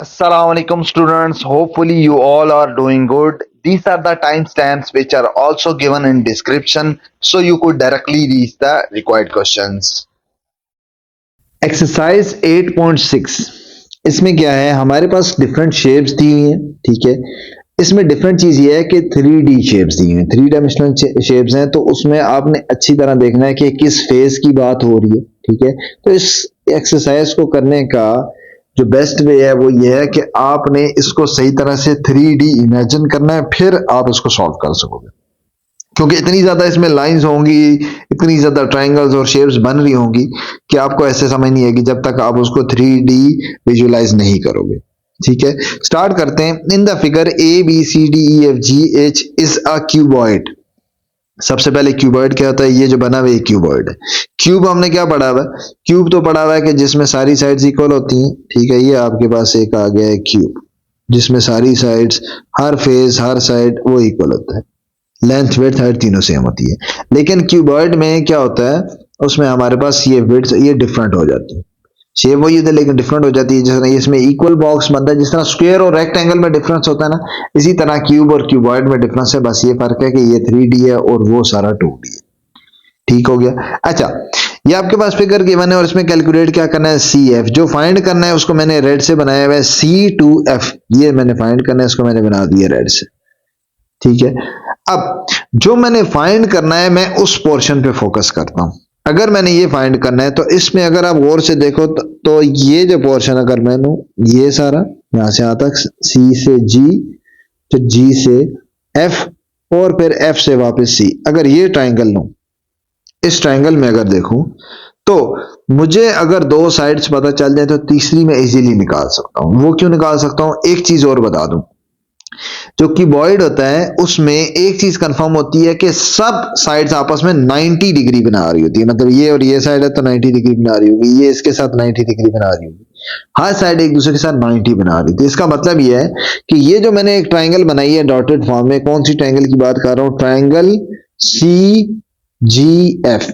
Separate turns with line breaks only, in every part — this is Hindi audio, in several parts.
Assalamualaikum students. Hopefully you all are doing good. These are the timestamps which are also given in description so you could directly reach the required questions. Exercise 8.6 इसमें क्या है, हमारे पास डिफरेंट शेप्स दी हुई हैं। ठीक है, इसमें डिफरेंट चीज ये है कि 3D शेप्स दी हुई हैं, 3 डायमेंशनल शेप्स हैं, तो उसमें आपने अच्छी तरह देखना है कि किस फेस की बात हो रही है। ठीक है, तो इस एक्सरसाइज को करने का जो बेस्ट वे है वो ये है कि आपने इसको सही तरह से 3D इमेजिन करना है, फिर आप इसको सॉल्व कर सकोगे। क्योंकि इतनी ज्यादा इसमें लाइंस होंगी, इतनी ज्यादा ट्रायंगल्स और शेप्स बन रही होंगी कि आपको ऐसे समझ नहीं आएगी जब तक आप उसको 3D विजुअलाइज नहीं करोगे। ठीक है, स्टार्ट करते हैं। इन the figure ABCDEFGH is a cuboid. सबसे पहले क्यूबॉइड क्या होता है? ये जो बना हुआ है क्यूबॉइड है। क्यूब हमने क्या पढ़ा हुआ है? क्यूब तो पढ़ा हुआ है कि जिसमें सारी साइड्स इक्वल होती हैं। ठीक है, ये आपके पास एक आ गया है क्यूब जिसमें सारी साइड्स, हर फेस, हर साइड वो इक्वल होता है, लेंथ विड्थ हाइट तीनों सेम होती है। लेकिन क्यूबॉइड में क्या होता है, उसमें हमारे पास ये विड्थ ये डिफरेंट हो जाती है। शेप वही होती है लेकिन डिफरेंट हो जाती है। जैसे इसमें इक्वल बॉक्स बनता है, जिस तरह स्क्वायर और रेक्टेंगल में डिफरेंस होता है ना, इसी तरह क्यूब और क्यूबॉइड में डिफरेंस है। बस ये फर्क है कि ये 3D है और वो सारा 2D है। ठीक हो गया। अच्छा, ये आपके पास फिगर गिवन है और इसमें कैलकुलेट क्या करना है? CF जो फाइंड करना है उसको मैंने रेड से बनाया हुआ है। C2F ये मैंने फाइंड करना है, इसको मैंने बना दिया रेड से। ठीक है, अब जो मैंने फाइंड करना है मैं उस पोर्शन पे फोकस करता हूं। अगर मैंने ये फाइंड करना है तो इसमें अगर आप गौर से देखो तो ये जो पोर्शन अगर मैं लूं, ये सारा यहां से यहां तक, C से G, तो G से F और फिर F से वापस C, अगर ये ट्राइंगल लूं, इस ट्राइंगल में अगर देखूं तो मुझे अगर दो साइड्स पता चल जाए तो तीसरी मैं इजीली निकाल सकता हूं। वो क्यों निकाल सकता हूं? एक चीज और बता दूं, जो क्यूबॉइड होता है उसमें एक चीज कंफर्म होती है कि सब साइड्स आपस में 90 डिग्री बना रही होती है। मतलब ये और ये साइड है तो 90 डिग्री बना रही होगी, ये इसके साथ 90 डिग्री बना रही होगी, हर साइड एक दूसरे के साथ 90 बना रही थी। इसका मतलब ये है कि ये जो मैंने एक ट्राइंगल बनाई है डॉटेड फॉर्म में, कौन सी ट्राइंगल की बात कर रहा हूं? Triangle CGF।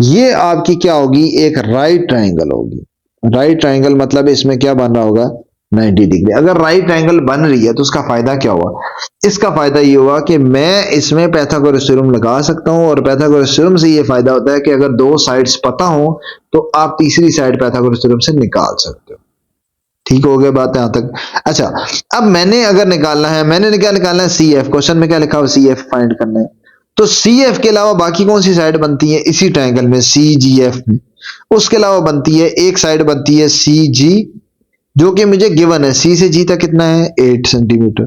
ये आपकी क्या होगी? एक राइट ट्राइंगल होगी। राइट ट्राइंगल मतलब इसमें क्या बन रहा होगा? 90 डिग्री। अगर राइट ट्राइंगल बन रही है तो उसका फायदा क्या हुआ? इसका फायदा ये हुआ कि मैं इसमें पाइथागोरस थ्योरम लगा सकता हूं, और पाइथागोरस थ्योरम से ये फायदा होता है कि अगर दो साइड्स पता हो तो आप तीसरी साइड पाइथागोरस थ्योरम से निकाल सकते हो। ठीक हो गया बात यहां तक? अच्छा, अब मैंने अगर निकालना है, मैंने क्या निकालना है? CF। क्वेश्चन में क्या लिखा हुआ? CF फाइंड करना है। तो CF के अलावा बाकी कौन सी साइड बनती है इसी ट्राइंगल में? CGF में। उसके अलावा बनती है एक साइड बनती है CG, जो कि मुझे गिवन है। C से G तक कितना है? 8 सेंटीमीटर।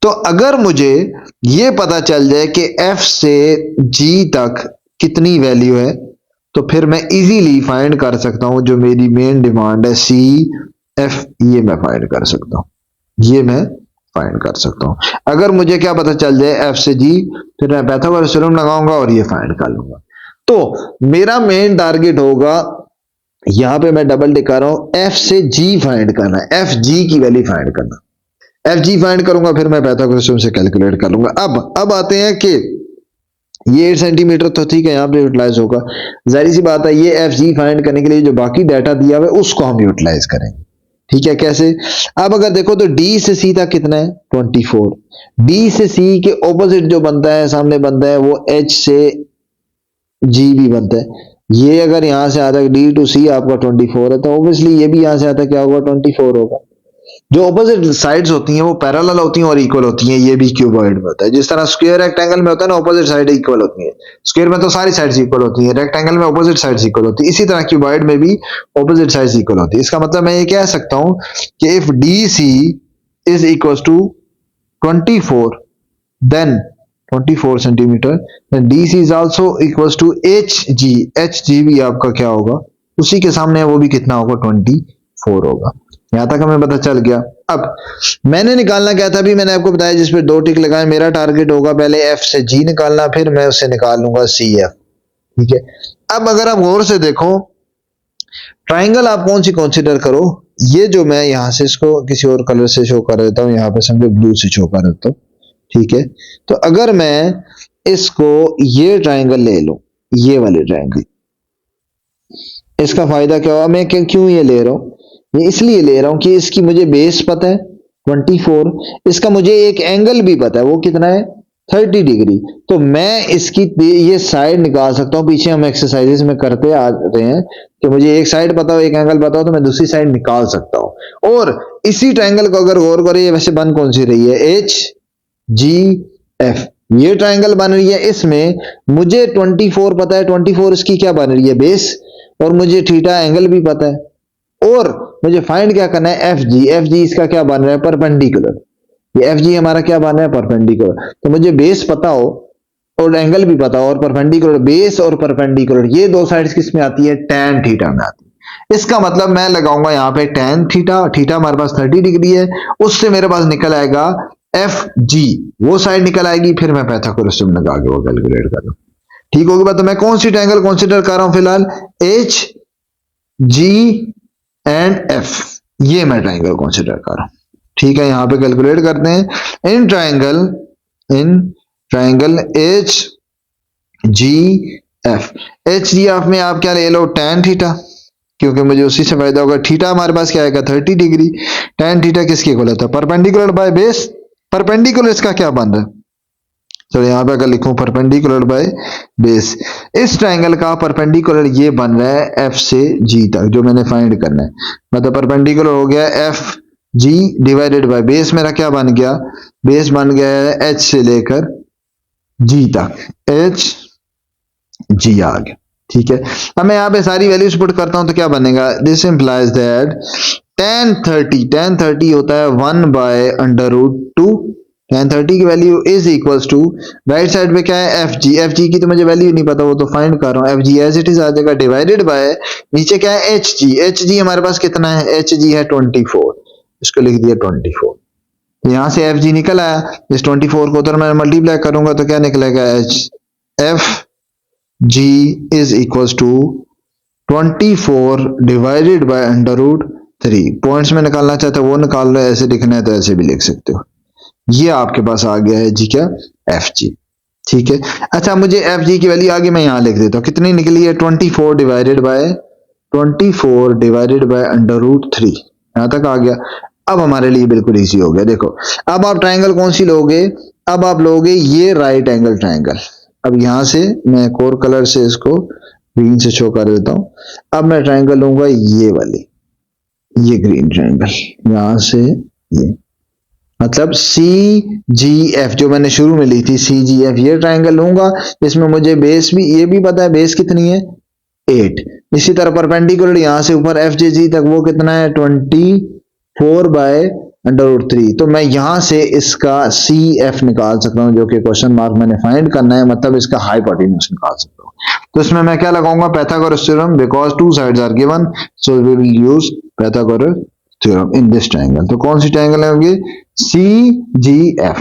तो अगर मुझे ये पता चल जाए कि F से G तक कितनी वैल्यू है तो फिर मैं इजीली फाइंड कर सकता हूं जो मेरी मेन डिमांड है CF, ये मैं फाइंड कर सकता हूं। ये मैं फाइंड कर सकता हूं। अगर मुझे क्या पता चल जाए F से G, फिर मैं पाइथागोरस थ्योरम लगाऊंगा और ये फाइंड कर लूंगा। तो मेरा मेन टारगेट होगा, यहां पे मैं डबल टिक कर रहा हूं, F से G फाइंड करना है, FG की वैल्यू फाइंड करना। FG फाइंड करूंगा फिर मैं पाइथागोरस थ्योरम से कैलकुलेट कर लूंगा। अब आते हैं कि ये 8 सेंटीमीटर तो ठीक है, यहां पे यूटिलाइज होगा। जाहिर सी बात है ये FG फाइंड करने के लिए जो बाकी डाटा दिया हुआ है उसको हम यूटिलाइज करेंगे। ठीक है, कैसे? अब अगर देखो तो D से C तक कितना है? 24। D से C के ऑपोजिट जो बनता है, सामने बनता है, वो H से G भी बनता है। ये अगर यहां से आता है D to C आपका 24 है, तो ऑब्वियसली ये भी यहां से आता है क्या होगा? 24 होगा। जो ऑपोजिट साइड्स होती हैं वो पैरेलल होती हैं और इक्वल होती हैं। ये भी क्यूबॉइड में होता है। जिस तरह स्क्वायर रेक्टेंगल में होता है ना, ऑपोजिट साइड इक्वल होती है। स्क्वायर में तो सारी साइड्स इक्वल होती हैं, रेक्टेंगल में ऑपोजिट साइड्स इक्वल होती है। इसी तरह क्यूबॉइड में भी ऑपोजिट साइड्स इक्वल होती है। इसका मतलब मैं ये कह सकता हूं कि if DC is equal to 24, then 24 centimetre, then DC is also equal to HG। HG भी आपका क्या होगा? उसी के सामने वो भी कितना होगा? 24 होगा। यहां तक हमें पता चल गया। अब मैंने निकालना क्या था? अभी मैंने आपको बताया जिस पे 2 टिक लगाए। मेरा टारगेट होगा पहले F से G निकालना, फिर मैं उससे निकाल लूंगा CF। ठीक है, अब अगर आप गौर से देखो, ट्राइंगल आप कौन सी कंसीडर करो? ये जो मैं यहां से इसको किसी और कलर से शो कर देता हूं, यहां पे समझो ब्लू से शो कर देता हूं। ठीक है, तो अगर मैं इसको ये ट्राइंगल ले लूं, ये वाले ट्राइंगल, इसका फायदा क्या हुआ? मैं क्यों ये ले रहा हूं? ये इसलिए ले रहा हूं कि इसकी मुझे बेस पता है 24, इसका मुझे एक एंगल भी पता है, वो कितना है 30 डिग्री। तो मैं इसकी ये साइड निकाल सकता हूं। पीछे हम एक्सरसाइजेस में करते आ रहे हैं कि मुझे एक साइड पता हो, एक एंगल पता हो, तो मैं दूसरी साइड निकाल सकता हूं। और इसी ट्रायंगल को अगर गौर करें, वैसे बन कौन सी रही है, एच जी एफ, ये ट्रायंगल बन रही है। इसमें मुझे 24 पता है, 24 इसकी क्या बन रही है, बेस, और मुझे थीटा एंगल भी पता है। और मुझे फाइंड क्या करना है, एफ जी, एफ जी इसका क्या बन रहा है, परपेंडिकुलर। ये एफ जी हमारा क्या बन रहा है, परपेंडिकुलर। तो मुझे बेस पता हो और एंगल भी पता हो और परपेंडिकुलर, बेस और परपेंडिकुलर ये दो साइड्स किस में आती है, tan थीटा में आती है। इसका मतलब मैं लगाऊंगा यहां पे tan थीटा, थीटा हमारे पास 30 डिग्री है, उससे मेरे पास निकल आएगा एफ जी, वो साइड निकल आएगी, फिर मैं पाइथागोरस थ्योरम लगा के वो कैलकुलेट कर लूं। ठीक होगी बात। तो मैं कौन सी ट्रायंगल कंसीडर कर रहा हूं फिलहाल, एच जी एंड एफ, ये मैं ट्रायंगल कंसीडर कर रहा हूं। ठीक है, यहां पे कैलकुलेट करते हैं। In triangle H G F, H G F में आप क्या ले लो, tan थीटा, क्योंकि मुझे उसी से फायदा होगा। थीटा हमारे पास क्या आएगा, 30 डिग्री। tan थीटा किसके इक्वल होता है, परपेंडिकुलर बाय बेस। परपेंडिकुलर इसका क्या बन रहा है, तो यहां पे अगर लिखूं परपेंडिकुलर बाय बेस, इस ट्रायंगल का परपेंडिकुलर ये बन रहा है एफ से जी तक, जो मैंने फाइंड करना है। मतलब परपेंडिकुलर हो गया F G divided by base, मेरा क्या बन गया, बेस बन गया है एच से लेकर जी तक, एच जी आ गया। ठीक है, अब मैं यहां पे सारी वैल्यूज पुट करता हूं तो क्या बनेगा, दिस इंप्लाइज दैट tan 30 होता है 1 बाय अंडर रूट 2। tan 30 की value is equals to, right side पे क्या है, एफ जी, एफ जी की तो मुझे वैल्यू नहीं पता, वो तो फाइंड कर रहा हूं। F G as it is आ जाएगा, डिवाइडेड बाय नीचे क्या है, एच जी, एच जी हमारे पास कितना है, एच जी है 24, इसको लिख दिया 24। यहां से एफ जी निकल आया, इस 24 को उधर मैं मल्टीप्लाई करूंगा तो क्या निकलेगा, H F G is equals to 24 divided by under root 3। Points में निकालना चाहते हो वो निकाल लो, ऐसे लिखना है तो ऐसे भी लिख सकते हो। ये आपके पास आ गया है जी क्या, एफ जी। ठीक है, अच्छा मुझे एफ जी की वैल्यू आगे मैं यहां लिख देता हूं, कितनी निकली है, 24 डिवाइडेड बाय अंडर रूट 3, यहां तक आ गया। अब हमारे लिए बिल्कुल इजी हो गया। देखो अब आप ट्रायंगल कौन सी लोगे, अब आप लोगे ये राइट एंगल ट्रायंगल। अब यहां से मैं एक और कलर से इसको ग्रीन से शो कर देता हूं। अब मैं ट्रायंगल लूंगा ये वाली, ये ग्रीन ट्रायंगल, यहां से ये, मतलब सी जी एफ जो मैंने शुरू में ली थी, सी जी एफ, ये ट्रायंगल लूंगा। इसमें मुझे बेस भी, ये भी पता है बेस कितनी है 8। इसी तरह परपेंडिकुलर यहां से ऊपर एफ जे जी तक वो कितना है 24 बाय अंडर रूट 3। तो मैं यहां से इसका सी एफ निकाल सकता हूं, जो कि क्वेश्चन मार्क मैंने फाइंड करना है, मतलब इसका हाइपोटेन्यूज निकाल सकता हूं। तो इसमें मैं क्या लगाऊंगा, Pythagoras theorem, because two sides are given, so we will use Pythagoras theorem in this triangle. तो कौन सी ट्रायंगल होगी, सी जी एफ,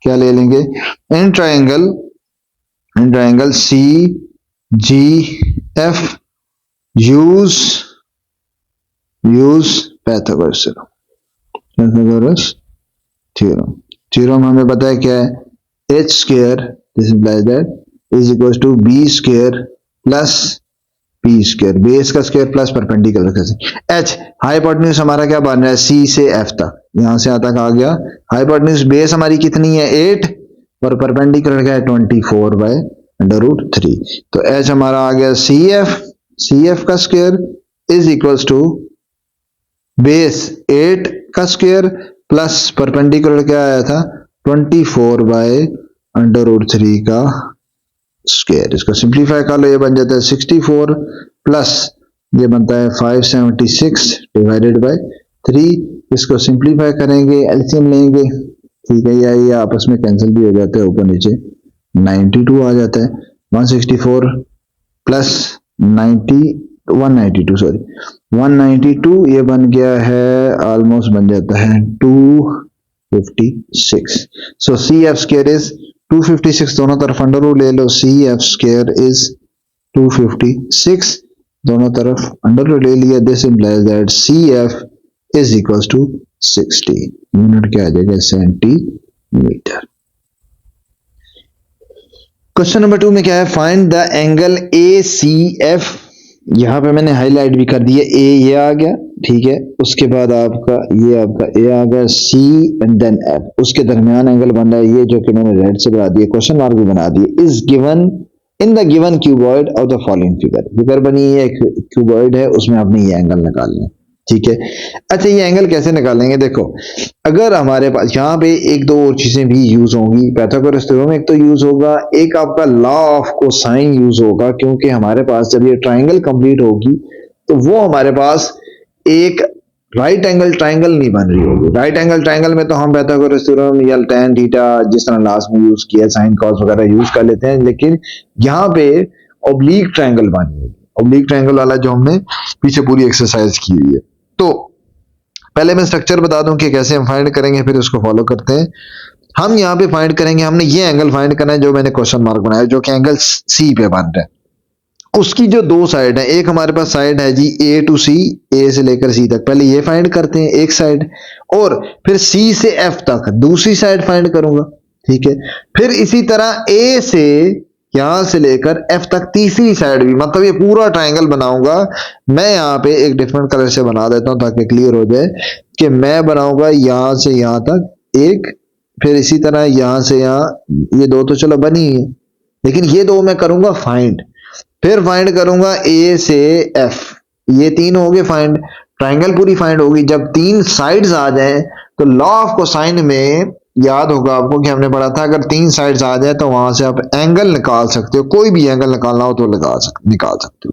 क्या ले लेंगे, in triangle C G F use Pythagoras theorem हमें पता है क्या है, H square, this implies that is equal to B square plus P square, base का स्क्वायर प्लस परपेंडिकुलर का स्क्वायर। एच हाइपोटेन्यूज हमारा क्या बन रहा है, सी से एफ तक, यहां से तक आ गया। हाइपोटेन्यूज बेस हमारी कितनी है 8 और परपेंडिकुलर क्या है 24 बाय अंडर रूट 3। तो एच हमारा आ गया सी एफ का square is equals to base 8 का स्क्वायर प्लस परपेंडिकुलर क्या आया था 24 बाय अंडर रूट 3 का स्क्वायर। इसको सिंप्लीफाई कर लो, ये बन जाता है 64 प्लस ये बनता है 576 डिवाइडेड बाय 3। इसको सिंप्लीफाई करेंगे, एलसीएम लेंगे, ठीक है, या ये आपस में कैंसिल भी हो जाता है, ऊपर नीचे 92 आ जाता है। 164 प्लस 192 ये बन गया है, ऑलमोस्ट बन जाता है 256। So C F square is 256, दोनों तरफ अंडर रूट ले लो, सी एफ स्क्वायर इज 256, दोनों तरफ अंडर रूट ले लिया। This implies that C F is equals to 60, unit क्या आ जाएगा, सेंटीमीटर। क्वेश्चन नंबर 2 में क्या है, find the angle A C F यहाँ पे मैंने हाईलाइट भी कर दिया, ए ये आ गया, ठीक है। उसके बाद आपका ए आ गया, सी एंड देन एफ, उसके दरमियान एंगल बन रहा है ये, जो कि मैंने रेड से बना दिया, क्वेश्चन मार्क भी बना दिए। Is given in the given cuboid of the following figure, figure बनी है, क्यूबॉइड है, उसमें आपने ये एंगल निकालना है, ठीक है। अच्छा, ये एंगल कैसे निकालेंगे? देखो, अगर हमारे पास यहाँ पे एक दो और चीजें भी यूज होंगी पाइथागोरस थ्योरम में, एक तो यूज होगा, एक आपका लॉ ऑफ कोसाइन यूज होगा, क्योंकि हमारे पास जब ये ट्राइंगल कंप्लीट होगी तो वो हमारे पास एक राइट एंगल ट्राइंगल नहीं बन रही होगी। राइट एंगल ट्राइंगल में तो हम पाइथागोरस थ्योरम या tan थीटा जिस तरह लास्ट में यूज किया, साइन कॉस वगैरह यूज कर लेते हैं, लेकिन यहाँ पे ऑब्लिक ट्राइंगल बनी होगी। ऑब्लिक ट्राइंगल वाला जो हमने पीछे पूरी एक्सरसाइज की हुई है। तो पहले मैं स्ट्रक्चर बता दूं कि कैसे हम फाइंड करेंगे, फिर उसको फॉलो करते हैं। हम यहाँ पे फाइंड करेंगे, हमने ये एंगल फाइंड करना है जो मैंने क्वेश्चन मार्क बनाया, जो कि एंगल सी पे बन रहा है। उसकी जो दो साइड है, एक हमारे पास साइड है जी ए टू सी, ए से लेकर सी तक, पहले ये फाइंड करते हैं एक साइड, और फिर सी से एफ तक दूसरी साइड फाइंड करूंगा, ठीक है। फिर इसी तरह ए से यहां से लेकर एफ तक तीसरी साइड भी, मतलब ये पूरा ट्राइंगल बनाऊंगा। मैं यहाँ पे एक डिफरेंट कलर से बना देता हूं ताकि क्लियर हो जाए कि मैं बनाऊंगा यहां से यहां तक एक, फिर इसी तरह यहां से यहां, ये दो तो चलो बनी है, लेकिन ये दो मैं करूंगा फाइंड। फिर फाइंड करूंगा ए से एफ, ये तीन हो गए फाइंड। ट्राइंगल पूरी फाइंड होगी जब तीन साइड्स आ जाएं। तो लॉ ऑफ कोसाइन में याद होगा आपको कि हमने पढ़ा था, अगर तीन साइड्स आ जाए तो वहां से आप एंगल निकाल सकते हो, कोई भी एंगल निकालना हो तो निकाल सकते हो,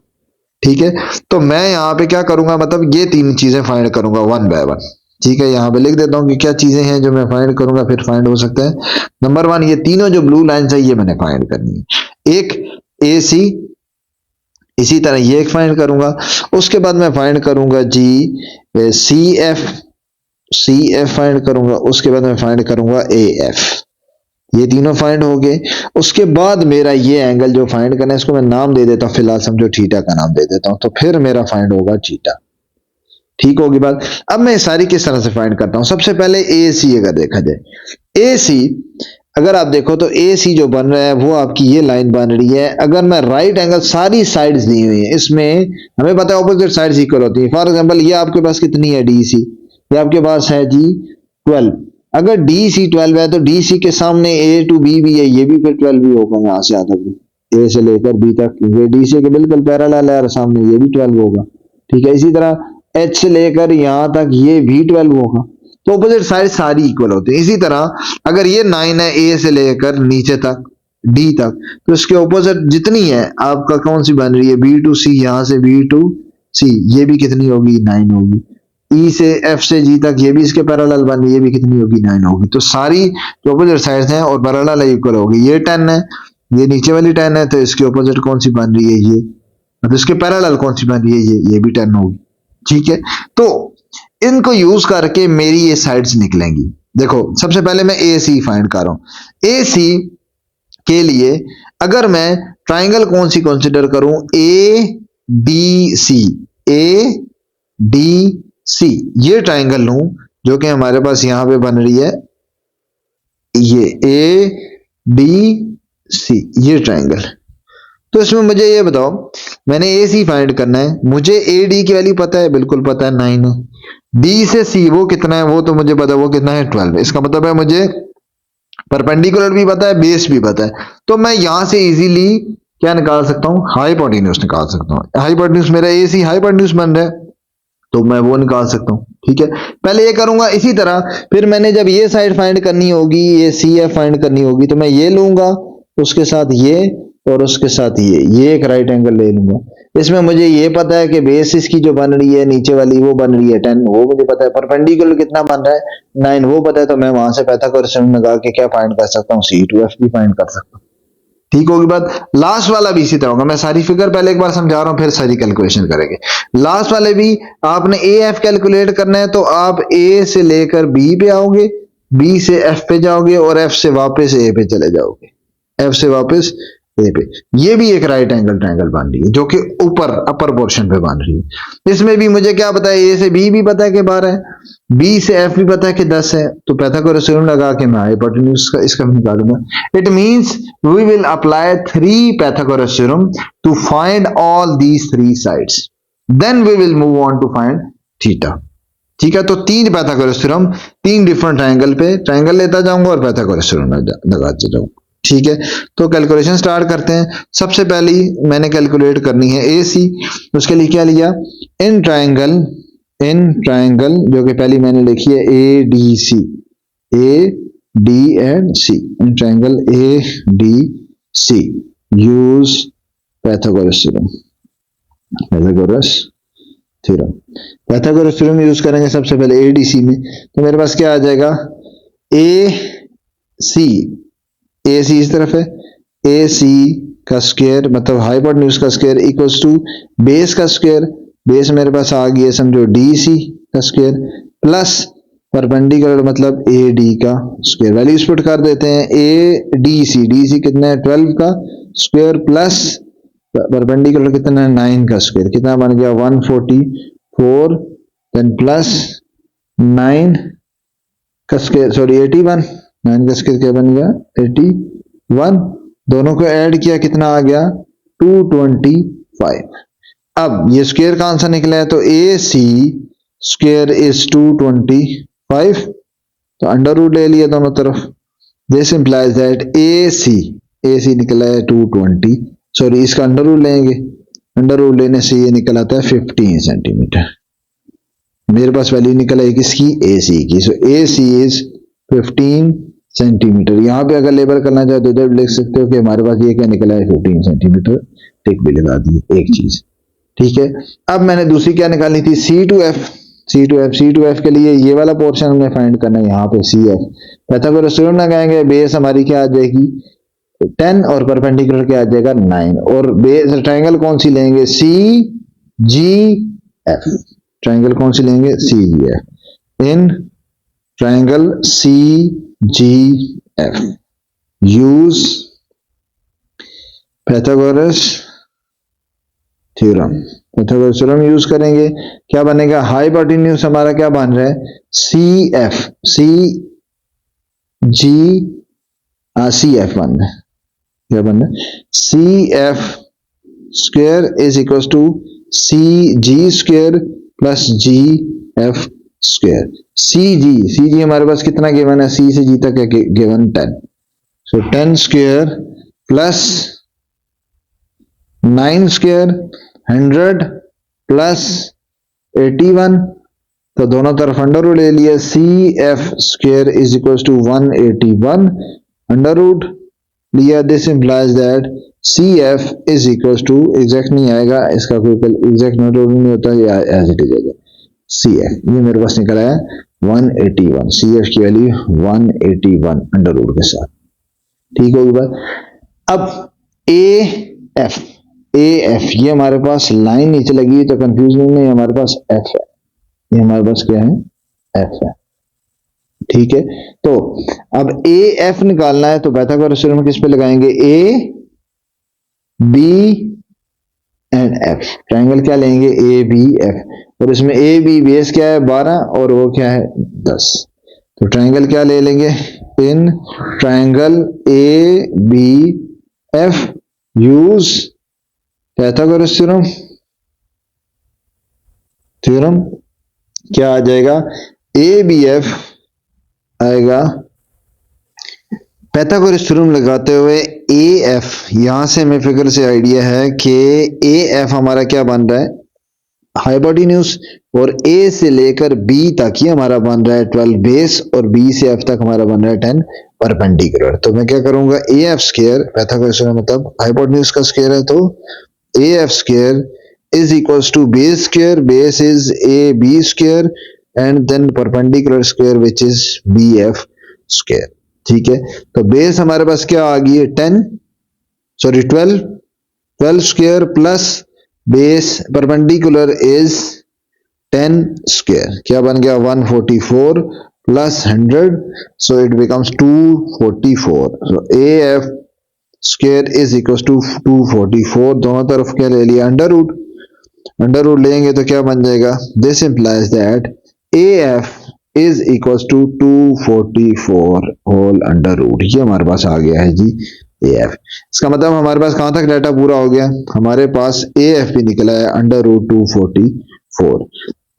ठीक है। तो मैं यहाँ पे क्या करूंगा, मतलब ये तीन चीजें फाइंड करूंगा वन बाय वन, ठीक है। यहाँ पे लिख देता हूँ कि क्या चीजें हैं जो मैं फाइंड करूंगा, फिर फाइंड हो सकता है। नंबर वन, ये तीनों जो ब्लू लाइन्स है ये मैंने फाइंड करनी है। एक ए सी, इसी तरह ये एक फाइंड करूंगा। उसके बाद मैं फाइंड करूंगा जी सी एफ फाइंड करूंगा। उसके बाद मैं फाइंड करूंगा ए एफ, ये तीनों फाइंड हो गए। उसके बाद मेरा ये एंगल जो फाइंड करना है, इसको मैं नाम दे देता हूं, फिलहाल समझो थीटा का नाम दे देता हूं, तो फिर मेरा फाइंड होगा थीटा, ठीक होगी बात। अब मैं सारी किस तरह से फाइंड करता हूं, सबसे पहले ए सी अगर देखा जाए, ए सी अगर आप देखो तो ए सी जो बन रहा है वो आपकी ये लाइन बन रही है। अगर मैं राइट एंगल, सारी साइड्स दी हुई है इसमें, हमें पता है ऑपोजिट साइड्स इक्वल होती है। फॉर एग्जांपल ये आपके पास कितनी है डी सी, ये आपके पास है जी 12। अगर डी सी 12 है तो डी सी के सामने ए टू बी भी है, ये भी फिर 12 भी होगा यहाँ से आता भी, ए से लेकर बी तक, ये डी सी के बिल्कुल पैरेलल है और सामने ये भी 12 होगा, ठीक है। इसी तरह एच से लेकर यहाँ तक ये भी 12 होगा। तो ऑपोजिट साइड सारी इक्वल होती है। इसी तरह अगर ये 9 है ए से लेकर नीचे तक डी तक, तो इसके ऑपोजिट जितनी है आपका कौन सी बन रही है, बी टू सी, यहां से बी टू सी, ये भी कितनी होगी, 9 होगी। ई से एफ से जी तक ये भी इसके पैरेलल बन रही है, ये भी कितनी होगी, 9 होगी। तो सारी जो ऑपोजिट साइड्स हैं और पैरेलल इक्वल होगी। ये 10 है, ये नीचे वाली 10 है, तो इसके ऑपोजिट कौन सी बन रही है, ये, मतलब इसके पैरेलल कौन सी बन रही है, ये भी 10 होगी, ठीक है। तो इनको यूज करके मेरी ये साइड्स निकलेंगी। देखो सबसे पहले मैं ए सी फाइंड कर रहा हूं। ए सी के लिए अगर मैं ट्राइंगल कौन सी कंसीडर करूं, ए डी सी, ए डी सी, ये ट्राइंगल लूं जो कि हमारे पास यहां पे बन रही है, ये ए डी सी, ये ट्राइंगल। तो इसमें मुझे ये बताओ, मैंने ए सी फाइंड करना है, मुझे ए डी की वैल्यू पता है, बिल्कुल पता है, 9 है। डी से सी वो कितना है, वो तो मुझे पता है, वो कितना है, 12। इसका मतलब है मुझे परपेंडिकुलर भी पता है, बेस भी पता है। तो मैं यहां से इजीली क्या निकाल सकता हूं, हाइपोटेन्यूज निकाल सकता हूं। हाइपोटेन्यूज मेरा ए सी हाइपोटेन्यूज बन रहा है, तो मैं वो निकाल सकता हूं, ठीक है। पहले ये करूंगा। इसी तरह फिर मैंने जब ये साइड फाइंड करनी होगी, ये सी एफ फाइंड करनी होगी, तो मैं ये लूंगा, उसके साथ ये, और उसके साथ ये एक राइट एंगल ले लूंगा। इसमें मुझे ये पता है कि बेस इसकी जो बन रही है नीचे वाली वो बन रही है 10, वो मुझे पता है। परपेंडिकुलर कितना बन रहा है, 9, वो पता है। तो मैं वहां से पाइथागोरस थ्योरम लगा के क्या फाइंड कर सकता हूँ, सी टू एफ भी फाइंड कर सकता हूँ, ठीक होगी बात। लास्ट वाला भी इसी तरह होगा। मैं सारी फिगर पहले एक बार समझा रहा हूं, फिर सारी कैलकुलेशन करेंगे। लास्ट वाले भी आपने ए एफ कैलकुलेट करना है, तो आप ए से लेकर बी पे आओगे, बी से एफ पे जाओगे, और एफ से वापस ए पे चले जाओगे, एफ से वापस ए पे, ये भी एक राइट एंगल ट्रायंगल बन रही है जो कि ऊपर अपर पोर्शन पे बन रही है। इसमें भी मुझे क्या पता है, ए से बी भी पता है कि 12 है, बी से एफ भी पता है कि 10 है, तो पाइथागोरस थ्योरम लगा के मैं हाइपोटेन्यूज का इसका भी निकालूंगा। It means we will apply 3 Pythagoras theorem to find all these 3 sides, then we will move on to find theta. ठीक है, तो 3 पाइथागोरस थ्योरम 3 डिफरेंट ट्रायंगल पे ट्रायंगल लेता जाऊंगा और पाइथागोरस थ्योरम लगाते जाऊंगा। ठीक है, तो कैलकुलेशन स्टार्ट करते हैं। सबसे पहली मैंने कैलकुलेट करनी है ए सी, उसके लिए क्या लिया, इन ट्रायंगल जो कि पहली मैंने लिखी है A D C, A D and C, in triangle A D C use Pythagoras theorem, Pythagoras theorem, Pythagoras theorem use करेंगे सबसे पहले ए डी सी में। तो मेरे पास क्या आ जाएगा, ए सी इस तरफ है, ए सी का स्क्वायर मतलब हाइपोटेन्यूज का स्क्वायर इक्वल्स टू बेस का स्क्वायर, बेस मेरे पास आ गया समझो डी सी का स्क्वायर, प्लस परपेंडिकुलर मतलब ए डी का स्क्वायर। वैल्यूज पुट कर देते हैं, ए डी सी कितना है 12 का स्क्वायर, प्लस परपेंडिकुलर कितना है 9 का स्क्वायर, कितना बन गया 144, देन प्लस 9 का स्क्वायर, सॉरी 81, 9 का स्क्वायर क्या बन गया 81, दोनों को ऐड किया कितना आ गया 225। अब ये स्क्वायर का आंसर निकला है, तो ए सी स्क्वायर इज 225, तो अंडर रूट ले लिया दोनों तरफ। दिस इंप्लाइज दैट ए सी निकला है 220, सॉरी इसका अंडर रूट लेंगे, अंडर रूट लेने से ये निकल आता है 15 सेंटीमीटर। मेरे पास वैल्यू निकल आई किसकी, ए सी की, सो ए सी इज 15 सेंटीमीटर। यहाँ पे अगर लेबल करना चाहे तो इधर लिख सकते हो कि हमारे पास ये क्या निकला है 15 सेंटीमीटर, टिक भी लगा दी एक चीज। ठीक है, अब मैंने दूसरी क्या निकालनी थी, सी टू एफ के लिए ये वाला पोर्शन हमने फाइंड करना है, यहाँ पे सी एफ। पाइथागोरस थ्योरम लगाएंगे, बेस हमारी क्या आ जाएगी 10 और परपेंडिकुलर क्या आ जाएगा 9, और बेस ट्रायंगल कौन सी लेंगे, सी जी एफ, ट्रायंगल कौन सी लेंगे C G F, in triangle C G F use Pythagoras theorem, Pythagoras theorem use करेंगे, क्या बनेगा, हाइपोटेन्यूज हमारा क्या बन रहा है सी एफ, सी एफ बन रहा है, क्या बन रहा है C F square is equal to C G square plus G F square. C G हमारे पास कितना गिवन है, सी से जी तक given 10, so 10 square plus 9 square 100 plus 81, तो दोनों तरफ अंडर रूट ले लिया, C F square is equal to 181 under root लिया। This implies that C F is equal to, exact नहीं आएगा इसका, कोई एग्जैक्ट नोट नहीं होता, या as it is C F, ये मेरे पास निकला है 181, सी एफ की वैल्यू 181 अंडर रूट के साथ। ठीक होगी बात। अब ए एफ ये हमारे पास लाइन नीचे लगी है तो कंफ्यूज नहीं, हमारे पास एफ है, ये हमारे पास क्या है एफ है। ठीक है, तो अब ए एफ निकालना है तो पाइथागोरस थ्योरम किस पे लगाएंगे, A B and F, triangle क्या लेंगे ए बी एफ, और इसमें ए बी बेस क्या है 12 और वो क्या है 10, तो ट्रायंगल क्या ले लेंगे, in triangle A B F use Pythagoras theorem क्या आ जाएगा, ए बी एफ आएगा, पाइथागोरस थ्योरम लगाते हुए ए एफ, यहां से हमें फिगर से आइडिया है कि ए एफ हमारा क्या बन रहा है हाइपोटेन्यूज, और ए से लेकर बी तक ही हमारा बन रहा है 12 बेस, और बी से एफ तक हमारा बन रहा है 10 परपेंडिकुलर। तो मैं क्या करूंगा, A F square, Pythagoras theorem मतलब हाइपोटेन्यूज का स्क्वायर है, तो A F square is equals to base square, base is AB square and then perpendicular square which is BF square। ठीक है, तो बेस हमारे पास क्या आ गई है 12 square plus base perpendicular is 10 square, क्या बन गया 144 plus 100, so it becomes 244। So AF square is equal to 244, दोनों तरफ क्या ले लिया, अंडर रूट लेंगे तो क्या बन जाएगा, this implies that A F is equal to 244 whole under root. ये हमारे पास आ गया है जी ए एफ। इसका मतलब हमारे पास कहां तक डाटा पूरा हो गया, हमारे पास ए एफ भी निकला है अंडर रूट 244।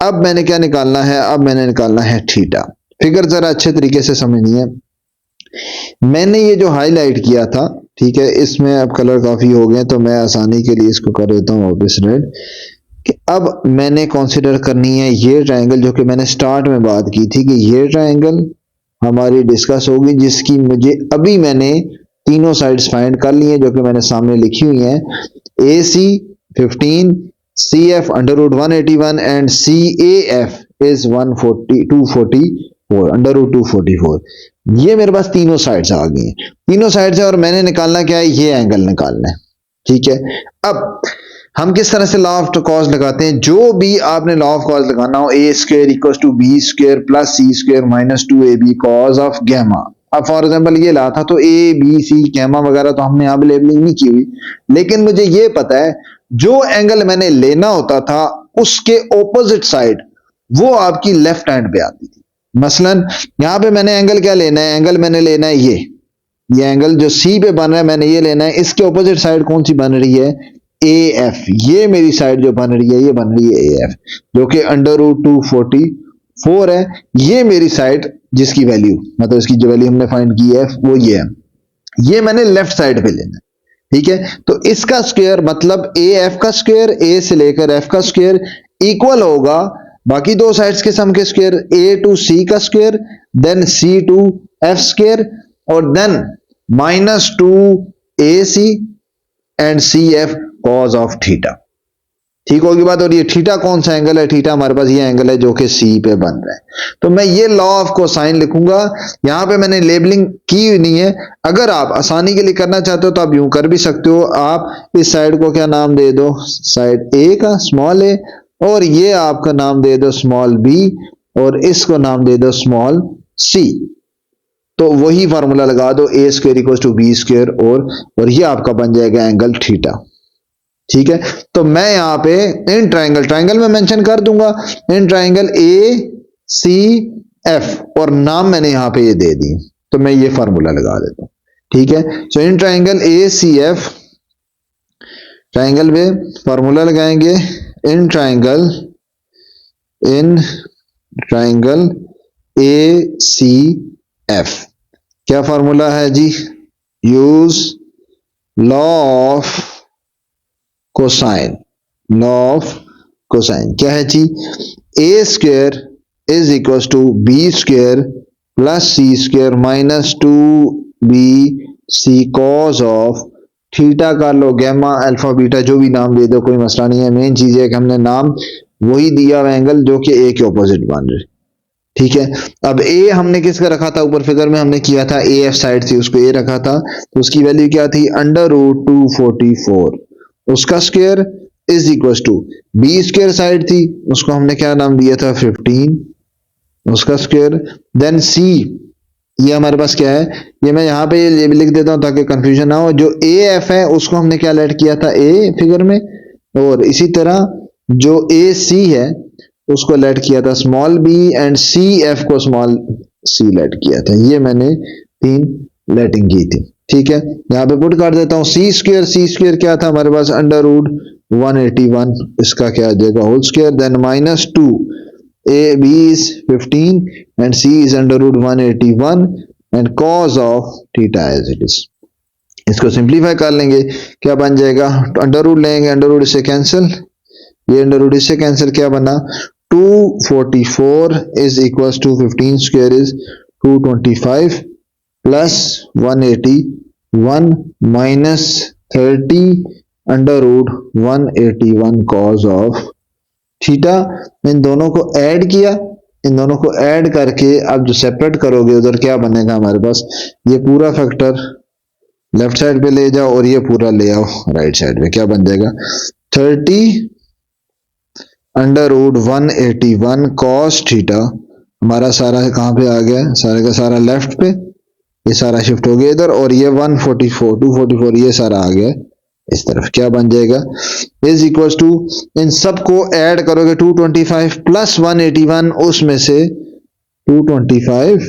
अब मैंने क्या निकालना है, अब मैंने निकालना है थीटा। फिगर जरा अच्छे तरीके से समझनी है। मैंने ये जो हाईलाइट किया था, ठीक है, इसमें अब कलर काफी हो गए तो मैं आसानी के लिए इसको कर देता हूँ वापस रेड, कि अब मैंने कंसीडर करनी है ये ट्रायंगल जो कि मैंने स्टार्ट में बात की थी कि ये ट्रायंगल हमारी डिस्कस होगी, जिसकी मुझे अभी मैंने तीनों साइड्स फाइंड कर ली हैं जो कि मैंने सामने लिखी हुई हैं, A C 15, C F under root 181 and C A F is 244 under root 244। ये मेरे पास तीनों साइड्स आ गई हैं, तीनों साइड्स है, और मैंने निकालना क्या है, ये एंगल निकालना है, ठीक है। अब हम किस तरह से लॉ ऑफ कॉज लगाते हैं, जो भी आपने लॉ ऑफ कॉज लगाना हो, A square equal to B square plus C square minus 2ab cos of gamma. अब फॉर एग्जांपल ये ला था तो ए बी सी गैमा वगैरह तो हमने यहाँ पे लेबलिंग नहीं की हुई, लेकिन मुझे ये पता है जो एंगल मैंने लेना होता था उसके ऑपोजिट साइड वो आपकी लेफ्ट हैंड पे आती थी। मसलन यहाँ पे मैंने एंगल क्या लेना है, एंगल मैंने लेना है ये एंगल जो सी पे बन रहा है मैंने ये लेना है, इसके ऑपोजिट साइड कौन सी बन रही है, ए एफ। ये मेरी साइड जो बन रही है ये बन रही है ए एफ, जो कि अंडर रूट 244 है। ये मेरी साइड जिसकी वैल्यू, मतलब इसकी जो वैल्यू हमने फाइंड की है वो ये है, ये मैंने लेफ्ट साइड पे लेना है, ठीक है। तो इसका स्क्वायर मतलब ए एफ का स्क्वायर, ए से लेकर एफ का स्क्वायर इक्वल होगा बाकी दो साइड्स के सम के स्क्वायर, ए टू सी का square then C to F square और then minus 2ac and C F cos of theta. ठीक होगी बात। और ये थीटा कौन सा एंगल है, थीटा हमारे पास ये एंगल है जो कि सी पे बन रहा है। तो मैं ये लॉ ऑफ कोसाइन लिखूंगा, यहां पे मैंने लेबलिंग की हुई नहीं है। अगर आप आसानी के लिए करना चाहते हो तो आप यूं कर भी सकते हो, आप इस साइड को क्या नाम दे दो, साइड ए का स्मॉल ए, और ये आपका नाम दे दो स्मॉल बी, और इसको नाम दे दो स्मॉल सी। तो वही फार्मूला लगा दो, A square equal to B square, और ये आपका बन जाएगा एंगल थीटा। ठीक है, तो मैं यहां पे इन ट्राइंगल में मेंशन कर दूंगा इन ट्राइंगल ए सी एफ, और नाम मैंने यहां पे ये दे दी, तो मैं ये फार्मूला लगा देता हूं। ठीक है, so in triangle A C F, triangle में फार्मूला लगाएंगे in triangle A C F. क्या फार्मूला है जी, use law of cosine. Law of cosine क्या है जी, A square is equal to B square plus C square minus 2b C cos of theta का लो गैमा अल्फा बीटा, जो भी नाम दे दो कोई मसला नहीं है। मेन चीज है कि हमने नाम वही दिया हुआ एंगल जो कि ए के ऑपोजिट बन रहे। ठीक है, अब ए हमने किसका रखा था, ऊपर फिगर में हमने किया था ए एफ साइड थी उसको ए रखा था, तो उसकी वैल्यू क्या थी, अंडर रूट 244, उसका square is equal to B square side थी उसको हमने क्या नाम दिया था 15, उसका स्क्वायर देन सी, ये हमारे पास क्या है, ये मैं यहाँ पे ये लिख देता हूं ताकि कंफ्यूजन ना हो। जो ए एफ है उसको हमने क्या लेट किया था ए फिगर में, और इसी तरह जो ए सी है उसको लेट किया था small B, and C F को स्मॉल सी लेट किया था। ये मैंने 3 लेटिंग की थी। ठीक है, यहाँ पे पुट कर देता हूँ सी स्क्वायर क्या था हमारे पास, अंडर रूट 181, इसका क्या आ जाएगा whole square, then minus 2 A B is 15 and C is under root 181 and cos of theta as it is. इसको सिंप्लीफाई कर लेंगे, क्या बन जाएगा, अंडर रूट लेंगे, अंडर रूट इससे कैंसिल, ये अंडर रूट इससे कैंसिल, क्या बना 244 is equal to 15 square is 225 plus 181 minus 30 under root 181 cos of theta. इन दोनों को ऐड किया, इन दोनों को ऐड करके अब जो सेपरेट करोगे उधर क्या बनेगा हमारे पास, ये पूरा फैक्टर लेफ्ट साइड पे ले जाओ और ये पूरा ले आओ राइट साइड पे, क्या बन जाएगा 30 अंडर रूट 181 कॉस थीटा। हमारा सारा कहां पे आ गया, सारे का सारा लेफ्ट पे, ये सारा शिफ्ट हो गया इधर, और ये 144 244 ये सारा आ गया इस तरफ। क्या बन जाएगा, इज इक्वल टू, इन सबको ऐड करोगे 225 प्लस 181, उसमें से 225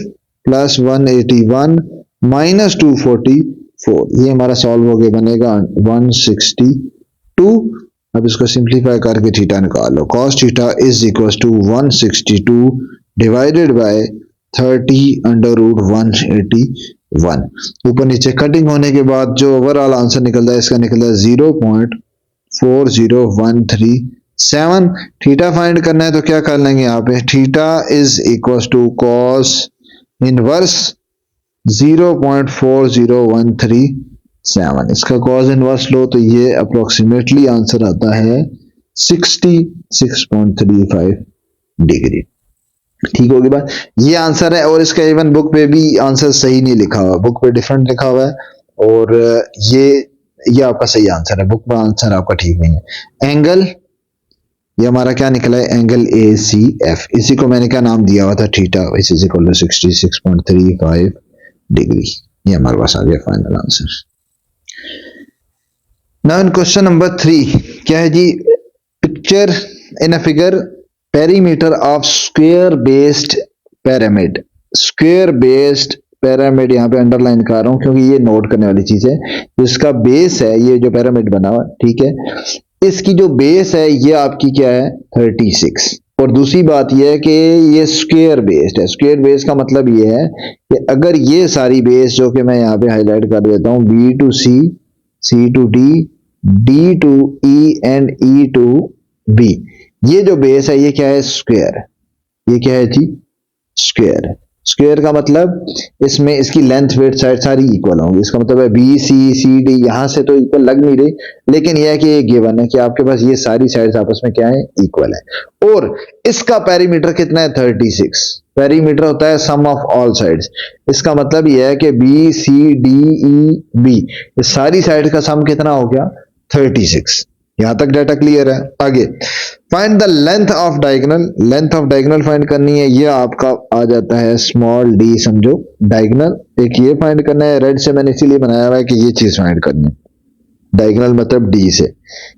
प्लस 181 माइनस 244, ये हमारा सॉल्व हो गया, बनेगा 162। अब इसको सिंप्लीफाई करके थीटा निकाल लो, cos theta is equal to 162 divided by 30 under root 181। ऊपर नीचे कटिंग होने के बाद जो ओवरऑल आंसर निकलता है इसका निकलता है 0.40137। थीटा फाइंड करना है तो क्या कर लेंगे, यहाँ पे theta is equal to cos inverse 0.4013 इसका कॉस इनवर्स लो तो ये अप्रोक्सीमेटली आंसर आता है 66.35 डिग्री। ठीक होगी बात, ये आंसर है। और इसका इवन बुक पे भी आंसर सही नहीं लिखा हुआ, बुक पे डिफरेंट लिखा हुआ है, और ये आपका सही आंसर है, बुक में आंसर आपका ठीक नहीं है। एंगल ये हमारा क्या निकला है, एंगल ACF, इसी को मैंने क्या नाम दिया हुआ था, theta, which is equal to 66.35 degree. ये हमारे पास आ गया final answer. Now in question number 3 क्या है जी, picture in a figure perimeter of square based pyramid. Square based pyramid यहाँ पे अंडरलाइन कर रहा हूं क्योंकि ये नोट करने वाली चीज है। जिसका बेस है, ये जो पिरामिड बना हुआ, ठीक है, इसकी जो बेस है ये आपकी क्या है 36। और दूसरी बात ये है कि ये स्क्वायर बेस्ड है। स्क्वायर बेस का मतलब ये है कि अगर ये सारी बेस जो कि मैं यहाँ पे हाईलाइट कर देता हूँ, B to C, C to D, D to E and E to B, ये जो बेस है ये क्या है स्क्वायर है। ये क्या है जी स्क्वायर है। स्क्वायर का मतलब इसमें इसकी लेंथ वेट साइड सारी इक्वल होंगी। इसका मतलब है बी सी सी डी यहां से तो इक्वल लग नहीं रही, लेकिन यह है कि ये गिवन है कि आपके पास ये सारी साइड्स आपस में क्या है इक्वल है। और इसका पेरीमीटर कितना है 36। पेरीमीटर होता है सम ऑफ ऑल साइड्स। इसका मतलब यह है कि B C D E B ये सारी साइड का सम कितना हो गया 36। यहां तक डाटा क्लियर है। आगे find the length of diagonal. Length of diagonal find करनी है। ये आपका आ जाता है स्मॉल डी, समझो डायगोनल। एक ये फाइंड करना है, रेड से मैंने इसीलिए बनाया हुआ है कि ये चीज फाइंड करनी है। डायगोनल मतलब डी से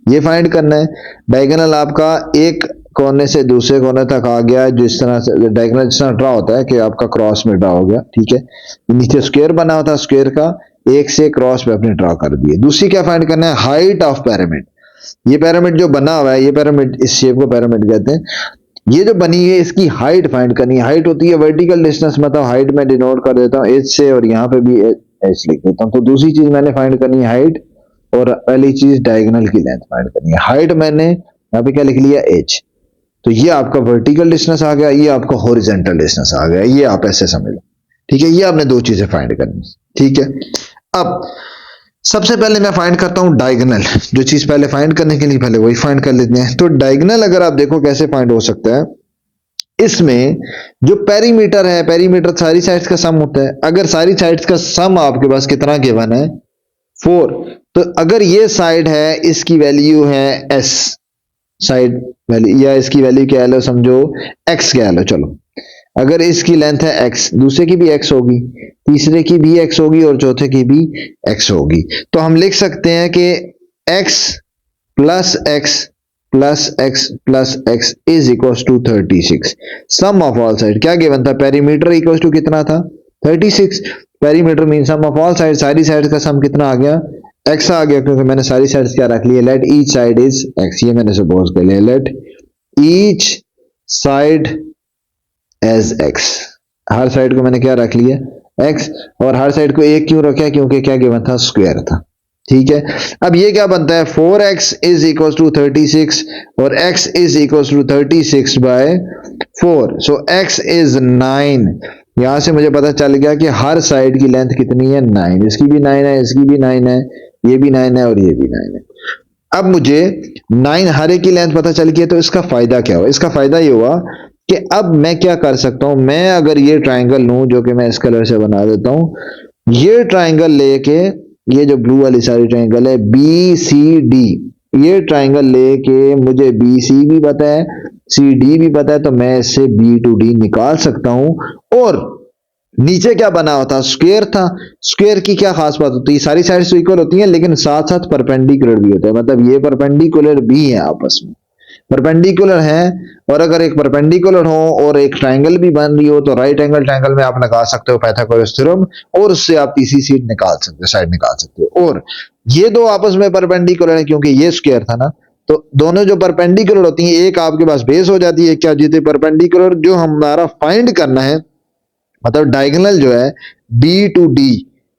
ये फाइंड करना है। डायगोनल आपका एक कोने से दूसरे कोने तक आ गया, जिस तरह से डायगोनल जिस तरह ड्रा होता है कि आपका क्रॉस में ड्रा हो गया, ठीक है। नीचे स्क्वायर बना होता है, स्क्वायर का एक से क्रॉस पे अपने ड्रा कर दिए। दूसरी क्या फाइंड करना है, हाइट ऑफ पिरामिड। ये पिरामिड जो बना हुआ है, ये पिरामिड, इस शेप को पिरामिड कहते हैं। ये जो बनी है इसकी हाइट फाइंड करनी है। हाइट होती है वर्टिकल डिस्टेंस, मतलब हाइट में डिनोट कर देता हूँ एच से, और यहाँ पे भी एच लिख देता हूँ। तो दूसरी चीज मैंने फाइंड करनी है हाइट, और पहली चीज डायगोनल की लेंथ फाइंड करनी है। हाइट मैंने यहाँ पे क्या लिख लिया एच, तो ये आपका वर्टिकल डिस्टेंस आ गया, ये आपका हॉरिजॉन्टल डिस्टेंस आ गया। ये आप ऐसे समझ लो, ठीक है। ये आपने दो चीजें फाइंड करनी, ठीक है। अब सबसे पहले मैं फाइंड करता हूं डायगोनल। जो चीज पहले फाइंड करने के लिए पहले वही फाइंड कर लेते हैं। तो डायगोनल अगर आप देखो कैसे फाइंड हो सकता है, इसमें जो पेरीमीटर है, पेरीमीटर सारी साइड्स का सम होता है। अगर सारी साइड्स का सम आपके पास कितना गिवन है 4, तो अगर ये साइड है इसकी वैल्यू है s साइड वैल्यू, या इसकी वैल्यू क्या लो, समझो x क्या लो, चलो। अगर इसकी लेंथ है x, दूसरे की भी x होगी, तीसरे की भी x होगी, और चौथे की भी x होगी। तो हम लिख सकते हैं कि x plus x plus x plus x is equal to 36। Sum of all side क्या गिवन था, पेरीमीटर इक्वल टू कितना था 36। Perimeter mean sum of all side, सारी साइड का सम कितना आ गया x आ गया, क्योंकि मैंने सारी साइड्स क्या रख ली है, let each side is x। ये मैंने सपोज कर लिया, let each side as x। हर साइड को मैंने क्या रख लिया x, और हर साइड को एक क्यों रखा, क्योंकि क्या गिवन था स्क्वायर था, ठीक है। अब ये क्या बनता है 4x इज इक्वल टू 36, और x is equal to 36 by 4, so x is 9। यहां से मुझे पता चल गया कि हर साइड की लेंथ कितनी है 9। इसकी भी 9 है, इसकी भी 9 है, ये भी 9 है, और ये भी 9 है। अब मुझे 9 हर एक की लेंथ पता चल गई है, तो इसका फायदा क्या हुआ, इसका फायदा ये हुआ कि अब मैं क्या कर सकता हूं, मैं अगर ये ट्राइंगल लूं, जो कि मैं इस कलर से बना देता हूं, ये ट्राइंगल लेके, ये जो ब्लू वाली सारी ट्राइंगल है बी सी डी, ये ट्राइंगल लेके मुझे बी सी भी पता है, सी डी भी पता है, तो मैं इससे बी टू डी निकाल सकता हूं। और नीचे क्या बना हुआ था, स्क्वायर था। स्क्वायर की क्या खास बात होती है, सारी साइड्स तो इक्वल होती हैं लेकिन साथ साथ परपेंडिकुलर भी होता है, मतलब ये परपेंडिकुलर भी है आपस में, परपेंडिकुलर है। और अगर एक परपेंडिकुलर हो और एक ट्राइंगल भी बन रही हो तो राइट एंगल ट्राइंगल में आप लगा सकते हो पाइथागोरस थ्योरम, और उससे आप तीसरी साइड निकाल सकते हो, साइड निकाल सकते हो। और ये दो आपस में परपेंडिकुलर है क्योंकि ये स्क्वायर था ना, तो दोनों जो परपेंडिकुलर होती है, एक आपके पास बेस हो जाती है क्या जीते परपेंडिकुलर, जो हमारा फाइंड करना है, मतलब डायगोनल जो है बी टू डी,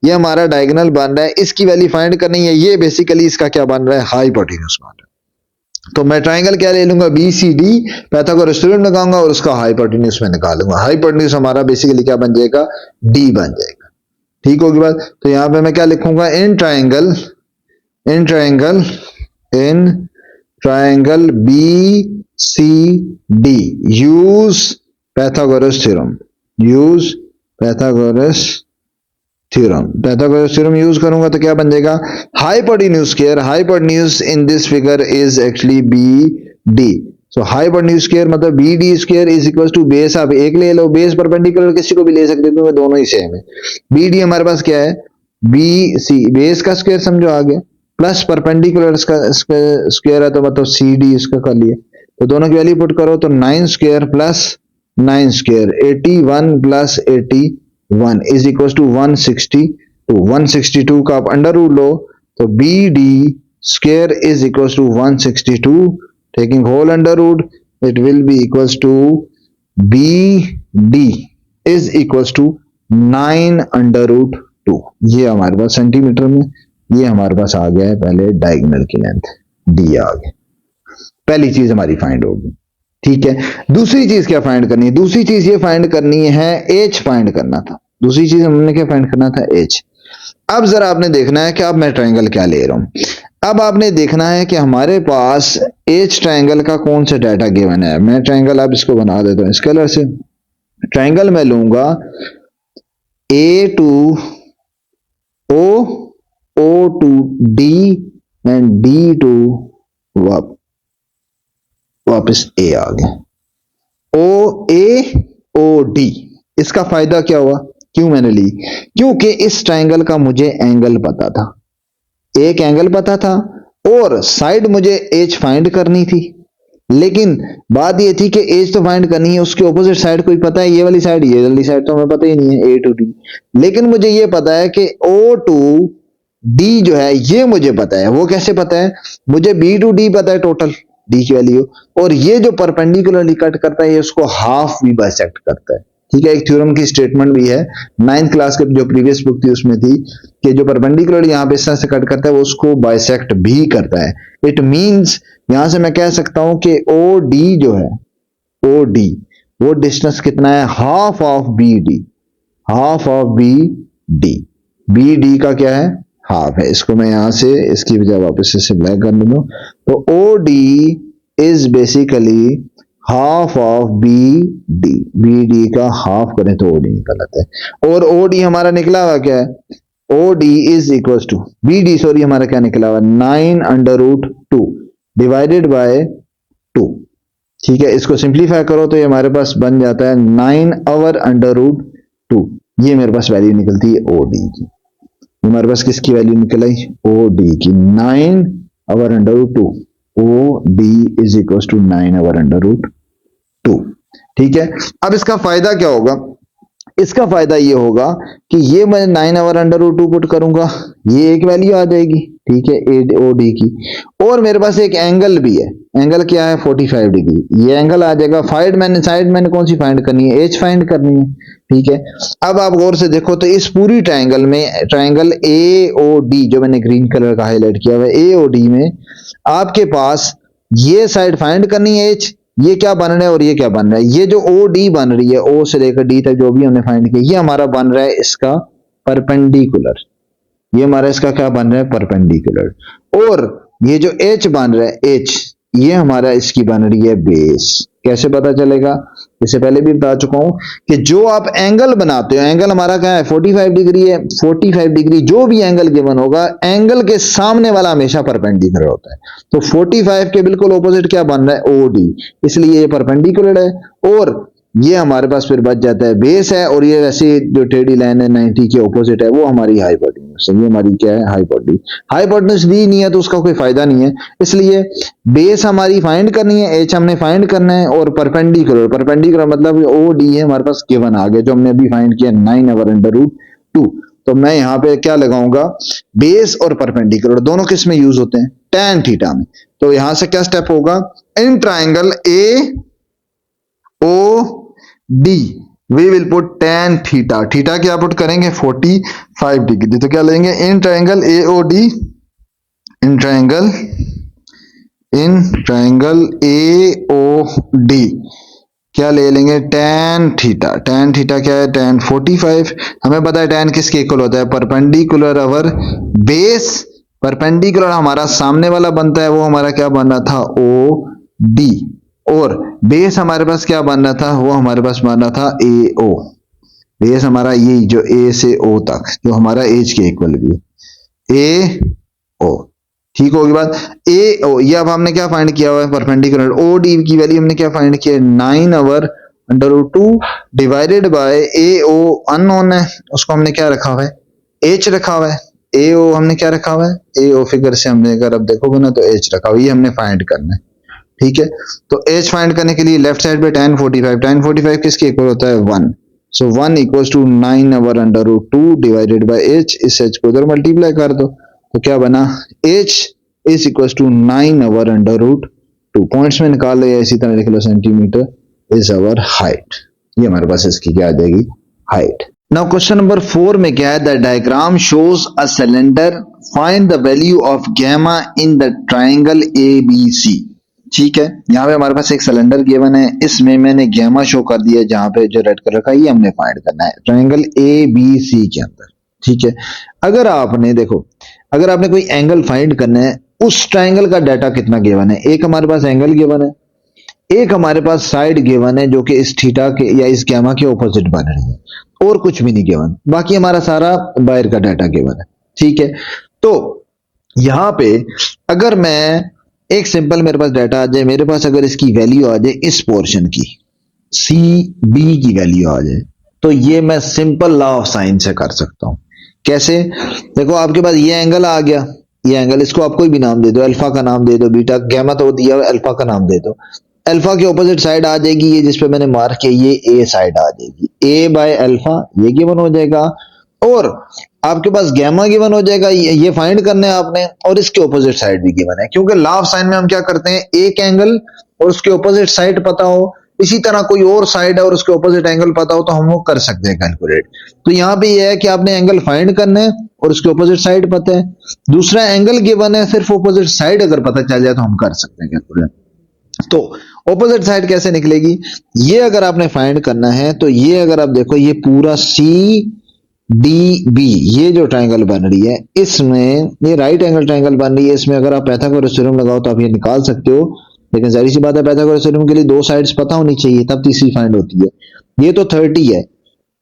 ये हमारा डायगोनल बन रहा है, इसकी वैल्यू फाइंड करनी है। ये बेसिकली इसका क्या बन रहा है, हाइपोटेन्यूज बन रहा है। तो मैं ट्राइंगल क्या ले लूंगा, B C D, Pythagoras theorem लगाऊंगा और उसका हाइपोटेन्यूज में निकालूंगा। हाइपोटेन्यूज हमारा बेसिकली क्या बन जाएगा, डी बन जाएगा। ठीक होगी बात। तो यहां पे मैं क्या लिखूंगा, in triangle, in triangle, in triangle B C D use Pythagoras theorem, use Pythagoras theorem. Pythagoras theorem use करूंगा तो क्या बन जाएगा, hypotenuse square, hypotenuse in this figure is actually B D. So hypotenuse square मतलब B D square is equal to base, आप एक ले लो, बेस परपेंडिकुलर किसी को भी ले सकते हो, दोनों ही सेम है। बी डी हमारे पास क्या है, बी सी, बेस का स्क्वायर समझो आ गया, प्लस परपेंडिकुलर का स्क्वायर है तो मतलब सी डी इसका कर लिया। तो दोनों की वैल्यू पुट करो तो 9 square plus 9 square 81 plus 81 is equal to 162। 162 का आप अंडर रूट लो तो B D square is equal to 162, taking whole under root it will be equal to B D is equal to 9 under root 2। ये हमारे पास सेंटीमीटर में, ये हमारे पास आ गया है पहले डायगोनल की लेंथ डी आ गया, पहली चीज हमारी फाइंड होगी। ठीक है, दूसरी चीज क्या फाइंड करनी है, दूसरी चीज ये फाइंड करनी है, एच फाइंड करना था। दूसरी चीज हमने क्या फाइंड करना था, एच। अब जरा आपने देखना है कि अब मैं ट्रायंगल क्या ले रहा हूं। अब आपने देखना है कि हमारे पास एच ट्रायंगल का कौन सा डाटा गिवन है। मैं ट्रायंगल अब इसको बना देता हूं इस कलर से। ट्रायंगल मैं लूंगा A to O, O to D and D to वापस ए आ गया, ओ ए ओ डी। इसका फायदा क्या हुआ, क्यों मैंने ली, क्योंकि इस ट्रायंगल का मुझे एंगल पता था, एक एंगल पता था और साइड मुझे एच फाइंड करनी थी। लेकिन बात ये थी कि एज तो फाइंड करनी है, उसके ऑपोजिट साइड कोई पता है, ये वाली साइड, ये वाली साइड तो हमें पता ही नहीं है, ए टू डी। लेकिन मुझे ये पता है कि ओ टू डी जो है ये मुझे पता है। वो कैसे पता है, मुझे बी टू डी पता है टोटल डी की वैल्यू, और ये जो परपेंडिकुलरली कट करता है ये उसको हाफ भी बाइसेक्ट करता है। ठीक है, एक थ्योरम की स्टेटमेंट भी है 9th क्लास के जो प्रीवियस बुक थी उसमें थी कि जो परपेंडिकुलर यहाँ पे इस तरह से कट करता है वो उसको बाइसेक्ट भी करता है। इट मींस यहां से मैं कह सकता हूं कि ओ डी जो है, ओ डी वो डिस्टेंस कितना है, half of B D, half of B D. B D का क्या है, हाफ है। इसको मैं यहां से इसकी बजाय वापस से ब्लैक कर दूंगा तो O D is basically half of B D, B D का हाफ करें तो ओ डी निकल आता है। और ओ डी हमारा निकला हुआ क्या है, O D is equal to B D, sorry हमारा क्या निकला हुआ, 9 अंडर रूट 2 डिवाइडेड बाय 2। ठीक है, इसको सिंप्लीफाई करो तो ये हमारे पास बन जाता है 9 आवर अंडर रूट 2। ये मेरे पास वैल्यू निकलती है ओ डी की। हमारे पास किसकी वैल्यू निकल आई, ओ डी की, 9 over under root 2। O D is equal to 9 over under root 2। ठीक है, अब इसका फायदा क्या होगा, इसका फायदा ये होगा कि ये मैं 9 आवर अंडर रूट 2 पुट करूंगा, ये एक वैल्यू आ जाएगी। ठीक है, ओ डी की, और मेरे पास एक एंगल भी है, एंगल क्या है 45 डिग्री, ये एंगल आ जाएगा। साइड मैंने कौन सी फाइंड करनी है, एच फाइंड करनी है। ठीक है, अब आप गौर से देखो तो इस पूरी ट्रायंगल में, ट्रायंगल ए ओ डी जो मैंने ग्रीन कलर का हाईलाइट किया हुआ है, ए ओ डी में आपके पास ये साइड फाइंड करनी है एच, ये क्या बन रहा है और ये क्या बन रहा है, ये जो ओ डी बन रही है, ओ से लेकर डी तक जो भी हमने फाइंड किया, ये हमारा बन रहा है इसका परपेंडिकुलर, ये हमारा इसका क्या बन रहा है, परपेंडिकुलर। और ये जो एच बन रहा है, एच, ये हमारा इसकी बन रही है बेस। कैसे पता चलेगा, इससे पहले भी बता चुका हूं कि जो आप एंगल बनाते हो, एंगल हमारा क्या है 45 डिग्री है, 45 डिग्री जो भी एंगल गिवन होगा, एंगल के सामने वाला हमेशा परपेंडिकुलर होता है। तो 45 के बिल्कुल ऑपोजिट क्या बन रहा है, ओ डी, इसलिए ये परपेंडिकुलर है। और ये हमारे पास फिर बच जाता है बेस है, और ये वैसे जो टेढ़ी लाइन है 90 के ऑपोजिट है वो हमारी हाइपोटेन्यूज है। ये हमारी क्या है, हाइपोटेन्यूज। हाइपोटेन्यूज दी नहीं है तो उसका कोई फायदा नहीं है, इसलिए बेस हमारी फाइंड करनी है, एच हमने फाइंड करना है, और परपेंडिकुलर, परपेंडिकुलर मतलब ओ डी है हमारे पास गिवन आ गया जो हमने अभी फाइंड किया 9/√2। तो मैं यहाँ पे क्या लगाऊंगा, बेस और परपेंडिकुलर दोनों किस में यूज होते हैं, tan थीटा में। तो यहां से क्या स्टेप होगा, in triangle A O D we will put tan theta, theta क्या पुट करेंगे 45 डिग्री। तो क्या लेंगे, in triangle A O D, in triangle A O D क्या ले लेंगे, tan थीटा। tan थीटा क्या है, tan 45। हमें पता है tan किसके इक्वल होता है, परपेंडिकुलर अवर बेस। परपेंडिकुलर हमारा सामने वाला बनता है, वो हमारा क्या बन रहा था, ओ डी, और बेस हमारे पास क्या बन रहा था, वो हमारे पास बन रहा था ए ओ। बेस हमारा ये जो ए से ओ तक जो हमारा एज के इक्वल भी ए ओ, ठीक होगी बात। ए ओ ये अब हमने क्या फाइंड किया हुआ है, परपेंडिकुलर। ओ डी की वैल्यू हमने क्या फाइंड किया, 9/√2 divided by A O unknown है, उसको हमने क्या रखा हुआ है, एच रखा हुआ है। ए ओ हमने क्या रखा हुआ है, ए ओ फिगर से हमने अगर अब देखोगे ना तो एच रखा हुआ है, ये हमने फाइंड करना है, ठीक है। तो एच फाइंड करने के लिए लेफ्ट साइड पे tan 45, tan 45 किसके इक्वल होता है 1, so 1 equals to 9/√2 divided by H. इस एच को उधर मल्टीप्लाई कर दो तो क्या बना, h is equals to 9/√2। Points में निकाल लो या इसी तरह लिख लो, सेंटीमीटर इज अवर हाइट। ये हमारे पास इसकी क्या आ जाएगी, हाइट। नाउ क्वेश्चन नंबर 4 में क्या है, the diagram shows a cylinder, find the value of gamma in the triangle ABC। ठीक है, यहाँ पे हमारे पास एक सिलेंडर गिवन है, इसमें मैंने गैमा शो कर दिया है, जहां पे जो रेड कलर का ये हमने फाइंड करना है ट्राइंगल ABC के अंदर। ठीक है, अगर आपने देखो, अगर आपने कोई एंगल फाइंड करना है, उस ट्राइंगल का डाटा कितना गिवन है, एक हमारे पास एंगल गिवन है, एक हमारे पास साइड गिवन है जो कि इस थीटा के या इस गैमा के ऑपोजिट बन रही है, और कुछ भी नहीं गिवन, बाकी हमारा सारा बाहर का डाटा गिवन है। ठीक है, तो यहां पे अगर मैं एक सिंपल मेरे पास डाटा आ जाए, मेरे पास अगर इसकी वैल्यू आ जाए, इस पोर्शन की सी बी की वैल्यू आ जाए, तो ये मैं सिंपल लॉ ऑफ साइन से कर सकता हूं। कैसे, देखो आपके पास ये एंगल आ गया, ये एंगल, इसको आप कोई भी नाम दे दो, अल्फा का नाम दे दो, बीटा, गैमा तो दिया हुआ, अल्फा का नाम दे दो। अल्फा के ऑपोजिट साइड आ जाएगी ये जिसपे मैंने मार्क किया, ये ए साइड आ जाएगी, ए बाय अल्फा ये गिवन हो जाएगा, और आपके पास गैमा गिवन हो जाएगा, ये फाइंड करना है आपने, और इसके ऑपोजिट साइड भी गिवन है, क्योंकि लॉ ऑफ साइन में हम क्या करते हैं, एक एंगल और उसके ऑपोजिट साइड पता हो, इसी तरह कोई और साइड है और उसके ऑपोजिट एंगल पता हो, तो हम वो कर सकते हैं कैलकुलेट। तो यहाँ पे ये है कि आपने एंगल फाइंड करना है और उसके ऑपोजिट साइड पता है, दूसरा एंगल गिवन है, सिर्फ ऑपोजिट साइड अगर पता चल जाए तो हम कर सकते हैं कैलकुलेट। तो ऑपोजिट साइड कैसे निकलेगी, ये अगर आपने फाइंड करना है, तो ये अगर आप देखो, ये पूरा सी डी बी ये जो ट्राइंगल बन रही है, इसमें ये राइट एंगल ट्राइंगल बन रही है, इसमें अगर आप पाइथागोरस थ्योरम लगाओ तो आप ये निकाल सकते हो, लेकिन जाहिर सी बात है पाइथागोरस थ्योरम के लिए दो साइड्स पता होनी चाहिए, तब तीसरी फाइंड होती है। ये तो 30 है,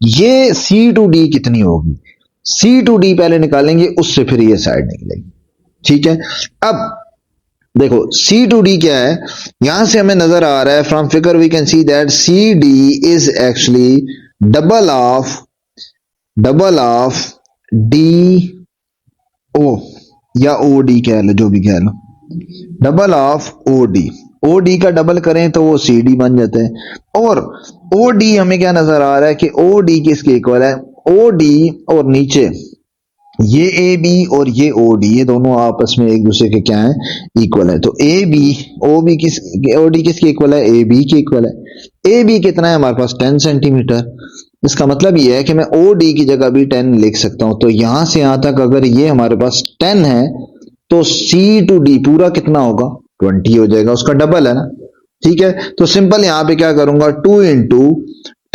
ये सी टू डी कितनी होगी, सी टू डी पहले निकालेंगे, उससे फिर ये साइड निकलेगी। ठीक है, अब देखो सी टू डी क्या है, यहां से हमें नजर आ रहा है, from figure we can see that C D is actually double of D O, या ओ डी कह लो, जो भी कह लो, double of O D. O D का डबल करें तो वो सी डी बन जाते हैं, और ओ डी हमें क्या नजर आ रहा है कि ओ डी किसके इक्वल है, ओ डी और नीचे ये ए बी और ये ओ डी, ये दोनों आपस में एक दूसरे के क्या है, इक्वल है। तो ए बी ओ बी किस, ओ डी किसके इक्वल है, ए बी के इक्वल है। ए बी कितना है हमारे पास 10 सेंटीमीटर, इसका मतलब ये है कि मैं ओ डी की जगह भी 10 लिख सकता हूं। तो यहां से यहां तक अगर ये हमारे पास 10 है, तो सी टू डी पूरा कितना होगा, 20 हो जाएगा, उसका डबल है ना। ठीक है, तो सिंपल यहां पे क्या करूंगा, 2 into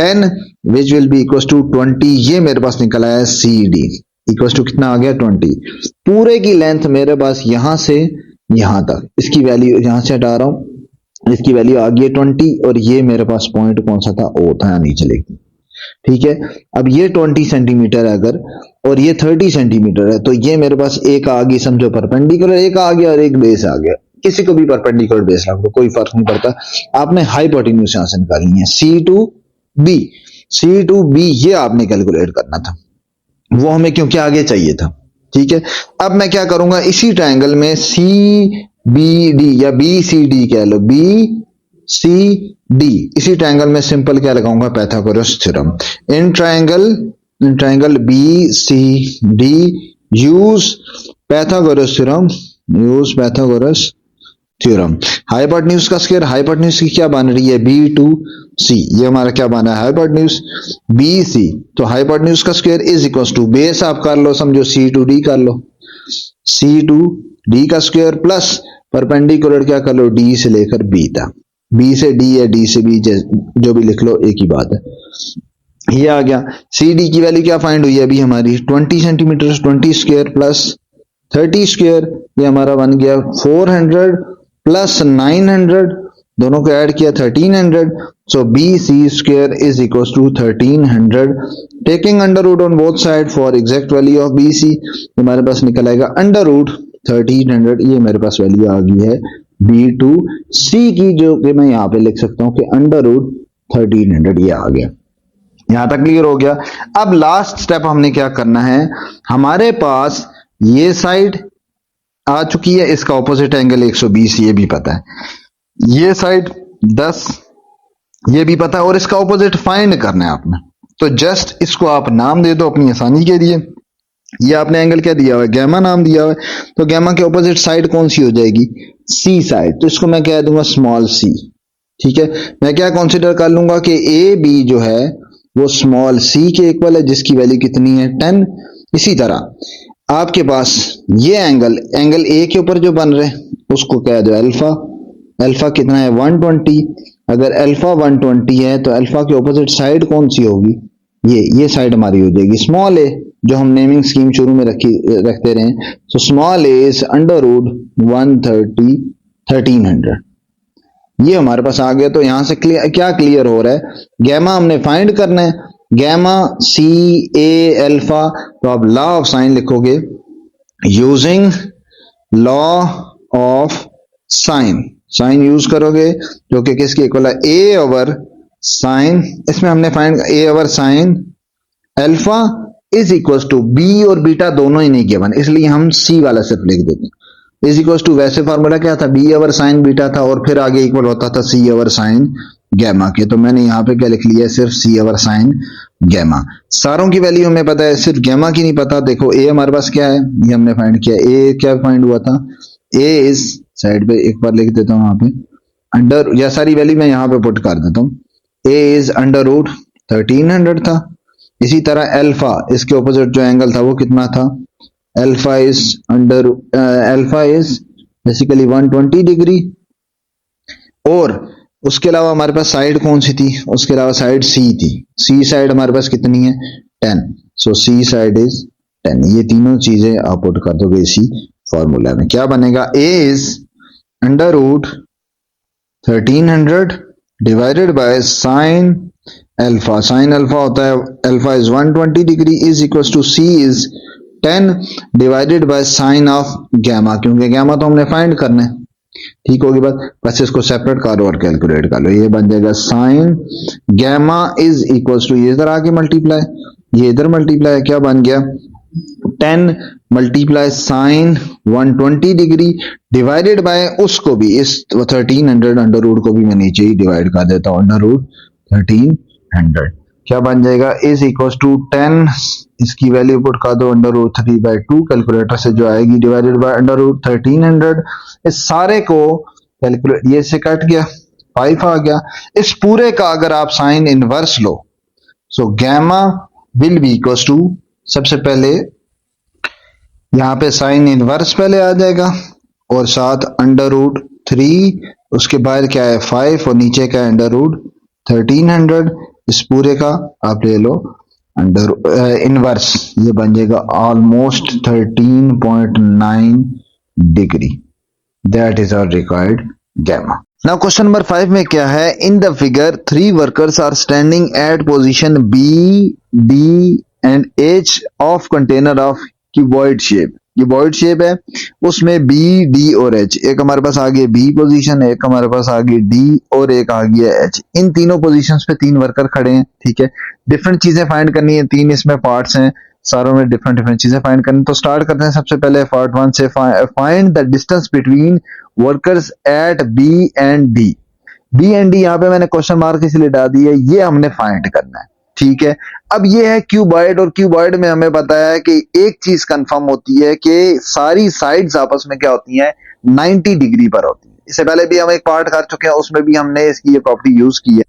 10 which will be equal to 20, ये मेरे पास निकला है सी डी इक्वल टू कितना आ गया 20। पूरे की लेंथ मेरे पास यहां से यहां तक, इसकी वैल्यू यहां से हटा रहा हूं, इसकी वैल्यू आ गई है 20, और ये मेरे पास पॉइंट कौन सा था, ओ था, नीचे लिख। ठीक है, अब ये 20 सेंटीमीटर है अगर, और ये 30 सेंटीमीटर है, तो ये मेरे पास एक आ गई समझो परपेंडिकुलर, एक आ गया और एक बेस आ गया, किसी को भी परपेंडिकुलर बेस रख दो, कोई फर्क नहीं पड़ता। आपने हाइपोटेन्यूज यहां से निकालनी है, C2 B, C to be, ये आपने कैलकुलेट करना था, वो हमें क्योंकि आगे चाहिए था। ठीक है, अब मैं क्या करूंगा, इसी ट्रायंगल में सी बी डी या बी सी डी कह लो, बी सी डी, इसी ट्रायंगल में सिंपल क्या लगाऊंगा, Pythagoras theorem. In triangle B C D use Pythagoras theorem, use Pythagoras theorem. Hypotenuse का स्क्वायर, हाइपोटेन्यूज की क्या बन रही है, बी टू सी, ये हमारा क्या बना है, हाइपोटेन्यूज बी सी, तो हाइपोटेन्यूज का square is equal to base आप कर लो, समझो सी टू डी कर लो, सी टू डी का स्क्वायर प्लस परपेंडिकुलर क्या कर लो, डी से लेकर बी तक, बी से डी या डी से बी, जो भी लिख लो एक ही बात है। ये आ गया, सी डी की वैल्यू क्या फाइंड हुई है अभी हमारी, 20 सेंटीमीटर, 20 स्क्वायर प्लस 30 स्क्वायर, ये हमारा बन गया 400 प्लस 900, दोनों को ऐड किया 1300, so B C square is equal to 1300, taking under root on both side for exact value of B C, हमारे पास निकल आएगा अंडर रूट 1300, ये मेरे पास वैल्यू आ गई है बी टू सी की, जो कि मैं यहाँ पे लिख सकता हूँ कि अंडर रूट 1300, ये आ गया। यहां तक क्लियर हो गया। अब लास्ट स्टेप हमने क्या करना है, हमारे पास ये साइड आ चुकी है, इसका ऑपोजिट एंगल 120, ये भी पता है, ये साइड 10, ये भी पता है, और इसका ऑपोजिट फाइंड करना है आपने, तो जस्ट इसको आप नाम दे दो अपनी आसानी के लिए। ये आपने एंगल क्या दिया हुआ है, गैमा नाम दिया हुआ है, तो गैमा के ऑपोजिट साइड कौन सी हो जाएगी, सी साइड, तो इसको मैं कह दूंगा स्मॉल सी। ठीक है, मैं क्या कंसीडर कर लूंगा कि ए बी जो है वो स्मॉल सी के इक्वल है, जिसकी वैल्यू कितनी है 10। इसी तरह आपके पास ये एंगल ए के ऊपर जो बन रहे उसको कह दो अल्फा, अल्फा कितना है 120, अगर अल्फा 120 है तो अल्फा के ऑपोजिट साइड कौन सी होगी, ये साइड हमारी हो जाएगी स्मॉल ए, जो हम नेमिंग स्कीम शुरू में रखते रहे, तो small A is under root 130 1300, ये हमारे पास आ गया। तो यहां से क्या क्लियर हो रहा है, गैमा हमने फाइंड करना है, गैमा सी ए अल्फा, तो आप लॉ ऑफ साइन लिखोगे, using law of sine, sine use करोगे जो कि किसके इक्वल है, ए ओवर साइन, इसमें हमने find A over sine alpha is equal to B और बीटा दोनों ही नहीं गिवन, इसलिए हम सी वाला सिर्फ लिख देते हैं, इज इक्वल टू, वैसे फार्मूला क्या था, बी ओवर साइन बीटा था, और फिर आगे इक्वल होता था सी ओवर साइन गैमा के, तो मैंने यहाँ पे क्या लिख लिया है, सिर्फ सी ओवर साइन गैमा। सारों की वैल्यू हमें पता है, सिर्फ गैमा की नहीं पता। देखो ए हमारे पास क्या है, ये हमने फाइंड किया, ए क्या फाइंड हुआ था, ए इज, साइड पे एक बार लिख देता हूँ यहाँ पे, अंडर, या सारी वैल्यू मैं यहाँ पे पुट कर देता हूँ, ए इज अंडर रूट 1300 था। इसी तरह अल्फा, इसके ऑपोजिट जो एंगल था वो कितना था, अल्फा इज बेसिकली 120 डिग्री, और उसके अलावा हमारे पास साइड कौन सी थी, उसके अलावा साइड सी थी, सी साइड हमारे पास कितनी है 10, सो सी साइड इज 10, ये तीनों चीजें आप पुट कर दोगे इसी फॉर्मूला में, क्या बनेगा, A is under root 1300 divided by sine alpha, sine alpha होता है, alpha is 120 degree, is equal to C is 10 divided by sine of gamma, क्योंकि गैमा तो हमने फाइंड करना है। ठीक होगी बात, बस इसको सेपरेट करो और कैलकुलेट कर लो, ये बन जाएगा sine gamma is equal to, ये इधर आके मल्टीप्लाई, ये इधर मल्टीप्लाई, क्या बन गया 10 multiply sine 120 degree divided by, उसको भी इस 1300 अंडर रूट को भी मैं नीचे ही डिवाइड कर देता हूं, अंडर रूट 1300, क्या बन जाएगा, इज इक्वल टू 10, इसकी वैल्यू पुट कर दो अंडर रूट 3/2, कैलकुलेटर से जो आएगी, डिवाइडेड बाय अंडर रूट 1300, इस सारे को कैलकुलेट, ये से कट गया 5 आ गया, इस पूरे का अगर आप साइन इनवर्स लो, so gamma will be equal to, सबसे पहले यहाँ पे साइन इनवर्स पहले आ जाएगा, और साथ अंडर रूट 3, उसके बाद क्या है 5, और नीचे का अंडर रूट 1300, इस पूरे का आप ले लो अंडर इनवर्स, ये बन जाएगा almost 13.9 degree, that is our required gamma. Now question number 5 में क्या है, in the figure 3 workers are standing at position B D and H of container of cuboid shape, ये वॉइड शेप है, उसमें बी डी और एच, एक हमारे पास आ गया बी पोजीशन, एक हमारे पास आ गई डी और एक आ गया एच। इन तीनों पोजीशंस पे तीन वर्कर खड़े हैं, ठीक है। डिफरेंट चीजें फाइंड करनी है, तीन इसमें पार्ट्स हैं, सारों में डिफरेंट डिफरेंट चीजें फाइंड करनी। तो स्टार्ट करते हैं सबसे पहले पार्ट वन से। Find the distance between workers at B and D. B and D यहाँ पे मैंने क्वेश्चन मार्क इसलिए डाल दिया, ये हमने फाइंड करना है, ठीक है। अब ये है क्यूबॉइड, और क्यूबॉइड में हमें पता है कि एक चीज कंफर्म होती है कि सारी साइड्स आपस में क्या होती हैं, 90 डिग्री पर होती है। इससे पहले भी हम एक पार्ट कर चुके हैं, उसमें भी हमने इसकी ये प्रॉपर्टी यूज की है।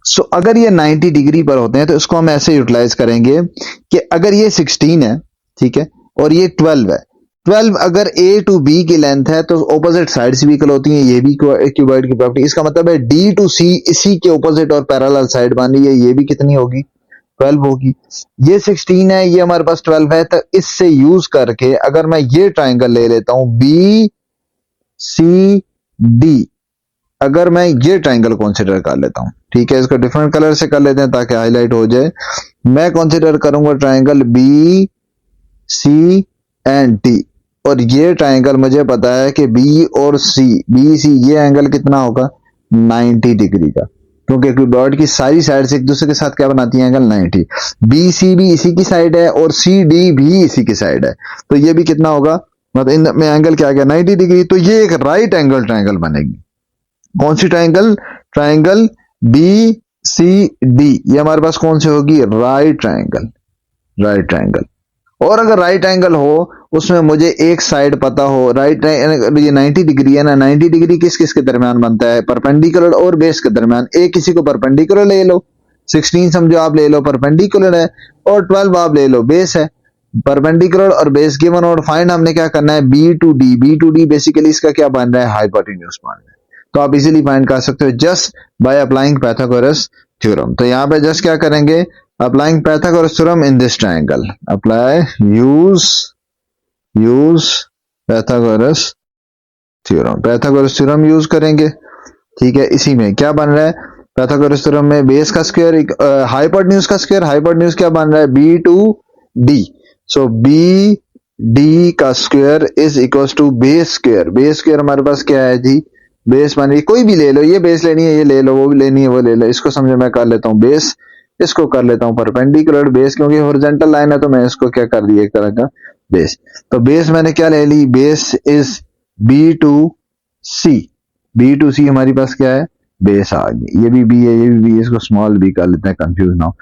सो अगर ये 90 डिग्री पर होते हैं तो इसको हम ऐसे यूटिलाइज करेंगे कि अगर ये 16 है, ठीक है, और ये 12 है, 12 अगर ए टू बी की लेंथ है तो ऑपोजिट साइड्स भी इक्वल होती हैं, ये भी क्यूबॉइड की प्रॉपर्टी। इसका मतलब है डी टू सी इसी के ऑपोजिट और पैरेलल साइड बन रही है, ये भी कितनी होगी, 12 होगी। ये 16 है, ये हमारे पास 12 है, तो इससे यूज करके अगर मैं ये ट्राइंगल ले लेता हूं बी सी डी, अगर मैं ये ट्राइंगल कंसीडर कर लेता हूं, ठीक है, इसको डिफरेंट कलर से कर लेते हैं ताकि हाईलाइट हो जाए। मैं कंसीडर करूंगा triangle B C and D, और ये ट्राइंगल मुझे पता है कि बी और सी, बी सी ये एंगल कितना होगा, 90 डिग्री का, क्योंकि क्यूबॉइड की सारी साइड्स एक दूसरे के साथ क्या बनाती है, एंगल 90। बी सी भी इसी की साइड है और सी डी भी इसी की साइड है, तो ये भी कितना होगा, मतलब इनमें एंगल क्या आ गया, 90 डिग्री। तो ये एक राइट एंगल ट्राइंगल बनेगी। कौन सी triangle, triangle B C D, ये हमारे पास कौन सी होगी, राइट ट्राइंगल, राइट ट्राइंगल। और अगर राइट एंगल हो, उसमें मुझे एक साइड पता हो, राइट ये 90 डिग्री है ना, 90 डिग्री किस किस के दरमियान बनता है, परपेंडिकुलर और बेस के दरमियान। एक किसी को परपेंडिकुलर ले लो, 16 समझो आप ले लो परपेंडिकुलर है, और 12 आप ले लो बेस है। परपेंडिकुलर और बेस गिवन, और फाइंड हमने क्या करना है, B to D. B to D basically इसका क्या बन रहा है, हाइपोटेन्यूज बन रहा है। तो आप इजीली फाइंड कर सकते हो just by applying Pythagoras theorem. तो यहां पे जस्ट क्या करेंगे, applying Pythagoras theorem in this triangle, apply use Pythagoras theorem, Pythagoras theorem use करेंगे, ठीक है। इसी में क्या बन रहा है, पाइथागोरस थ्योरम में बेस का स्क्वायर, हाइपोटेन्यूज का स्क्वायर, हाइपोटेन्यूज क्या बन रहा है, B to D. So B D का square is equal to base square. Base square हमारे पास क्या है जी, बेस मान लीजिए कोई भी ले लो, ये बेस लेनी है ये ले लो, वो भी लेनी है वो ले लो। इसको समझो मैं कर लेता हूँ बेस, इसको कर लेता हूँ परपेंडिकुलर बेस, क्योंकि हॉरिजॉन्टल लाइन है तो मैं इसको क्या कर दिया, एक तरह का बेस। तो बेस मैंने क्या ले ली, base is B to C. B to C हमारी पास क्या है, बेस आ गई। ये भी बी है, ये भी बी, इसको स्मॉल बी कर लेते हैं, कंफ्यूज ना हो।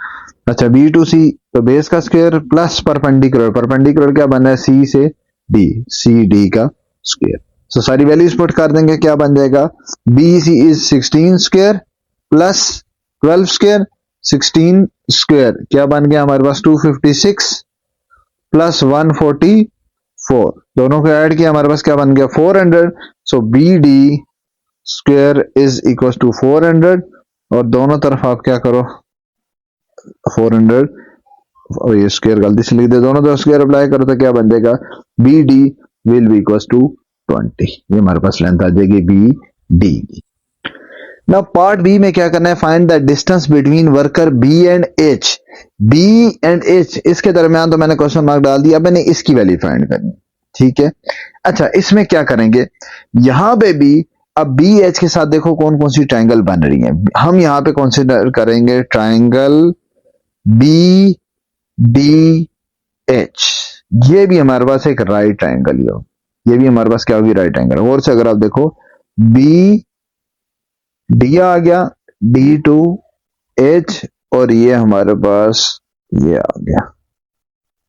अच्छा बी टू सी, तो बेस का स्क्वायर प्लस परपेंडिकुलर, परपेंडिकुलर क्या बन रहा है, सी से डी, सी डी का स्क्वायर। सो सारी वैल्यूज पुट कर देंगे, क्या बन जाएगा, B C is 16 square plus 12 square, 16 square क्या बन गया हमारे पास, 256 प्लस 144, दोनों को ऐड किया हमारे पास क्या बन गया, 400। So B D square is equal to 400, और दोनों तरफ आप क्या करो 400, और ये स्क्वायर गलती से लिख दे, दोनों तरफ स्क्वायर अप्लाई करो तो क्या बन जाएगा, B D will be equal to 20। ये हमारे पास लेंथ आ जाएगी बी डी की। नाउ पार्ट बी में क्या करना है, find the distance between worker B and H. B and H इसके दरमियान तो मैंने क्वेश्चन मार्क डाल दिया, मैंने इसकी वैल्यू फाइंड करनी, ठीक है। अच्छा इसमें क्या करेंगे, यहां पे भी अब बी एच के साथ देखो कौन कौन सी ट्राइंगल बन रही है। हम यहां पे कंसीडर करेंगे ट्राइंगल बी डी एच, ये भी हमारे पास एक राइट ट्राइंगल ही हो, ये भी हमारे पास क्या होगी, राइट एंगल। और से अगर आप देखो बी डी आ गया, डी टू एच, और ये हमारे पास ये आ गया,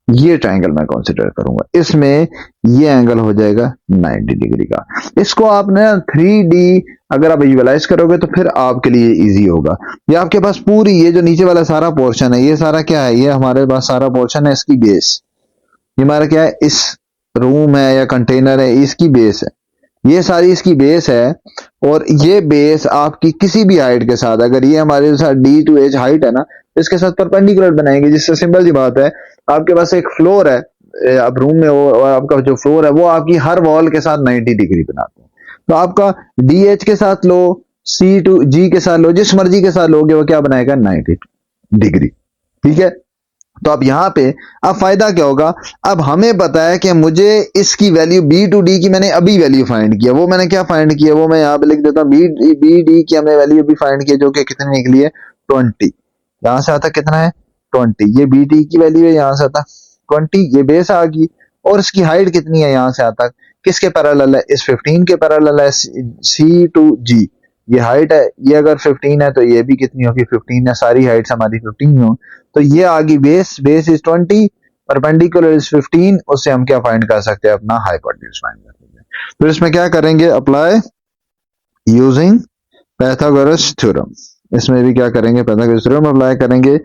ये ट्राइंगल मैं कंसीडर करूंगा। इसमें ये एंगल हो जाएगा 90 डिग्री का। इसको आपने 3D अगर आप विजुअलाइज करोगे तो फिर आपके लिए इजी होगा। ये आपके पास पूरी ये जो नीचे वाला सारा पोर्शन है, ये सारा क्या है, ये हमारे पास सारा पोर्शन है इसकी बेस, ये हमारा क्या है, इस रूम है या कंटेनर है, इसकी बेस है, ये सारी इसकी बेस है। और ये बेस आपकी किसी भी हाइट के साथ, अगर ये हमारे साथ डी टू एच हाइट है ना, इसके साथ परपेंडिकुलर बनाएंगे, जिससे सिंपल सी बात है, आपके पास एक फ्लोर है, आप रूम में हो और आपका जो फ्लोर है वो आपकी हर वॉल के साथ 90 डिग्री बनाते हैं। तो आपका डी एच के साथ लो, सी टू जी के साथ लो, जिस मर्जी के साथ लोगे वो क्या बनाएगा, 90 डिग्री, ठीक है। तो अब यहाँ पे अब फायदा क्या होगा, अब हमें पता है कि मुझे इसकी वैल्यू बी टू डी की मैंने अभी वैल्यू फाइंड किया, वो मैंने क्या फाइंड किया, वो मैं यहाँ पे लिख देता हूँ, बी डी की हमने वैल्यू अभी फाइंड की जो कि कितनी निकली है 20। यहाँ से आता कितना है 20, ये बी डी की वैल्यू है, यहाँ से आता 20, ये बेस आ गई। और इसकी हाइट कितनी है, यहाँ से आता किसके पैरेलल है, इस 15 के पैरेलल है, सी टू जी, ये हाइट है, ये अगर 15 है तो ये भी कितनी होगी 15 है, सारी हाइट्स हमारी 15 हो, तो ये आ गई base, base is 20, perpendicular is 15, उससे हम क्या फाइंड कर सकते हैं, अपना हाइपोटेन्यूज फाइंड कर सकते हैं। तो इसमें क्या करेंगे, अप्लाई यूजिंग पाइथागोरस थ्योरम, इसमें भी क्या करेंगे, पाइथागोरस थ्योरम अप्लाई करेंगे।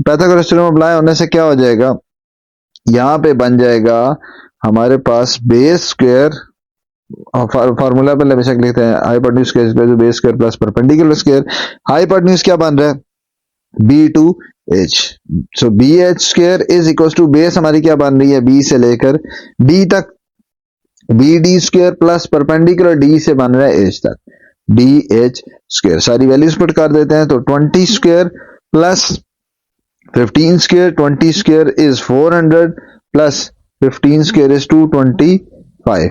पाइथागोरस थ्योरम अप्लाई होने से क्या हो जाएगा, यहाँ पे बन जाएगा हमारे पास बेस स्क्वायर, फार्मूला पे बेशक लिखते हैं, hypotenuse square base square plus perpendicular square, hypotenuse क्या बन रहा है B to H, so B H square is equal to base हमारी क्या बन रही है बी से लेकर डी तक, B D square plus perpendicular D से बन रहा है एच तक, डी एच स्क्वायर, सारी वैल्यूज पुट कर देते हैं, तो 20 square plus 15 square, 20 square is 400 plus 15 square is 225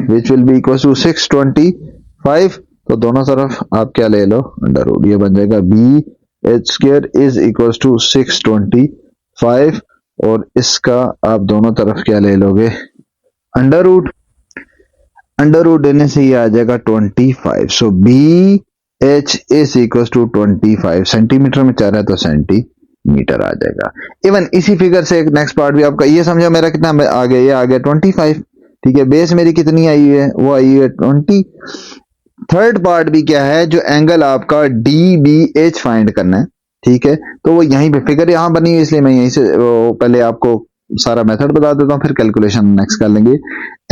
which will be equal to 625, तो दोनों तरफ आप क्या ले लो अंडर रूट, ये बन जाएगा B H square is equal to 625, और इसका आप दोनों तरफ क्या ले लोगे अंडर रूट, अंडर रूट देने से ये आ जाएगा 25, so B H is equal to 25 centimetre में चाह रहा है तो सेंटीमीटर आ जाएगा। इवन इसी फिगर से एक नेक्स्ट पार्ट भी आपका ये समझो, मेरा कितना आ गया, ये आ गया 25, ठीक है, बेस मेरी कितनी आई है, वो आई है 20। थर्ड पार्ट भी क्या है, जो एंगल आपका डी बी एच फाइंड करना है, ठीक है, तो वो यहीं पे फिगर यहाँ बनी है, इसलिए मैं यहीं से पहले आपको सारा मेथड बता देता हूँ, फिर कैलकुलेशन नेक्स्ट कर लेंगे।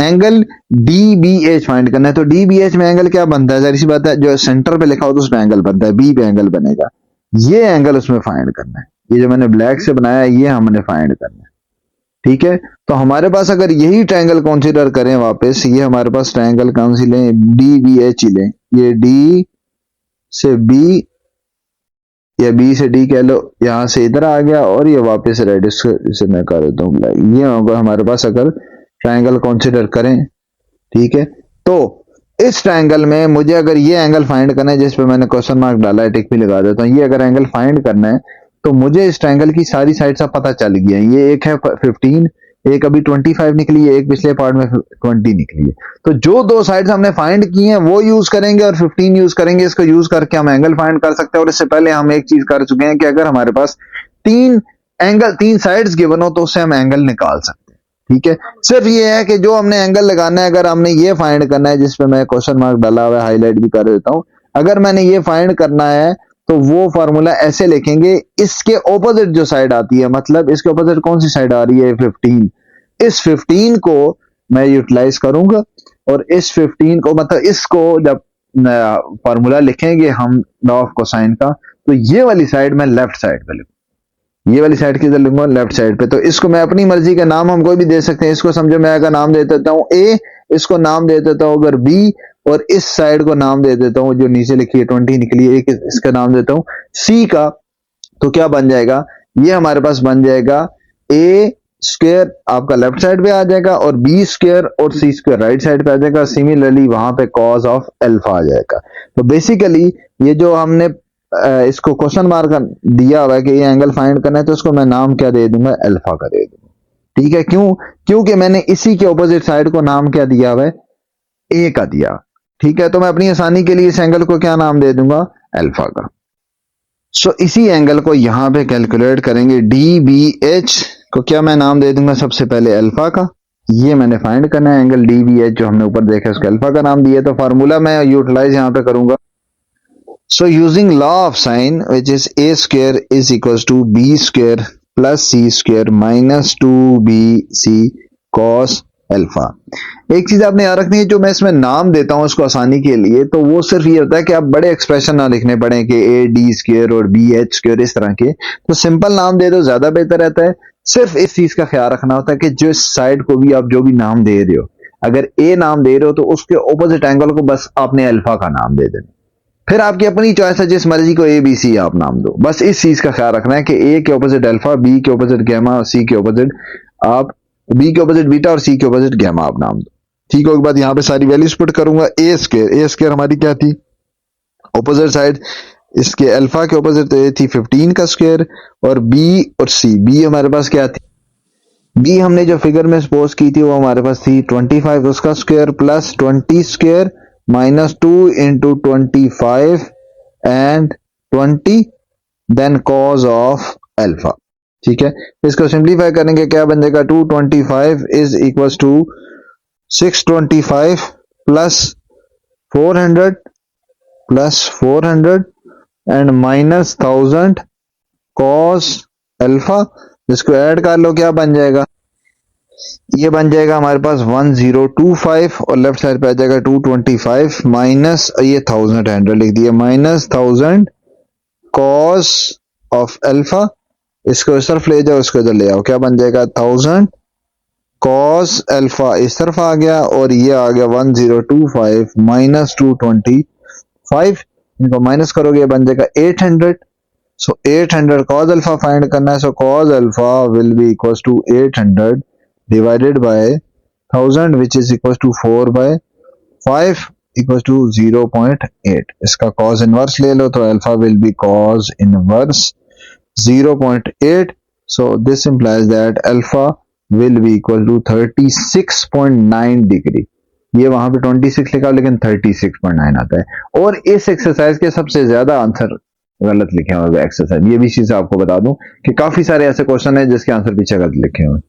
Angle D B H find करना है, तो डी बी एच में एंगल क्या बनता है, जाहिर सी बात है जो सेंटर पे लिखा हो तो उसमें एंगल बनता है, बी पे एंगल बनेगा, ये एंगल उसमें फाइंड करना है, ये जो मैंने ब्लैक से बनाया है ये हमने फाइंड करना है, ठीक है। तो हमारे पास अगर यही ट्रायंगल कंसीडर करें वापस, ये हमारे पास ट्रायंगल कौन सी लें, डी बी एच ही लें, ये डी से बी या बी से डी कह लो, यहां से इधर आ गया, और ये वापस रेडियस से मैं कर देता हूँ, ये होगा हमारे पास अगर ट्रायंगल कंसीडर करें, ठीक है। तो इस ट्रायंगल में मुझे अगर ये एंगल फाइंड करना है, जिस पे मैंने क्वेश्चन मार्क डाला है, टिक भी लगा देता हूँ, ये अगर एंगल फाइंड करना है तो मुझे इस ट्रायंगल की सारी साइड से पता चल गया है, ये एक है 15, एक अभी 25 निकली है, एक पिछले पार्ट में 20 निकली है, तो जो दो साइड्स हमने फाइंड की हैं वो यूज करेंगे और 15 यूज करेंगे, इसको यूज करके हम एंगल फाइंड कर सकते हैं। और इससे पहले हम एक चीज कर चुके हैं कि अगर हमारे पास तीन साइड्स गिवन हो तो उससे हम एंगल निकाल सकते हैं, ठीक है। सिर्फ ये है कि जो हमने एंगल लगाना है, अगर हमने ये फाइंड करना है, जिसपे मैं क्वेश्चन मार्क डाला हुआ है, हाईलाइट भी कर देता हूं, अगर मैंने ये फाइंड करना है तो वो फॉर्मूला ऐसे लिखेंगे, इसके ऑपोजिट जो साइड आती है, मतलब इसके ऑपोजिट कौन सी साइड आ रही है 15, इस 15 को मैं यूटिलाइज करूंगा, और इस 15 को मतलब इसको जब फॉर्मूला लिखेंगे हम लॉ ऑफ कोसाइन का, तो ये वाली साइड मैं लेफ्ट साइड पे लिखूंगा, ये वाली साइड किधर लिखूंगा लेफ्ट साइड पे। तो इसको मैं अपनी मर्जी का नाम हम कोई भी दे सकते हैं, इसको समझो मैं अगर नाम दे देता हूं ए, इसको नाम दे देता हूं अगर बी, और इस साइड को नाम दे देता हूं जो नीचे लिखी है 20 निकली है, इसका नाम देता हूं सी का, तो क्या बन जाएगा, ये हमारे पास बन जाएगा ए स्क्वायर आपका लेफ्ट साइड पे आ जाएगा, और बी स्क्वायर और सी स्क्वायर राइट साइड पे आ जाएगा, सिमिलरली वहां पे कॉस ऑफ अल्फा आ जाएगा। तो बेसिकली ये जो हमने इसको क्वेश्चन मार्क दिया हुआ है कि ये एंगल फाइंड करना है, तो इसको मैं नाम क्या दे दूंगा, अल्फा का दे दूंगा, ठीक है। क्योंकि मैंने इसी के ऑपोजिट साइड को नाम क्या दिया हुआ है, ए का दिया, ठीक है। तो मैं अपनी आसानी के लिए इस एंगल को क्या नाम दे दूंगा, अल्फा का। सो इसी एंगल को यहां पे कैलकुलेट करेंगे, डी बी एच को क्या मैं नाम दे दूंगा, सबसे पहले अल्फा का, ये मैंने फाइंड करना है एंगल डी बी एच जो हमने ऊपर देखा उसको अल्फा का नाम दिया, तो फार्मूला मैं यूटिलाइज यहां पे करूंगा। So using law of sine which is A square is equal to B square plus C square minus 2bc cos alpha. एक चीज आपने याद रखनी है, जो मैं इसमें नाम देता हूं उसको आसानी के लिए, तो वो सिर्फ ये होता है कि आप बड़े एक्सप्रेशन ना लिखने पड़े कि ए डी स्क्वायर और बी एच स्क्वायर इस तरह के, तो सिंपल नाम दे दो ज्यादा बेहतर रहता है। सिर्फ इस चीज का ख्याल रखना होता है कि जिस साइड को भी आप जो भी नाम दे रहे हो, अगर ए नाम दे रहे हो तो उसके ऑपोजिट एंगल को बस आपने अल्फा का नाम दे देना, फिर आपकी अपनी चॉइस है, जिस मर्जी को ए बी सी आप नाम दो। बस इस चीज का ख्याल रखना है कि ए के ऑपोजिट अल्फा, बी के ऑपोजिट गैमा, सी के ऑपोजिट आप बी के ऑपोजिट बीटा और सी के ऑपोजिट गैमा आप नाम दो। ठीक होगी बात। यहाँ पे सारी वैल्यूज पुट करूंगा। ए स्क्वायर हमारी क्या थी, ऑपोजिट साइड इसके अल्फा के ऑपोजिट तो ये थी 15 का स्क्वायर, और बी और सी, बी हमारे पास क्या थी, बी हमने जो फिगर में सपोज की थी वो हमारे पास थी 25 उसका square plus 20 square minus 2 into 25 and 20 then cos of alpha. ठीक है, इसको सिंप्लीफाई करेंगे क्या बन जाएगा, 225 is equal to 625 plus 400 and minus 1000 cos alpha. इसको ऐड कर लो, क्या बन जाएगा, ये बन जाएगा हमारे पास 1025 और लेफ्ट साइड पे आ जाएगा 225 माइनस ये 1100 लिख दिया, माइनस 1000 कॉस ऑफ अल्फा। इसको इस तरफ ले जाओ, इसको इधर ले आओ, क्या बन जाएगा 1000 कॉस अल्फा इस तरफ आ गया, और ये आ गया 1025 माइनस 225, इनको माइनस करोगे बन जाएगा 800। सो 800 cos alpha फाइंड करना है, सो cos alpha will be equals to 800 divided by 1000 which is equals to 4 by 5 equals to 0.8। इसका cos inverse ले लो तो alpha will be cos inverse 0.8। so this implies that alpha will be equal to 36.9 degree. ये वहां पे 26 लिखा लेकिन 36.9 आता है। और इस एक्सरसाइज के सबसे ज्यादा आंसर गलत लिखे हुए एक्सरसाइज, ये भी चीज आपको बता दूं कि काफी सारे ऐसे क्वेश्चन हैं जिसके आंसर पीछे गलत लिखे हुए।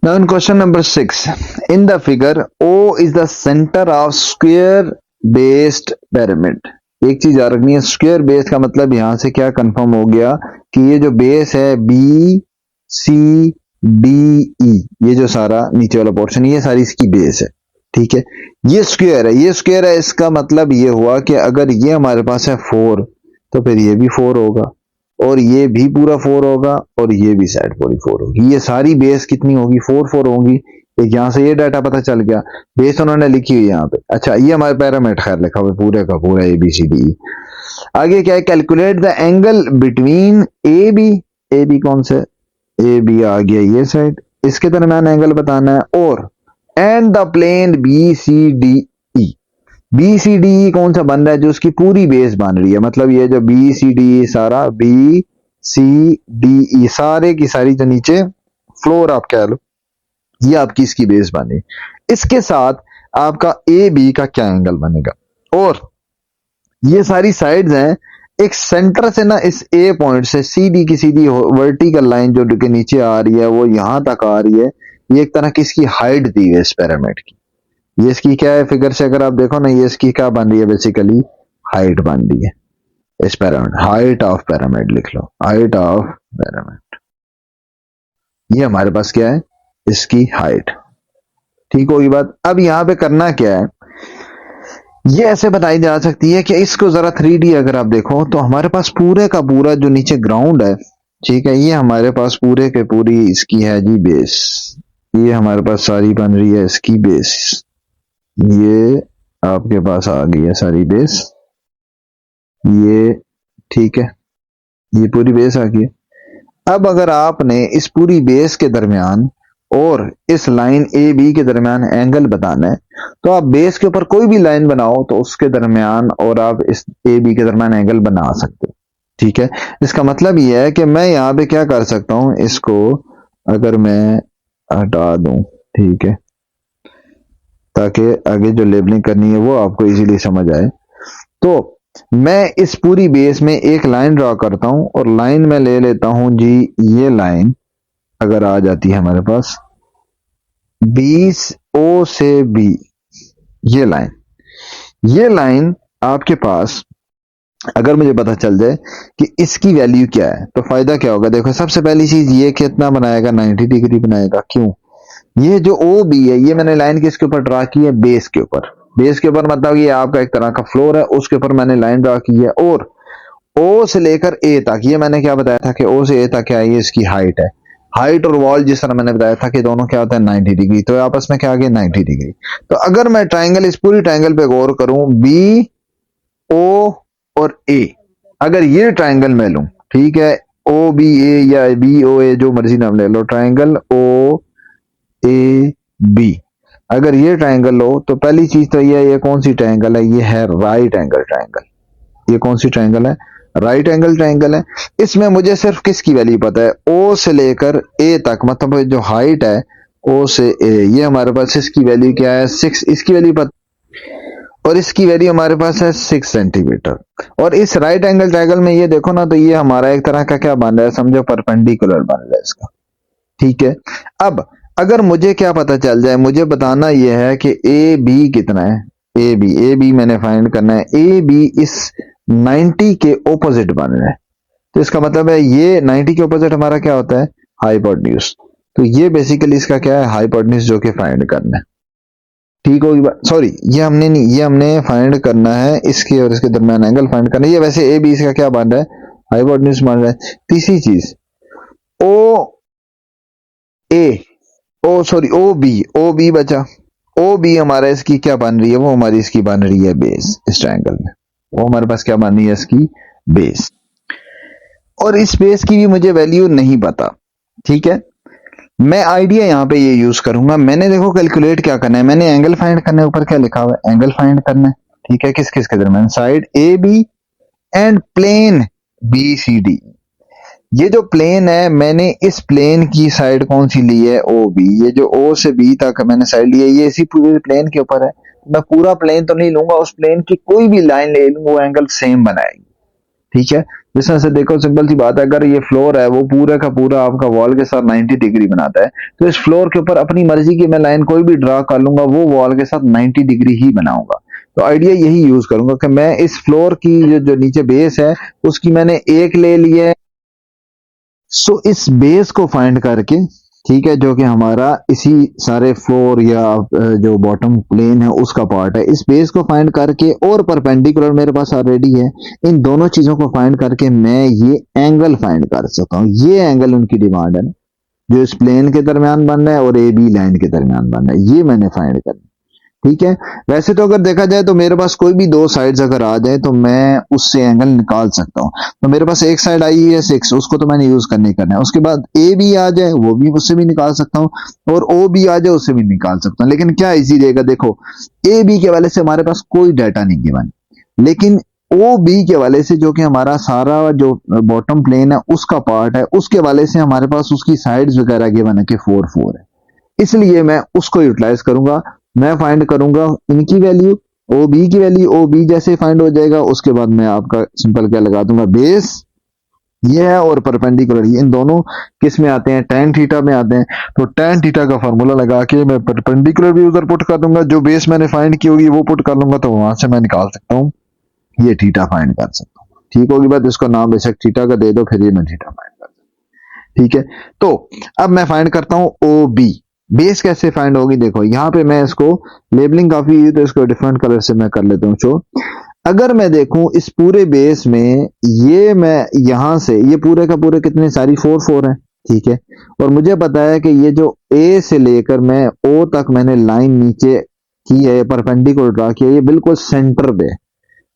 Now in question number 6, in the figure O is the centre of square based pyramid. एक चीज याद रखनी है, स्क्वायर बेस्ड का मतलब यहां से क्या कंफर्म हो गया कि ये जो बेस है बी सी डी ई, ये जो सारा नीचे वाला पोर्शन ये सारी इसकी बेस है। ठीक है, ये स्क्वायर है, ये स्क्वायर है, इसका मतलब ये हुआ कि अगर ये हमारे पास है 4 तो फिर ये भी 4 होगा, और ये भी पूरा 4 होगा, और ये भी साइड पूरी 4 होगी। ये सारी बेस कितनी होगी, 4 होगी। एक यहां से ये डाटा पता चल गया, बेस उन्होंने लिखी हुई यहाँ पे। अच्छा, ये हमारे पैरामीटर खैर लिखा हुआ पूरे का पूरा ए बी सी डी। आगे क्या है, calculate the angle between A B कौन से, ए बी आ गया ये साइड, इसके दरमियान एंगल बताना है, और and the plane B C D E. B C D E कौन सा बन रहा है, जो उसकी पूरी बेस बन रही है, मतलब ये जो बी सी डी सारा बी सी डी ई सारे की सारी जो नीचे फ्लोर आप कह लो, ये आपकी इसकी बेस बनी। इसके साथ आपका ए बी का क्या एंगल बनेगा, और ये सारी साइड्स हैं, एक सेंटर से ना इस ए पॉइंट से सीधी की सीधी वर्टिकल लाइन जो के नीचे आ रही है वो यहां तक आ रही है। ये एक तरह की इसकी हाइट दी है इस पिरामिड की। ये इसकी क्या है, फिगर से अगर आप देखो ना, ये इसकी क्या बन रही है, बेसिकली हाइट बन रही है इस पिरामिड। हाइट ऑफ पिरामिड लिख लो, हाइट ऑफ पिरामिड, ये हमारे पास क्या है, इसकी हाइट। ठीक होगी बात। अब यहां पे करना क्या है, ये ऐसे बताई जा सकती है कि इसको जरा 3D अगर आप देखो तो हमारे पास पूरे का पूरा जो नीचे ग्राउंड है, ठीक है, ये हमारे पास पूरे के पूरी इसकी है जी बेस। ये हमारे पास सारी बन रही है इसकी बेस, ये आपके पास आ गई है सारी बेस, ये ठीक है, ये पूरी बेस आ गई है। अब अगर आपने इस पूरी बेस के दरमियान और इस लाइन ए बी के दरमियान एंगल बताना है, तो आप बेस के ऊपर कोई भी लाइन बनाओ तो उसके दरमियान और आप इस ए बी के दरमियान एंगल बना सकते हो। ठीक है, इसका मतलब यह है कि मैं यहाँ पे क्या कर सकता हूं, इसको अगर मैं हटा दूं, ठीक है, ताकि आगे जो लेबलिंग करनी है वो आपको इजीली समझ आए, तो मैं इस पूरी बेस में एक लाइन ड्रॉ करता हूं, और लाइन में ले लेता हूं जी, ये लाइन अगर आ जाती है हमारे पास 20 ओ से बी, ये लाइन आपके पास अगर मुझे पता चल जाए कि इसकी वैल्यू क्या है तो फायदा क्या होगा। देखो, सबसे पहली चीज ये कितना बनाएगा, 90 डिग्री बनाएगा। क्यों, ये जो ओ बी है ये मैंने लाइन किसके ऊपर ड्रा की है, बेस के ऊपर। बेस के ऊपर मतलब ये आपका एक तरह का फ्लोर है, उसके ऊपर मैंने लाइन ड्रा की है, और ओ से लेकर ए तक, ये मैंने क्या बताया था कि ओ से ए तक क्या है, ये इसकी हाइट है। हाइट और वॉल जिस तरह मैंने बताया था कि दोनों क्या होता है 90 डिग्री, तो आपस में क्या आ गया 90 डिग्री। तो अगर मैं ट्राइंगल, इस पूरी ट्राइंगल पे गौर करूं, बी ओ और ए, अगर ये ट्राइंगल मैं लूं, ठीक है, ओ बी ए या बी ओ ए, जो मर्जी नाम ले लो, ट्राइंगल ओ ए बी, अगर ये ट्राइंगल लो तो पहली चीज तो ये कौन सी ट्राइंगल है, ये है राइट एंगल ट्राइंगल। ये कौन सी ट्राइंगल है, राइट एंगल ट्राइंगल है। इसमें मुझे सिर्फ किसकी वैल्यू पता है, ओ से लेकर ए तक, मतलब जो हाइट है ओ से ए, ये हमारे पास इसकी वैल्यू क्या है 6, इसकी वैल्यू पता, और इसकी वैल्यू हमारे पास है 6 सेंटीमीटर। और इस राइट एंगल ट्रायंगल में ये देखो ना, तो ये हमारा एक तरह का क्या बन रहा है, समझो परपेंडिकुलर बन रहा है इसका, ठीक है। अब अगर मुझे क्या पता चल जाए, मुझे बताना यह है कि ए बी कितना है, ए बी मैंने फाइंड करना है। ए बी इस 90 के ऑपोजिट बन रहा है, तो इसका मतलब है ये 90 के ऑपोजिट हमारा क्या होता है, हाइपोटेन्यूज। तो ये बेसिकली इसका क्या है, हाइपोटेन्यूज, जो कि फाइंड करना है। ठीक होगी बात, सॉरी ये हमने नहीं, ये हमने फाइंड करना है इसके और इसके दरमियान एंगल फाइंड करना है। ये वैसे ए बी इसका क्या बन रहा है, हाइपोटेन्यूज बन रहा है। तीसरी चीज ओ ए, ओ सॉरी ओ बी बचा, ओ बी हमारा इसकी क्या बन रही है, वो हमारी इसकी बन रही है बेस, इस ट्रायंगल में वो हमारे पास क्या बन रही है, इसकी बेस। और इस बेस की भी मुझे वैल्यू नहीं पता, ठीक है। मैं आइडिया यहाँ पे ये यूज करूंगा, मैंने देखो कैलकुलेट क्या करना है, मैंने एंगल फाइंड करने ऊपर क्या लिखा हुआ है, एंगल फाइंड करना है, ठीक है, किस किस के दरमियान, side A B and plane B C D. ये जो प्लेन है, मैंने इस प्लेन की साइड कौन सी ली है, ओ बी। ये जो ओ से बी तक मैंने साइड ली है, ये इसी पूरे प्लेन के ऊपर है। मैं पूरा प्लेन तो नहीं लूंगा, उस प्लेन की कोई भी लाइन ले लूंगा, वो एंगल सेम बनाएगी, ठीक है। जिस से देखो सिंपल सी बात है, अगर ये फ्लोर है वो पूरा का पूरा आपका वॉल के साथ 90 डिग्री बनाता है, तो इस फ्लोर के ऊपर अपनी मर्जी की मैं लाइन कोई भी ड्रा कर लूंगा, वो वॉल के साथ 90 डिग्री ही बनाऊंगा। तो आइडिया यही यूज करूंगा कि मैं इस फ्लोर की जो नीचे बेस है उसकी मैंने एक ले ली है। सो इस बेस को फाइंड करके, ठीक है, जो कि हमारा इसी सारे फ्लोर या जो बॉटम प्लेन है उसका पार्ट है, इस बेस को फाइंड करके और परपेंडिकुलर मेरे पास ऑलरेडी है, इन दोनों चीजों को फाइंड करके मैं ये एंगल फाइंड कर सकता हूँ। ये एंगल उनकी डिमांड है ना, जो इस प्लेन के दरमियान बन रहा है और ए बी लाइन के दरमियान बन रहा है, ये मैंने फाइंड करना, ठीक है। वैसे तो अगर देखा जाए तो मेरे पास कोई भी दो साइड्स अगर आ जाए तो मैं उससे एंगल निकाल सकता हूँ। तो मेरे पास एक साइड आई है 6, उसको तो मैंने यूज करने करना है। उसके बाद ए बी आ जाए, वो भी उससे भी निकाल सकता हूँ, और ओ बी आ जाए उससे भी निकाल सकता हूँ। लेकिन क्या इजी रहेगा, देखो ए बी के वाले से हमारे पास कोई डाटा नहीं गिवन, लेकिन ओ बी के वाले से, जो कि हमारा सारा जो बॉटम प्लेन है उसका पार्ट है, उसके वाले से हमारे पास उसकी साइड्स वगैरह गिवन है कि 4 4 है, इसलिए मैं उसको यूटिलाइज करूंगा। मैं फाइंड करूंगा इनकी वैल्यू, ओ बी की वैल्यू, ओ बी जैसे फाइंड हो जाएगा उसके बाद मैं आपका सिंपल क्या लगा दूंगा, बेस ये है और परपेंडिकुलर, इन दोनों किस में आते हैं, टेन थीटा में आते हैं। तो टेन थीटा का फॉर्मूला लगा के मैं परपेंडिकुलर भी उधर पुट कर दूंगा, जो बेस मैंने फाइंड की होगी वो पुट कर लूंगा, तो वहां से मैं निकाल सकता हूँ ये थीटा फाइंड कर सकता हूँ। ठीक होगी बात, इसको नाम बेशक थीटा का दे दो, फिर ये मैं थीटा फाइंड कर, ठीक है। तो अब मैं फाइंड करता हूं ओ बी, बेस कैसे फाइंड होगी, देखो यहां पे मैं इसको लेबलिंग काफी है तो इसको डिफरेंट कलर से मैं कर लेता हूं शो। अगर मैं देखूं इस पूरे बेस में, ये मैं यहां से ये पूरे का पूरे कितने सारी 4 4 है, ठीक है। और मुझे पता है कि ये जो ए से लेकर मैं ओ तक मैंने लाइन नीचे की है, परपेंडिकुलर ड्रा किया, ये बिल्कुल सेंटर पे,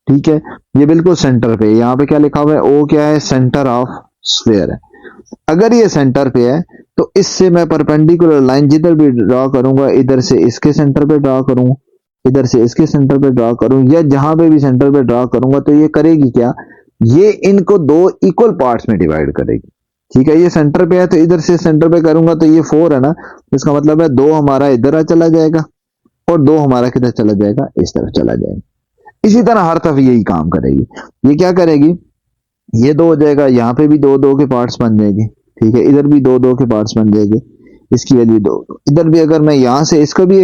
ठीक है, ये बिल्कुल सेंटर पे। यहाँ पे क्या लिखा हुआ है, ओ क्या है, सेंटर ऑफ स्फेयर है। अगर ये सेंटर पे है तो इससे मैं परपेंडिकुलर लाइन जिधर भी ड्रा करूंगा, इधर से इसके सेंटर पे ड्रा करूं, इधर से इसके सेंटर पे ड्रा करूं, या जहां पे भी सेंटर पे ड्रा करूंगा, तो ये करेगी क्या, ये इनको दो इक्वल पार्ट्स में डिवाइड करेगी, ठीक है। ये सेंटर पे है तो इधर से सेंटर पे करूंगा तो ये 4 है ना, इसका मतलब है दो हमारा इधर चला जाएगा और दो हमारा किधर चला जाएगा, इस तरफ चला जाएगा। इसी तरह हर तरफ यही काम करेगी। ये क्या करेगी, ये दो हो जाएगा, यहाँ पे भी दो दो के पार्ट्स बन जाएंगे, ठीक है, इधर भी दो दो के पार्ट्स बन जाएंगे, इसकी वैल्यू दो। इधर भी अगर मैं यहाँ से इसको भी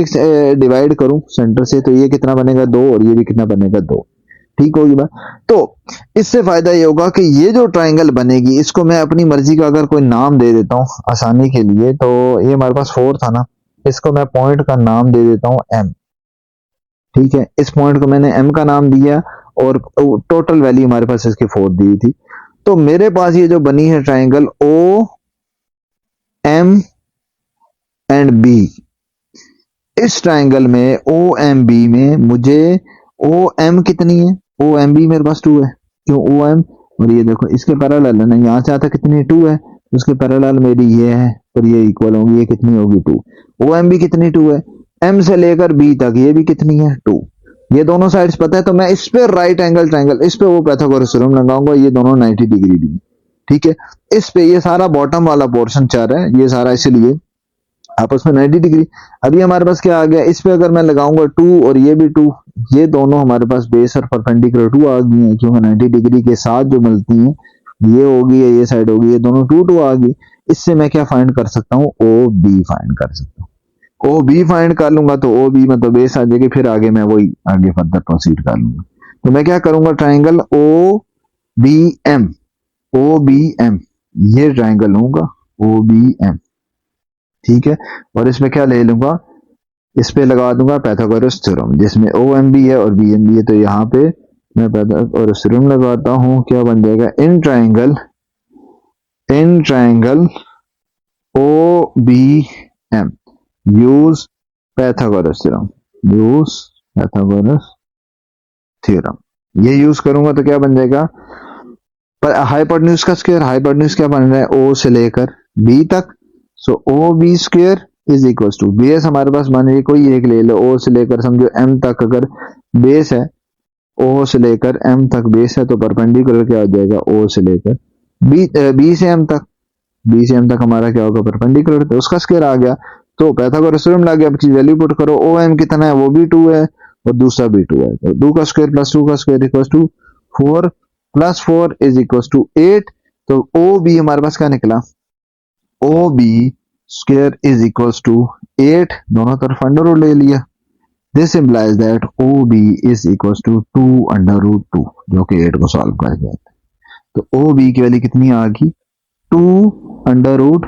डिवाइड करूं सेंटर से, तो ये कितना बनेगा 2, और ये भी कितना बनेगा 2, ठीक होगी बात। तो इससे फायदा ये होगा कि ये जो ट्राइंगल बनेगी, इसको मैं अपनी मर्जी का अगर कोई नाम दे देता हूँ आसानी के लिए, तो ये हमारे पास 4 था ना, इसको मैं पॉइंट का नाम दे देता हूँ एम, ठीक है। इस पॉइंट को मैंने एम का नाम दिया, और टोटल वैल्यू हमारे पास इसकी 4 दी थी। तो मेरे पास ये जो बनी है triangle O M and B, इस ट्राइंगल में ओ एम बी में मुझे ओ एम कितनी है, ओ एम भी मेरे पास 2 है, क्यों ओ एम, और ये देखो इसके पैरेलल है ना, यहाँ से आता कितनी 2 है, उसके पैरेलल मेरी ये है और ये इक्वल होगी, ये कितनी होगी 2। ओ एम भी कितनी 2 है, एम से लेकर बी तक ये भी कितनी है 2। ये दोनों साइड्स पता है, तो मैं इस पे राइट एंगल ट्रायंगल, इस पे वो पाइथागोरस थ्योरम लगाऊंगा, ये दोनों 90 डिग्री भी, ठीक है। इस पे ये सारा बॉटम वाला पोर्शन चाह रहा है, ये सारा इसलिए आपस में 90 डिग्री। अभी हमारे पास क्या आ गया, इस पे अगर मैं लगाऊंगा 2 और ये भी 2, ये दोनों हमारे पास बेस और परपेंडिकुलर 2 आ गई हैं, क्योंकि 90 डिग्री के साथ जो मिलती हैं ये होगी या ये साइड होगी, ये दोनों 2 2 आ गई। इससे मैं क्या फाइंड कर सकता हूँ, ओ बी फाइंड कर सकता हूँ। ओ बी फाइंड कर लूंगा तो ओ बी मतलब बेस आ जाएगी, फिर आगे मैं वही आगे फर्दर प्रोसीड कर लूंगा। तो मैं क्या करूंगा, triangle O B M, O B M, ये ट्राइंगल लूंगा ओ बी एम, ठीक है। और इसमें क्या ले लूंगा, इस पे लगा दूंगा पाइथागोरस थ्योरम, जिसमें ओ एम भी है और बी एम भी है, तो यहाँ पे मैं पाइथागोरस थ्योरम लगाता हूँ, क्या बन जाएगा, in triangle O B M use Pythagoras theorem, use Pythagoras theorem, ये यूज करूंगा तो क्या बन जाएगा, पर हाइपोटेन्यूज का स्क्वायर, हाइपोटेन्यूज क्या बन रहा है, ओ से लेकर बी तक, so O B square is equal to, base हमारे पास बन रही, कोई एक ले लो, ओ से लेकर समझो एम तक अगर बेस है, ओ से लेकर एम तक बेस है, तो परपेंडिकुलर क्या हो जाएगा, ओ से लेकर बी से एम तक, बी से एम तक हमारा क्या होगा, परपेंडिकुलर, तो उसका स्क्वायर आ गया। तो पाइथागोरस थ्योरम लग गया, अब चीज वैल्यू पुट करो, ओ एम कितना है, वो भी 2 है और दूसरा भी 2 है, तो 2 का स्क्वायर प्लस 2 का square equal to 4 plus 4 is equal to 8। तो ओ बी हमारे पास क्या निकला, O B square is equal to 8, दोनों तरफ अंडर रूट ले लिया। This implies that O B is equal to 2 under root 2, जो कि 8 को सॉल्व कर गया। तो ओ बी की वैल्यू कितनी आ गई, 2 अंडर रूट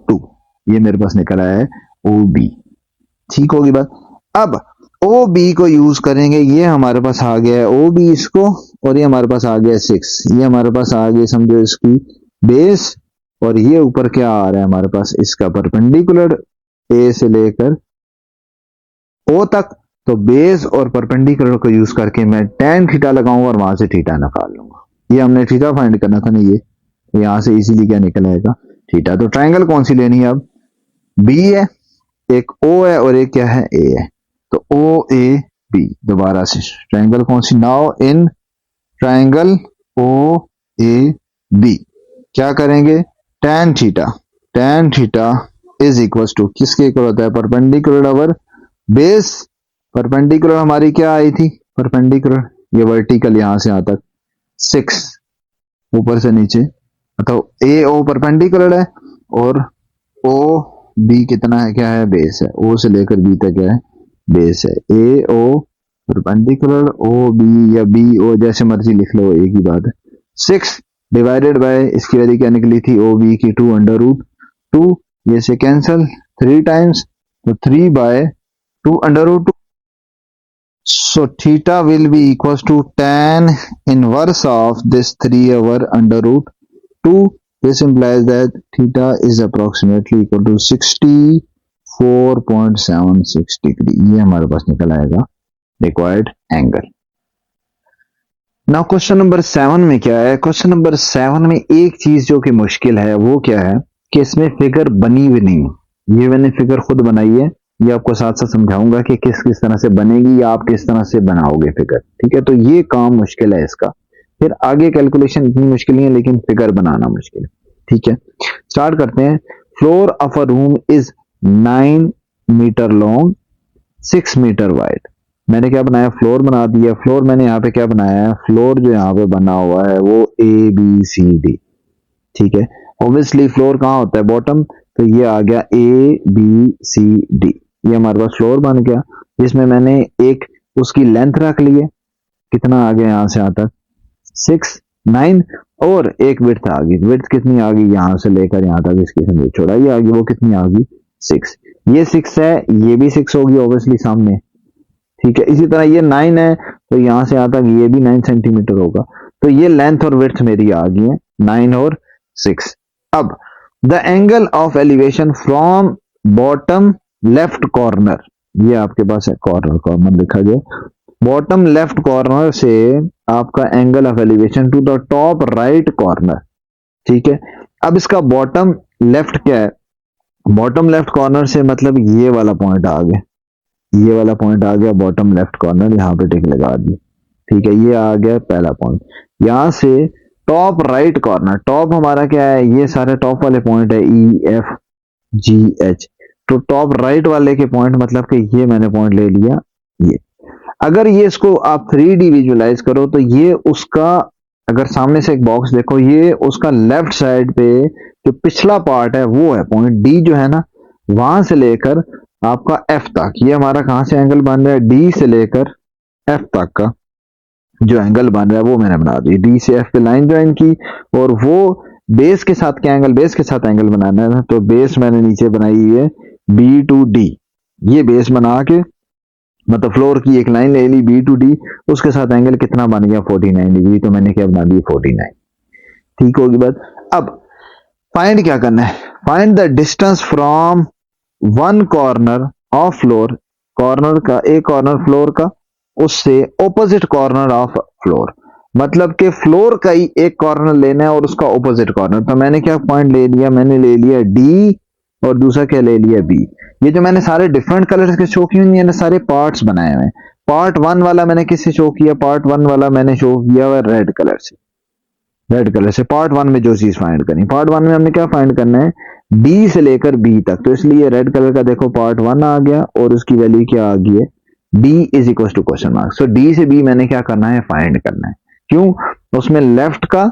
2, ये मेरे पास निकल आया है ओ बी, ठीक होगी बात। अब ओ बी को यूज करेंगे, ये हमारे पास आ गया है ओ बी इसको, और ये हमारे पास आ गया 6, ये हमारे पास आ गया समझो इसकी बेस, और ये ऊपर क्या आ रहा है हमारे पास, इसका परपेंडिकुलर ए से लेकर ओ तक। तो बेस और परपेंडिकुलर को यूज करके मैं tan थीटा लगाऊंगा और वहां से थीटा निकाल लूंगा। ये हमने थीटा फाइंड करना था ना, ये यहां से इजीली क्या निकल आएगा, थीटा। तो ट्राइंगल कौन सी लेनी है, अब बी है, एक ओ है और एक क्या है, ए है, तो ओ ए बी, दोबारा से ट्राइंगल कौन सी, now in triangle O A B क्या करेंगे, tan theta is equal to किसके इक्वल होता है, परपेंडिकुलर ओवर बेस, परपेंडिकुलर हमारी क्या आई थी, परपेंडिकुलर ये वर्टिकल यहां से यहां तक 6 ऊपर से नीचे, तो ए ओ परपेंडिकुलर है और ओ बी कितना है, क्या है, बेस है, ओ से लेकर बी तक क्या है, बेस है। ए ओ परपेंडिकुलर ओ बी या बी ओ जैसे मर्जी लिख लो, एक ही बात है। 6 डिवाइडेड बाय इसकी वैल्यू क्या निकली थी, ओ बी की 2 अंडर रूट 2, ये से कैंसल 3 टाइम्स, तो 3 by 2 under root 2, so theta will be equals to tan inverse of this 3 over under root 2. This implies that theta is approximately equal to 64.76 degree. ये हमारे पास निकल आएगा required angle. Now question number 7 में क्या है, क्वेश्चन नंबर 7 में एक चीज जो कि मुश्किल है वो क्या है कि इसमें फिगर बनी हुई नहीं है, ये मैंने फिगर खुद बनाई है, ये आपको साथ साथ समझाऊंगा कि किस किस तरह से बनेगी या आप किस तरह से बनाओगे फिगर, ठीक है। तो ये काम मुश्किल है इसका, फिर आगे कैलकुलेशन इतनी मुश्किल नहीं है लेकिन फिगर बनाना मुश्किल है, ठीक है। स्टार्ट करते हैं। Floor of a room is 9 metre long 6 metre wide. मैंने क्या बनाया, फ्लोर बना दिया। फ्लोर मैंने यहाँ पे क्या बनाया है, फ्लोर जो यहाँ पे बना हुआ है वो ए बी सी डी, ठीक है। ऑब्वियसली फ्लोर कहाँ होता है, बॉटम, तो ये आ गया ए बी सी डी, ये हमारे पास फ्लोर बन गया, जिसमें मैंने एक उसकी लेंथ रख ली है, कितना आ गया यहाँ से यहाँ तक 6 9, और एक विड्थ आ गई, विड्थ कितनी आ गई, यहाँ से लेकर यहाँ तक इसकी समझो चौड़ाई आ गई, वो कितनी आ गई 6, ये 6 है, ये भी 6 होगी ऑब्वियसली सामने, ठीक है। इसी तरह ये 9 है तो यहाँ से यहाँ तक ये भी 9 सेंटीमीटर होगा, तो ये लेंथ और विड्थ मेरी आ गई है 9 और 6। अब the angle of elevation from bottom left corner, ये आपके पास है कॉर्नर, कॉर्नर लिखा गया, बॉटम लेफ्ट कॉर्नर से आपका angle of elevation to the top right corner, ठीक है। अब इसका बॉटम लेफ्ट क्या है, बॉटम लेफ्ट कॉर्नर से मतलब ये वाला पॉइंट आ गया, ये वाला पॉइंट आ गया बॉटम लेफ्ट कॉर्नर, यहाँ पे टिक लगा दी, ठीक है। ये आ गया पहला पॉइंट। यहां से टॉप राइट कॉर्नर, टॉप हमारा क्या है, ये सारे टॉप वाले पॉइंट है ई एफ जी एच, तो टॉप राइट वाले के पॉइंट मतलब कि ये मैंने पॉइंट ले लिया ये। अगर ये इसको आप 3D विजुलाइज करो तो ये उसका, अगर सामने से एक बॉक्स देखो, ये उसका लेफ्ट साइड पे जो पिछला पार्ट है वो है पॉइंट डी जो है ना, वहां से लेकर आपका एफ तक, ये हमारा कहां से एंगल बन रहा है, डी से लेकर एफ तक का जो एंगल बन रहा है वो मैंने बना दी, डी से एफ पे लाइन ज्वाइन की, और वो बेस के साथ क्या एंगल, बेस के साथ एंगल बनाना है ना, तो बेस मैंने नीचे बनाई है बी टू डी, ये बेस बना के मतलब फ्लोर की एक लाइन ले ली बी टू डी, उसके साथ एंगल कितना बन गया 49 डिग्री, तो मैंने क्या बना दी 49, ठीक होगी बात। अब फाइंड क्या करना है, find the distance from one corner of floor, corner का एक कॉर्नर फ्लोर का, उससे ऑपोजिट कॉर्नर ऑफ फ्लोर, मतलब कि फ्लोर का ही एक कॉर्नर लेना है और उसका ऑपोजिट कॉर्नर, तो मैंने क्या पॉइंट ले लिया, मैंने ले लिया डी और दूसरा क्या ले लिया बी। ये जो मैंने सारे डिफरेंट कलर्स के शो किए हैं, सारे पार्ट्स बनाए हुए हैं। पार्ट वन वाला मैंने किससे शो किया, पार्ट वन वाला मैंने शो किया हुआ रेड कलर से, रेड कलर से पार्ट वन में जो चीज फाइंड करनी, पार्ट वन में हमने क्या फाइंड करना है, डी से लेकर बी तक, तो इसलिए रेड कलर का देखो पार्ट वन आ गया और उसकी वैल्यू क्या आ गई है, D is equal to question mark. So D से बी मैंने क्या करना है, फाइंड करना है। क्यों, उसमें लेफ्ट का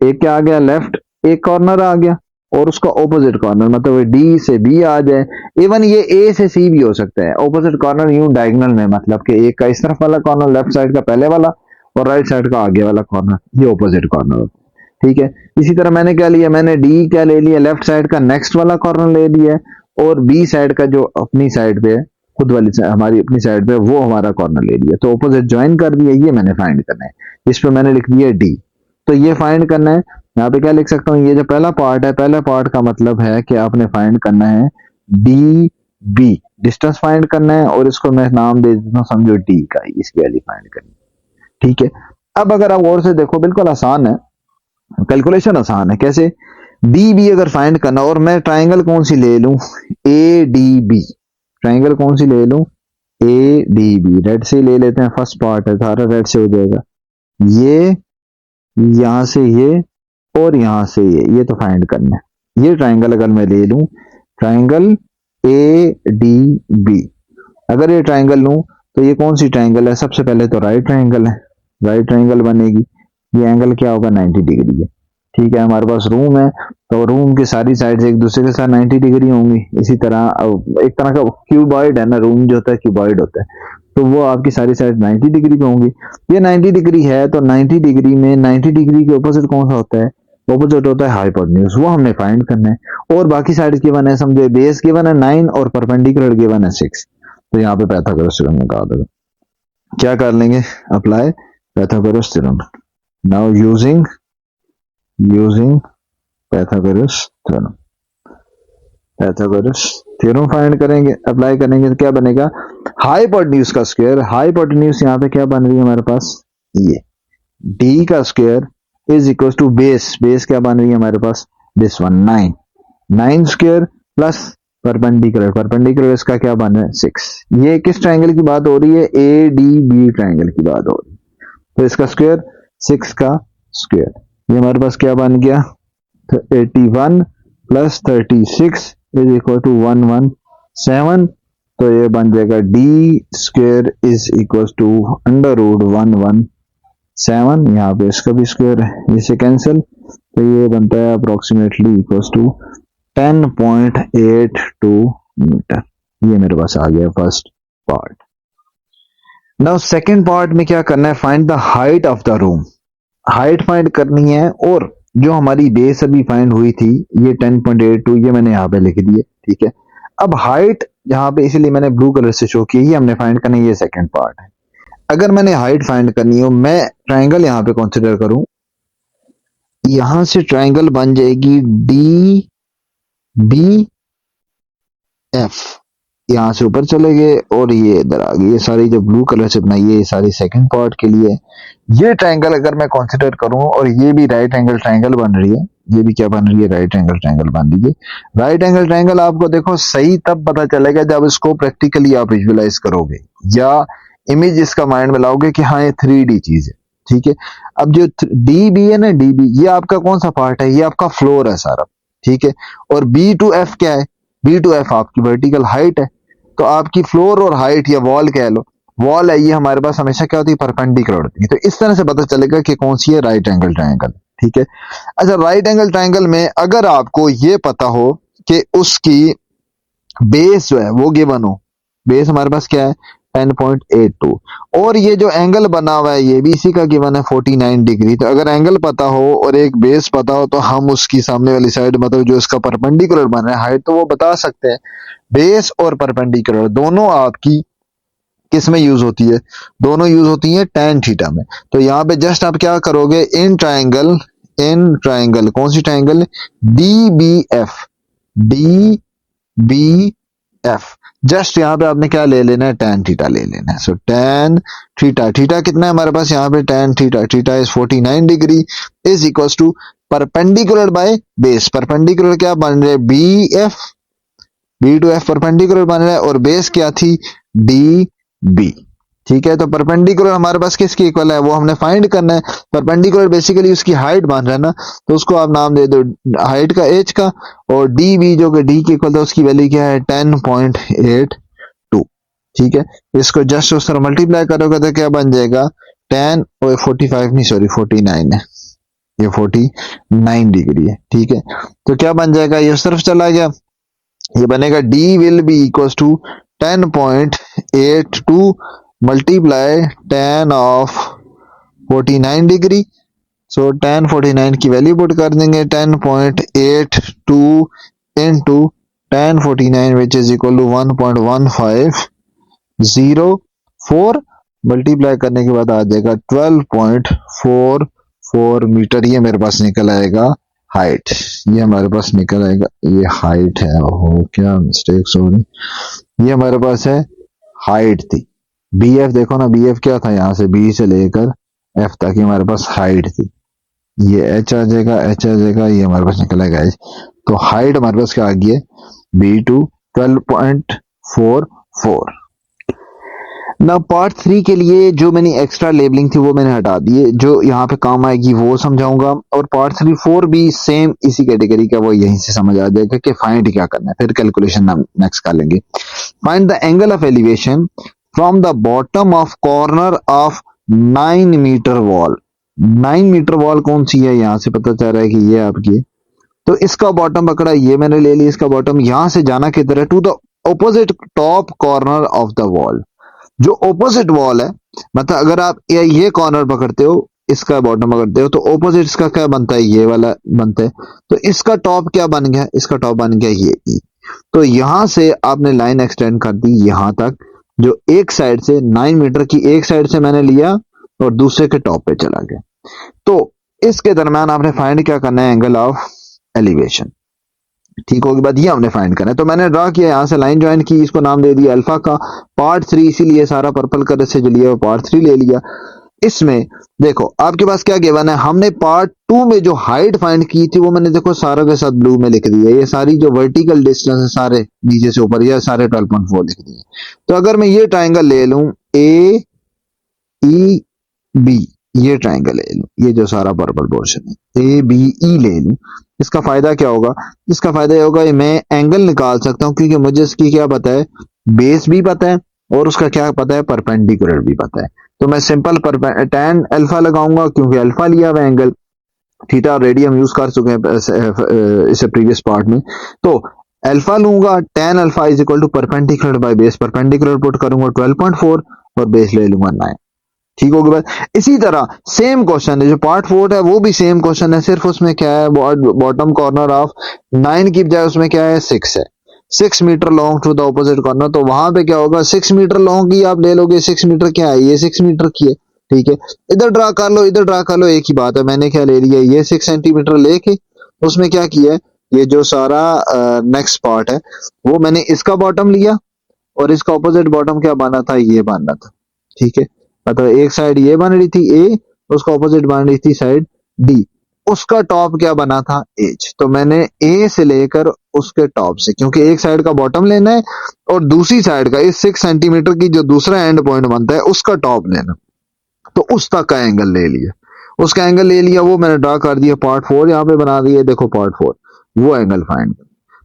एक क्या आ गया, लेफ्ट एक कॉर्नर आ गया और उसका ऑपोजिट कॉर्नर, मतलब डी से बी आ जाए, इवन ये ए से सी भी हो सकता है, ऑपोजिट कॉर्नर यूं डायगोनल में, मतलब कि एक का इस तरफ वाला कॉर्नर लेफ्ट साइड का पहले वाला और राइट साइड का आगे वाला कॉर्नर, ये ऑपोजिट कॉर्नर होता है, ठीक है। इसी तरह मैंने क्या लिया, मैंने डी क्या ले लिया, लेफ्ट साइड का नेक्स्ट वाला कॉर्नर ले लिया, और बी साइड का जो अपनी साइड पे है, खुद वाली हमारी अपनी साइड पे, वो हमारा कॉर्नर ले लिया, तो ऑपोजिट ज्वाइन कर दिया, ये मैंने फाइंड करना है, इस पे मैंने लिख दिया डी। तो ये फाइंड करना है, यहाँ पे क्या लिख सकता हूँ, ये जो पहला पार्ट है, पहला पार्ट का मतलब है कि आपने फाइंड करना है डी बी, डिस्टेंस फाइंड करना है, और इसको मैं नाम दे देता हूँ समझो डी का, इसकी वैल्यू फाइंड करनी है, ठीक है। अब अगर आप और से देखो, बिल्कुल आसान है, कैलकुलेशन आसान है, कैसे, डी बी अगर फाइंड करना, और मैं ट्राइंगल कौन सी ले लूं, ए डी बी, ट्राइंगल कौन सी ले लूं, ए डी बी, रेड से ले लेते हैं, फर्स्ट पार्ट है सारा रेड से हो जाएगा, ये यहां से ये और यहां से ये तो फाइंड करना है। ये ट्राइंगल अगर मैं ले लूं, ट्राइंगल ए डी बी, अगर ये ट्राइंगल लूं तो ये कौन सी ट्राइंगल है, सबसे पहले तो राइट ट्राइंगल है, राइट ट्राइंगल बनेगी, ये एंगल क्या होगा 90 डिग्री है, ठीक है। हमारे पास रूम है, तो रूम की सारी साइड एक दूसरे के साथ 90 डिग्री होंगी, इसी तरह एक तरह का क्यूबॉइड है ना, रूम जो होता है क्यूबॉइड होता है, तो वो आपकी सारी साइड 90 डिग्री पे होंगी। ये 90 डिग्री है, तो 90 डिग्री में 90 डिग्री के ऑपोजिट कौन सा होता है, ऑपोजिट होता है हाइपोटेन्यूज, वो हमने फाइंड करना है। और बाकी साइड गिवन है, समझो बेस गिवन है 9 और परपेंडिकुलर गिवन है 6, तो यहाँ पे पाइथागोरस थ्योरम लगा दो, क्या कर लेंगे, apply Pythagoras theorem. Now using Pythagoras theorem, Pythagoras theorem find करेंगे, अप्लाई करेंगे, तो क्या बनेगा, हाइपोटेन्यूज का स्क्वायर, हाइपोटेन्यूज यहाँ पे क्या बन रही है हमारे पास, ये डी का square is equal to base, base क्या बन रही है हमारे पास, this one 9, 9 square plus perpendicular, perpendicular इसका क्या बन रहा है 6। ये किस ट्राइंगल की बात हो रही है, ए डी बी ट्राइंगल की बात हो रही है, तो इसका स्क्वायर 6 का स्क्वायर, ये हमारे पास क्या बन गया, तो 81 प्लस 36 इज इक्वल टू 117, तो ये बन जाएगा D square is equal to under root 117, यहाँ पे इसका भी स्क्वायर है, इसे कैंसिल, तो ये बनता है अप्रोक्सीमेटली इक्वल टू 10.82 मीटर। ये मेरे पास आ गया first part. Now second part में क्या करना है, find the height of the room, height find करनी है, और जो हमारी बेस अभी फाइंड हुई थी ये 10.82, ये मैंने यहाँ पे लिख दी है, ठीक है। अब हाइट यहाँ पे इसलिए मैंने ब्लू कलर से शो की, ये हमने फाइंड करनी है, ये सेकंड पार्ट है। अगर मैंने हाइट फाइंड करनी हो, मैं ट्राइंगल यहाँ पे कंसिडर करूं, यहां से ट्राइंगल बन जाएगी डी बी एफ, यहाँ से ऊपर चले गए और ये इधर आ गई। ये सारी जो ब्लू कलर से बनाई है ये सारी सेकंड पार्ट के लिए। ये ट्रायंगल अगर मैं कंसीडर करूं और ये भी राइट एंगल ट्रायंगल बन रही है, ये भी क्या बन रही है, राइट एंगल ट्रायंगल बन रही है। राइट एंगल ट्रायंगल आपको देखो सही तब पता चलेगा जब इसको प्रैक्टिकली आप विजुअलाइज करोगे या इमेज इसका माइंड में लाओगे कि हाँ ये 3D चीज है, ठीक है। अब जो डी बी है ना, डी बी ये आपका कौन सा पार्ट है, ये आपका फ्लोर है सारा, ठीक है। और बी टू एफ क्या है, बी टू एफ आपकी वर्टिकल हाइट है। तो आपकी फ्लोर और हाइट या वॉल कह लो, वॉल है ये हमारे पास हमेशा क्या होती है, परपेंडिकुलर होती है। तो इस तरह से पता चलेगा कि कौन सी है राइट एंगल ट्रायंगल, ठीक है। अच्छा, राइट एंगल ट्रायंगल में अगर आपको ये पता हो कि उसकी बेस जो है वो गिवन हो, बेस हमारे पास क्या है 10.82, और ये जो एंगल बना हुआ है ये भी इसी का गिवन है 49 डिग्री। तो अगर एंगल पता हो और एक बेस पता हो तो हम उसकी सामने वाली साइड मतलब जो इसका परपेंडिकुलर बन रहा है हाइट, तो वो बता सकते हैं। बेस और परपेंडिकुलर दोनों आपकी किस में यूज होती है, दोनों यूज होती है tan थीटा में। तो यहाँ पे जस्ट आप क्या करोगे, इन ट्रायंगल कौन सी triangle, D B F, just यहाँ पे आपने क्या ले लेना है, tan थीटा ले लेना है। सो tan थीटा, थीटा कितना है हमारे पास यहाँ पे, tan theta, theta is 49 degree is equal to perpendicular by base. Perpendicular क्या बन रहे, बी टू एफ परपेंडिकुलर बन रहा है और बेस क्या थी, डी बी, ठीक है। तो परपेंडिकुलर हमारे पास किसकी इक्वल है वो हमने फाइंड करना है। परपेंडिकुलर बेसिकली उसकी हाइट बन रहा है ना, तो उसको आप नाम दे दो हाइट का एच का, और डी बी जो कि डी की इक्वल था उसकी वैल्यू क्या है 10.82, ठीक है। इसको जस्ट उस तरह मल्टीप्लाई करोगे तो क्या बन जाएगा 10 और 45 नहीं सॉरी 49 है, ये 49 डिग्री है, ठीक है। तो क्या बन जाएगा, ये उस तरफ चला गया, ये बनेगा d will be equals to 10.82 multiply tan of 49 degree. So tan 49 की वैल्यू पुट कर देंगे 10.82 into tan 49 which is equal to 1.1504 multiply करने के बाद आ जाएगा 12.44 मीटर। ये मेरे पास निकल आएगा हाइट, ये हमारे पास निकल आएगा, ये हाइट है, हो क्या मिस्टेक सॉरी, ये हमारे पास है हाइट थी। बी एफ देखो ना, बी एफ क्या था, यहाँ से बी से लेकर एफ तक ये हमारे पास हाइट थी। ये एच आ जाएगा, एच आ जाएगा, ये हमारे पास निकल आएगा एच। तो हाइट हमारे पास क्या आ गई है, बी टू 12.44। ना पार्ट 3 के लिए जो मैंने एक्स्ट्रा लेबलिंग थी वो मैंने हटा दी है, जो यहाँ पे काम आएगी वो समझाऊंगा। और पार्ट 3 4 भी सेम इसी कैटेगरी का, वो यहीं से समझ आ जाएगा कि फाइंड क्या करना है, फिर कैलकुलेशन नेक्स्ट कर लेंगे। Find the angle of elevation from the bottom of corner of 9 metre wall. 9 metre wall कौन सी है, यहाँ से पता चल रहा है कि ये आपकी, तो इसका बॉटम पकड़ा, ये मैंने ले लिया इसका बॉटम, यहां से जाना किधर है, to the opposite top corner of the wall. जो ऑपोजिट वॉल है, मतलब अगर आप ये कॉर्नर पकड़ते हो, इसका बॉटम पकड़ते हो, तो ऑपोजिट इसका क्या बनता है, ये वाला बनता है। तो इसका टॉप क्या बन गया, इसका टॉप बन गया ये ई। तो यहां से आपने लाइन एक्सटेंड कर दी यहां तक, जो एक साइड से 9 मीटर की एक साइड से मैंने लिया और दूसरे के टॉप पे चला गया। तो इसके दरम्यान आपने फाइंड क्या करना है, एंगल ऑफ एलिवेशन, ठीक होगी बात, ये हमने फाइंड करना है। तो मैंने ड्रा किया, यहां से लाइन ज्वाइन की, इसको नाम दे दिया अल्फा का। पार्ट 3 इसीलिए सारा पर्पल कलर से जो लिया वो पार्ट 3 ले लिया। इसमें देखो आपके पास क्या गिवन है, हमने पार्ट 2 में जो हाइट फाइंड की थी वो मैंने देखो सारा के साथ ब्लू में लिख दिया, ये सारी जो वर्टिकल डिस्टेंस है सारे नीचे से ऊपर, ये सारे 12.4 लिख दिए। तो अगर मैं ये ट्राइंगल ले लूं ए ई बी, ये ट्राइंगल ले लूं, ये जो सारा पर्पल पोर्शन है ए बी ई ले लूं, इसका फायदा क्या होगा, इसका फायदा ये होगा मैं एंगल निकाल सकता हूं, क्योंकि मुझे इसकी क्या पता है, बेस भी पता है और उसका क्या पता है, परपेंडिकुलर भी पता है। तो मैं सिंपल tan अल्फा लगाऊंगा, क्योंकि अल्फा लिया हुआ एंगल, थीटा ऑलरेडी हम यूज कर चुके हैं इसे प्रीवियस पार्ट में। तो अल्फा लूंगा, tan alpha is equal to perpendicular by base, perpendicular put करूंगा 12.4 और बेस ले लूंगा 9, ठीक होगी बात। इसी तरह सेम क्वेश्चन है जो पार्ट 4 है, वो भी सेम क्वेश्चन है, सिर्फ उसमें क्या है, बॉटम कॉर्नर ऑफ 9 की बजाय उसमें क्या है 6 है, 6 metre long to the opposite corner. तो वहां पे क्या होगा, 6 मीटर लॉन्ग की आप ले लोगे, 6 मीटर क्या है, ये 6 मीटर की है, ठीक है। इधर ड्रा कर लो, इधर ड्रा कर लो, एक ही बात है। मैंने क्या ले लिया, ये 6 सेंटीमीटर लेके उसमें क्या किया है, ये जो सारा नेक्स्ट पार्ट है वो मैंने इसका बॉटम लिया और इसका ऑपोजिट बॉटम क्या बना था, ये बनना था, ठीक है। मतलब एक साइड ये बन रही थी ए, उसका ऑपोजिट बन रही थी साइड डी, उसका टॉप क्या बना था एच। तो मैंने ए से लेकर उसके टॉप से, क्योंकि एक साइड का बॉटम लेना है और दूसरी साइड का इस 6 सेंटीमीटर की जो दूसरा एंड पॉइंट बनता है उसका टॉप लेना, तो उस तक का एंगल ले लिया, उसका एंगल ले लिया, वो मैंने ड्रा कर दिया पार्ट 4 यहाँ पे बना दिया, देखो पार्ट 4, वो एंगल फाइंड।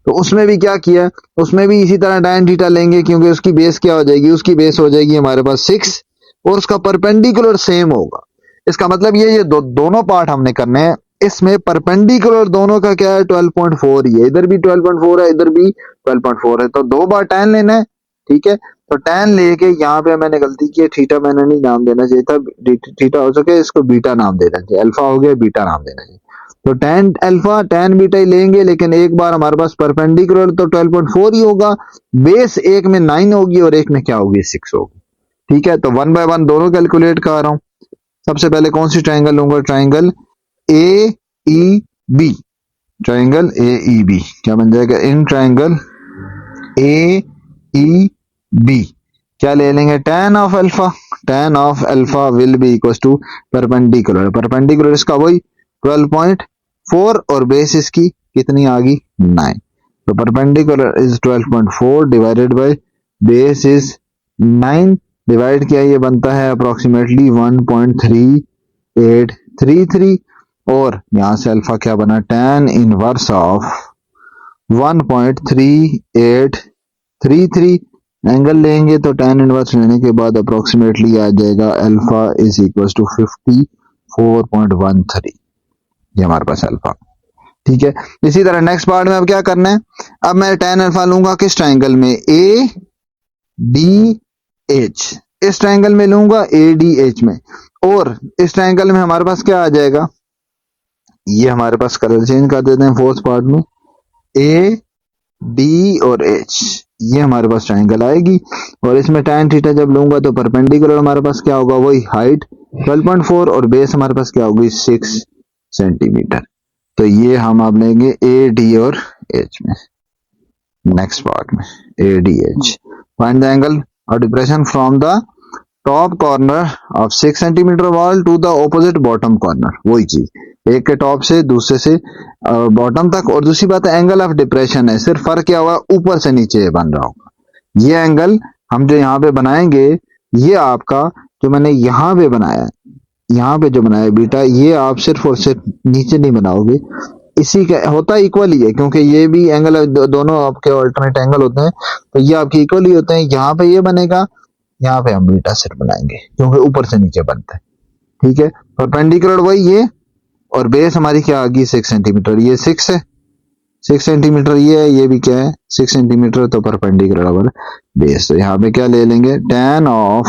तो उसमें भी क्या किया, उसमें भी इसी तरह tan थीटा लेंगे, क्योंकि उसकी बेस क्या हो जाएगी, उसकी बेस हो जाएगी हमारे पास 6 और उसका परपेंडिकुलर सेम होगा। इसका मतलब ये दोनों पार्ट हमने करने हैं, इसमें परपेंडिकुलर दोनों का क्या है 12.4 ही है, इधर भी 12.4 है, इधर भी 12.4 है, तो दो बार tan लेना है, ठीक है। तो tan लेके यहाँ पे मैंने गलती की है, थीटा मैंने नहीं नाम देना चाहिए था, थीटा हो सके इसको बीटा नाम देना चाहिए, अल्फा हो गया बीटा नाम देना चाहिए। तो tan अल्फा tan बीटा ही लेंगे, लेकिन एक बार हमारे पास परपेंडिकुलर तो 12.4 ही होगा, बेस एक में 9 होगी और एक में क्या होगी 6 होगी, ठीक है। तो 1 बाय 1 दोनों कैलकुलेट कर रहा हूं। सबसे पहले कौन सी ट्राइंगल लूंगा, triangle A E B, triangle A E B क्या बन जाएगा, in triangle A E B क्या ले लेंगे, tan of alpha will be equal to perpendicular, perpendicular इसका वही 12.4 और बेस इसकी कितनी आ गई 9, तो perpendicular is 12.4 divided by base is 9, divide किया ये बनता है अप्रोक्सीमेटली 1.3833 और यहां से अल्फा क्या बना, tan इनवर्स ऑफ 1.3833 एंगल लेंगे, तो tan इनवर्स लेने के बाद अप्रोक्सीमेटली आ जाएगा अल्फा इज इक्वल टू 54.13, ये हमारे पास अल्फा, ठीक है। इसी तरह नेक्स्ट पार्ट में अब क्या करना है, अब मैं tan अल्फा लूंगा किस ट्राइंगल में, ए डी एच, इस ट्राइंगल में लूंगा ए डी एच में, और इस ट्राइंगल में हमारे पास क्या आ जाएगा, ये हमारे पास कलर चेंज कर देते हैं फोर्थ पार्ट में, ए डी और एच, ये हमारे पास ट्राइंगल आएगी, और इसमें tan थीटा जब लूंगा तो परपेंडिकुलर हमारे पास क्या होगा, वही हाइट 12.4 और बेस हमारे पास क्या होगी 6 सेंटीमीटर। तो ये हम अब लेंगे ए डी और एच में, नेक्स्ट पार्ट में A D H, find the angle of depression from the top corner of 6 centimetre wall to the opposite bottom corner, वही चीज, एक के टॉप से दूसरे से बॉटम तक। और दूसरी बात है एंगल ऑफ डिप्रेशन है, सिर्फ फर्क क्या हुआ ऊपर से नीचे बन रहा होगा, ये एंगल हम जो यहाँ पे बनाएंगे, ये आपका जो मैंने यहाँ पे बनाया, यहाँ पे जो बनाया बीटा, ये आप सिर्फ और सिर्फ नीचे नहीं बनाओगे, इसी का होता इक्वल ही है, क्योंकि ये भी एंगल दोनों आपके अल्टरनेट एंगल होते हैं, तो ये आपके इक्वल ही होते हैं। यहाँ पे ये बनेगा, यहाँ पे हम बीटा सिर्फ बनाएंगे क्योंकि ऊपर से नीचे बनता है, ठीक है। परपेंडिकुलर वही ये, और बेस हमारी क्या आ गई 6 सेंटीमीटर, ये 6 है, 6 सेंटीमीटर ये है, ये भी क्या है 6 सेंटीमीटर, तो परपेंडिकुलर ओवर बेस। तो यहाँ पे क्या ले लेंगे, tan of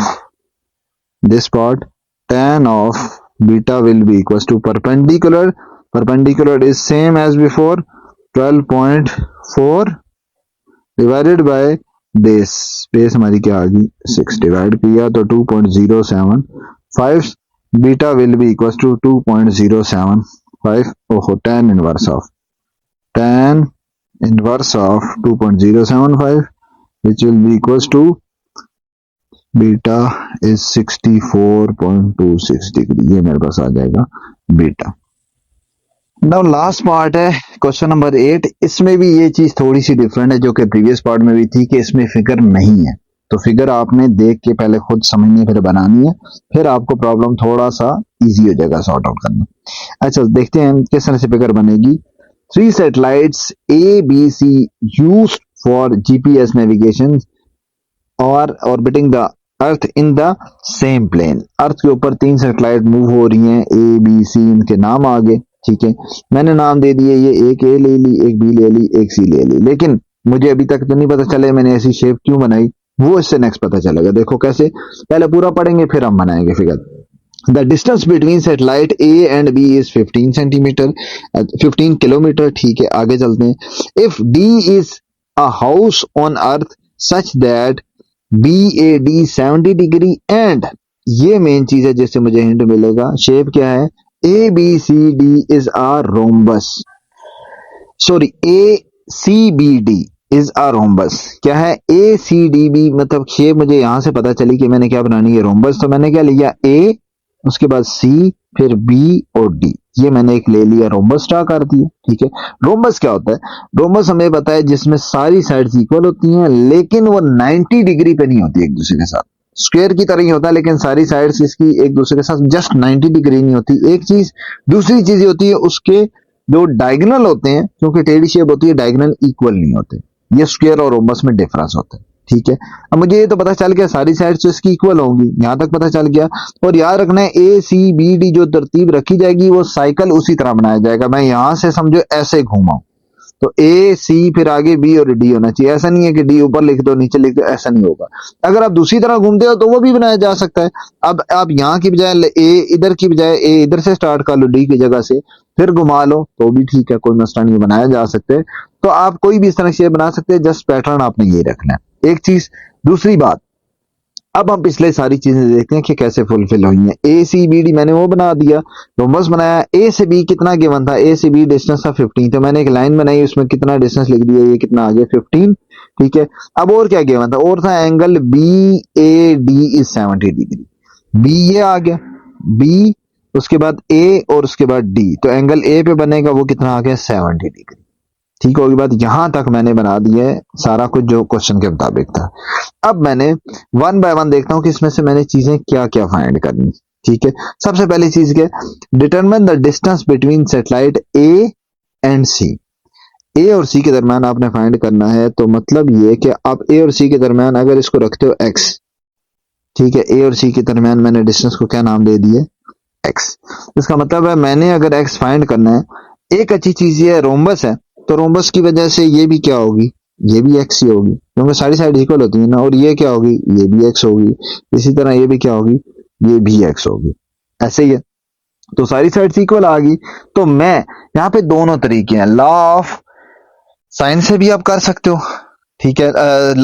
this part, tan of beta will be equal to perpendicular, perpendicular is same as before 12.4 divided by base, base हमारी क्या आ गई 6, डिवाइड किया तो 2.075, beta will be equal to 2.075, ओहो tan inverse of 2.075 which will be equals to beta is 64.26 degree, ये मेरे पास आ जाएगा बीटा। नाउ लास्ट पार्ट है क्वेश्चन नंबर 8, इसमें भी ये चीज थोड़ी सी डिफरेंट है जो कि प्रीवियस पार्ट में भी थी, कि इसमें फिगर नहीं है, तो फिगर आपने देख के पहले खुद समझनी फिर बनानी है, फिर आपको प्रॉब्लम थोड़ा सा इजी हो जाएगा सॉर्ट आउट करना। अच्छा देखते हैं किस तरह से फिगर बनेगी। 3 satellites A, B, C used for GPS navigation or orbiting the Earth in the same plane. अर्थ के ऊपर 3 सैटेलाइट मूव हो रही हैं, A, B, C इनके नाम आगे, ठीक है। मैंने नाम दे दिए, ये एक A ले ली, एक B ले ली, एक C ले ली, लेकिन मुझे अभी तक तो नहीं पता चले मैंने ऐसी शेप क्यों बनाई, वो इससे नेक्स्ट पता चलेगा। देखो कैसे, पहले पूरा पढ़ेंगे फिर हम बनाएंगे figure. The distance between satellite A and B is 15 centimeter, 15 kilometre, ठीक है। आगे चलते हैं। If D is a house on Earth such that BAD 70 degree and ये मेन चीज है जिससे मुझे हिंट मिलेगा, शेप क्या है, ABCD is a rhombus, sorry ACBD is a rhombus. क्या है? ए सी डी बी, मतलब शेप मुझे यहां से पता चली कि मैंने क्या बनानी है, रोम्बस। तो मैंने क्या लिया, ए, उसके बाद सी, फिर बी और डी, ये मैंने एक ले लिया, रोम्बस ड्रा कर दिया। ठीक है, रोम्बस क्या होता है? रोम्बस हमें पता है जिसमें सारी साइड्स इक्वल होती हैं, लेकिन वो 90 डिग्री पे नहीं होती एक दूसरे के साथ। स्क्वायर की तरह ही होता है, लेकिन सारी साइड्स इसकी एक दूसरे के साथ जस्ट 90 डिग्री नहीं होती, एक चीज। दूसरी चीज ये होती है उसके जो डायगोनल होते हैं, क्योंकि टेढ़ी शेप होती है, डायगोनल इक्वल नहीं होते। ये स्क्वायर और रोम्बस में डिफरेंस होता है। ठीक है, अब मुझे ये तो पता चल गया सारी साइड तो इसकी इक्वल होंगी, यहां तक पता चल गया। और याद रखना है ए सी बी डी जो तरतीब रखी जाएगी वो साइकिल उसी तरह बनाया जाएगा। मैं यहां से समझो ऐसे घूमा, तो ए सी फिर आगे बी और डी होना चाहिए। ऐसा नहीं है कि डी ऊपर लिख दो नीचे लिख दो, ऐसा नहीं होगा। अगर आप दूसरी तरह घूमते हो तो वो भी बनाया जा सकता है। अब आप यहाँ की बजाय ए इधर की बजाय ए इधर से स्टार्ट कर लो, डी की जगह से, फिर घुमा लो तो भी ठीक है, कोई मसला नहीं, बनाया जा सकते है। तो आप कोई भी इस तरह से बना सकते हैं, जस्ट पैटर्न आपने ये रखना है, एक चीज। दूसरी बात, अब हम पिछले सारी चीजें देखते हैं कि कैसे फुलफिल हुई हैं। ए सी बी डी मैंने वो बना दिया, रोम्बस बनाया। ए से बी कितना गिवन था, ए से बी डिस्टेंस था 15, तो मैंने एक लाइन बनाई, उसमें कितना डिस्टेंस लिख दिया, ये कितना आ गया 15। ठीक है, अब और क्या गिवन था, और था angle B A D is 70 degree. B ये आ गया, बी, उसके बाद ए और उसके बाद डी, तो एंगल ए पे बनेगा वो कितना आ गया 70 डिग्री। ठीक होगी बात, यहां तक मैंने बना दिया है सारा कुछ जो क्वेश्चन के मुताबिक था। अब मैंने वन बाय वन देखता हूं कि इसमें से मैंने चीजें क्या क्या फाइंड करनी। ठीक है, सबसे पहली चीज क्या, determine the distance between satellite A and C. A और सी के दरमियान आपने फाइंड करना है, तो मतलब ये कि आप ए और सी के दरमियान अगर इसको रखते हो एक्स, ठीक है, ए और सी के दरमियान मैंने डिस्टेंस को क्या नाम दे दिए, एक्स। इसका मतलब है मैंने अगर एक्स फाइंड करना है, एक अच्छी चीज ये रोम्बस है, तो रोम्बस की वजह से ये भी क्या होगी, ये भी एक्स ही होगी, क्योंकि सारी साइड इक्वल होती है ना। और ये क्या होगी, ये भी एक्स होगी। इसी तरह ये भी क्या होगी, ये भी एक्स होगी। ऐसे ही है, तो सारी साइड इक्वल आ गई। तो मैं यहाँ पे दोनों तरीके हैं, लॉ ऑफ साइन से भी आप कर सकते हो, ठीक है,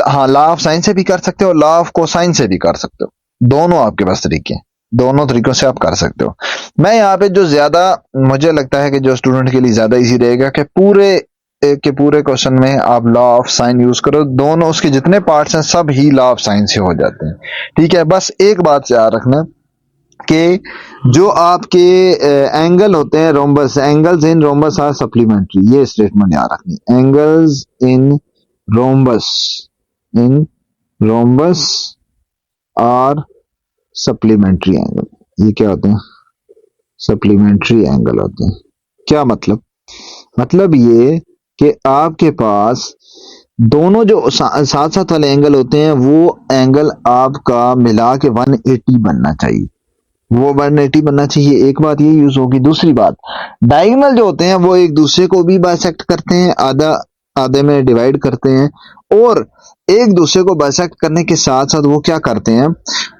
हाँ, लॉ ऑफ साइन से भी कर सकते हो, लॉ ऑफ कोसाइन से भी कर सकते हो, दोनों आपके पास तरीके हैं, दोनों तरीकों से आप कर सकते हो। मैं यहाँ पे जो ज्यादा मुझे लगता है कि जो स्टूडेंट के लिए ज्यादा इजी रहेगा कि पूरे के पूरे क्वेश्चन में आप लॉ ऑफ साइन यूज करो, दोनों उसके जितने पार्ट्स हैं सब ही लॉ ऑफ साइन से हो जाते हैं। ठीक है, बस एक बात याद रखना कि जो आपके एंगल होते हैं rhombus, angles in rhombus are supplementary, ये स्टेटमेंट याद रखनी, angles in rhombus, in rhombus are supplementary angle. ये क्या होते हैं, सप्लीमेंट्री एंगल होते हैं। क्या मतलब, मतलब ये कि आपके पास दोनों जो साथ साथ वाले एंगल होते हैं वो एंगल आपका मिला के 180 बनना चाहिए, वो 180 बनना चाहिए। एक बात ये यूज होगी। दूसरी बात, डायगोनल जो होते हैं वो एक दूसरे को भी बाइसेक्ट करते हैं, आधा आधे में डिवाइड करते हैं, और एक दूसरे को बाइसेक्ट करने के साथ साथ वो क्या करते हैं,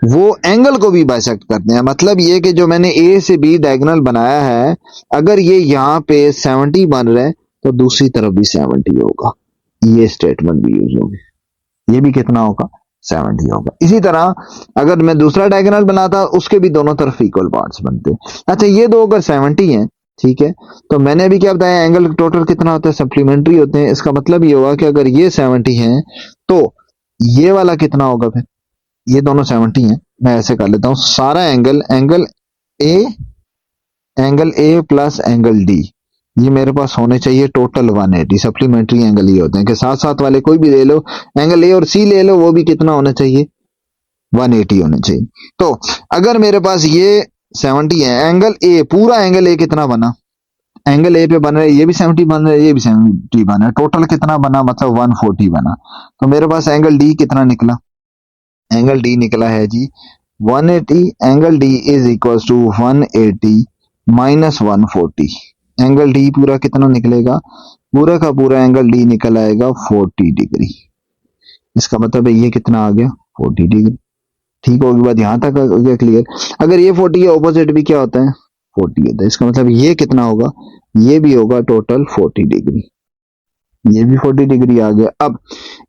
वो एंगल को भी बाइसेक्ट करते हैं। मतलब ये कि जो मैंने ए से बी डायगोनल बनाया है, अगर ये यहाँ पे 70 बन रहे हैं तो दूसरी तरफ भी 70 होगा, ये स्टेटमेंट भी यूज होगी। ये भी कितना होगा, 70 होगा। इसी तरह अगर मैं दूसरा डायगोनल बनाता उसके भी दोनों तरफ इक्वल पार्ट्स बनते। अच्छा, ये दो अगर 70 हैं, ठीक है, तो मैंने अभी क्या बताया, एंगल टोटल कितना होता है, सप्लीमेंट्री होते हैं। इसका मतलब ये होगा कि अगर ये 70 हैं तो ये वाला कितना होगा, फिर ये दोनों 70 हैं। मैं ऐसे कर लेता हूं, सारा angle, angle A plus angle D, ये मेरे पास होने चाहिए टोटल 180। सप्लीमेंट्री एंगल ये होते हैं कि साथ साथ वाले कोई भी ले लो, एंगल ए और सी ले लो, वो भी कितना होना चाहिए, 180 होने चाहिए। तो अगर मेरे पास ये 70 है, एंगल ए, पूरा एंगल ए कितना बना, एंगल ए पे बन रहा है, ये भी 70 बन रहा है, ये भी 70 बना है, टोटल कितना बना, मतलब 140 बना। तो मेरे पास एंगल डी कितना निकला, एंगल डी निकला है जी 180। Angle D is equal to 180 minus 140। Angle D पूरा कितना निकलेगा, पूरा का पूरा एंगल डी निकल आएगा 40 डिग्री। इसका मतलब है ये कितना आ गया, 40 डिग्री। ठीक होगी बात, यहां तक हो गया क्लियर। अगर ये 40 है, ऑपोजिट भी क्या होता है, 40 होता है। इसका मतलब ये कितना होगा, ये भी होगा टोटल 40 डिग्री, ये भी 40 डिग्री आ गया। अब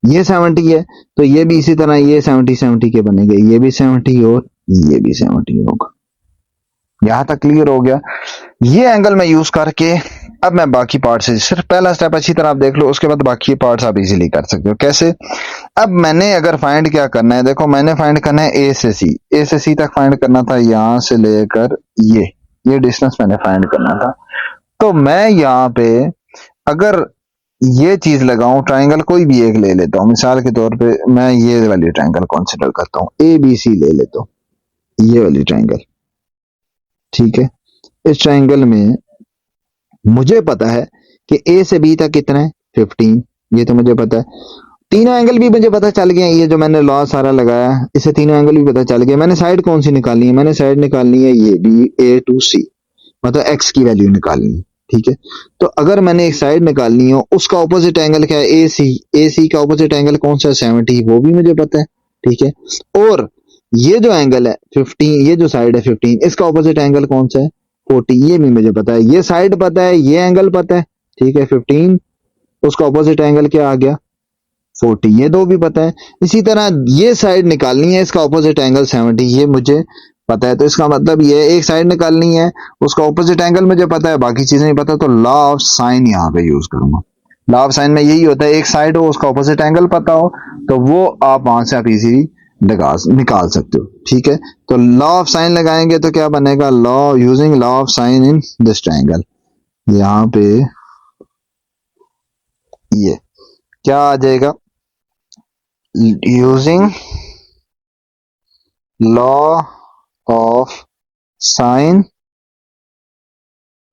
ये 70 है तो ये भी इसी तरह, ये 70 के बनेंगे, ये भी 70 और ये भी 70 होगा। यहां तक क्लियर हो गया। ये एंगल मैं यूज करके अब मैं बाकी पार्ट से सिर्फ पहला स्टेप अच्छी तरह आप देख लो, उसके बाद बाकी पार्ट्स आप इजीली कर सकते हो। कैसे? अब मैंने अगर फाइंड क्या करना है, देखो मैंने फाइंड करना है ए से सी तक फाइंड करना था, यहां से लेकर ये डिस्टेंस मैंने फाइंड करना था। तो मैं यहाँ पे अगर ये चीज लगाऊं, ट्राइंगल कोई भी एक ले लेता हूं, मिसाल के तौर पे मैं ये वाली ट्राइंगल कंसिडर करता हूं, ए बी सी ले लेता हूं, ये वाली ट्राइंगल, ठीक है। इस ट्राइंगल में मुझे पता है कि ए से बी तक कितना है 15, ये तो मुझे पता है। तीनों एंगल भी मुझे पता चल गया, ये जो मैंने लॉ सारा लगाया इससे तीनों एंगल भी पता चल गया। मैंने साइड कौन सी निकालनी है? मैंने साइड निकालनी है ये बी ए टू सी, मतलब एक्स की वैल्यू निकालनी है, ठीक है। तो अगर मैंने एक साइड निकालनी हो, उसका ऑपोजिट एंगल क्या है? ए सी का ऑपोजिट एंगल कौन सा है? 70, वो भी मुझे पता है, ठीक है। और ये जो एंगल है 15, ये जो साइड है 15, इसका ऑपोजिट एंगल कौन सा है? 40, ये भी मुझे पता है। ये साइड पता है, ये एंगल पता है, ठीक है। 15, उसका ऑपोजिट एंगल क्या आ गया? 40, ये दो भी पता है। इसी तरह ये साइड निकालनी है, इसका ऑपोजिट एंगल 70, ये मुझे पता है। तो इसका मतलब ये एक साइड निकालनी है, उसका ऑपोजिट एंगल मुझे पता है, बाकी चीजें नहीं पता, तो लॉ ऑफ साइन यहाँ पे यूज करूंगा। लॉ ऑफ साइन में यही होता है, एक साइड हो उसका ऑपोजिट एंगल पता हो, तो वो आप वहां से आप इजीली निकाल सकते हो, ठीक है। तो लॉ ऑफ साइन लगाएंगे तो क्या बनेगा? Law using law of sine in this triangle, यहाँ पे ये क्या आ जाएगा? Using law of sine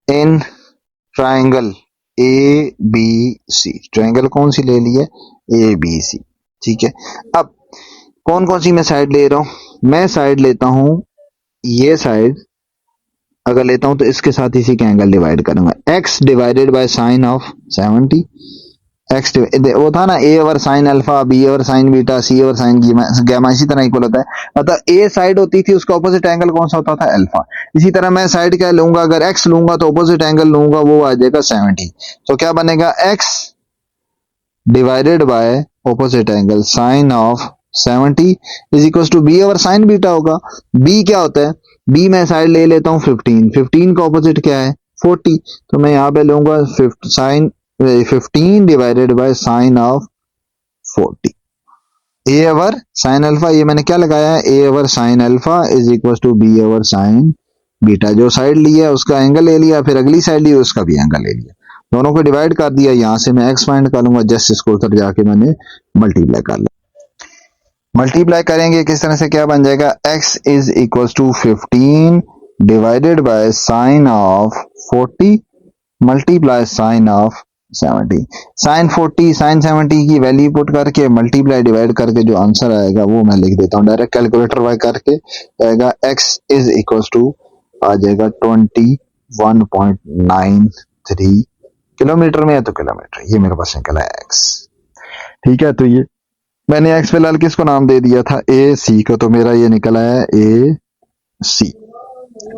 in triangle A B C, triangle कौन सी ले ली है? ए बी सी, ठीक है। अब कौन कौन सी मैं साइड ले रहा हूं? मैं साइड लेता हूं, ये साइड अगर लेता हूं तो इसके साथ इसी के एंगल डिवाइड करूंगा, x divided by sine of 70। X वो था ना, A over sine alpha, B over sine beta, C over sine gamma, इसी तरह इक्वल होता है। मतलब ए साइड होती थी, उसका ऑपोजिट एंगल कौन सा होता था? अल्फा। इसी तरह मैं साइड क्या लूंगा? अगर एक्स लूंगा तो ऑपोजिट एंगल लूंगा, वो आ जाएगा 70। तो क्या बनेगा? X divided by opposite angle sine of 70 is equal to B over sine beta होगा। बी क्या होता है? बी मैं साइड ले लेता हूँ 15, 15 का ऑपोजिट क्या है? 40। तो मैं यहाँ पे लूंगा sine 15 divided by sine of 40। A over sine alpha, ये मैंने क्या लगाया है? A over sine alpha is equal to B over sine beta. जो साइड ली है उसका एंगल ले लिया, फिर अगली साइड ली उसका भी एंगल ले लिया, दोनों को डिवाइड कर दिया। यहां से मैं एक्स फाइंड कर लूंगा, जस्ट इसको उधर जाके मैंने मल्टीप्लाई कर लिया। मल्टीप्लाई करेंगे किस तरह से, क्या बन जाएगा? x is equal to 15 divided by sine of 40 multiply sine of 70। Sine 40 sine 70 की वैल्यू पुट करके मल्टीप्लाई डिवाइड करके जो आंसर आएगा वो मैं लिख देता हूँ डायरेक्ट कैलकुलेटर वाई करके, आएगा x इज इक्वल टू आ जाएगा 21.93 किलोमीटर में है, तो किलोमीटर ये मेरे पास निकला है x, ठीक है। तो ये मैंने x फिलहाल किसको नाम दे दिया था? ए सी को, तो मेरा ये निकला है ए सी,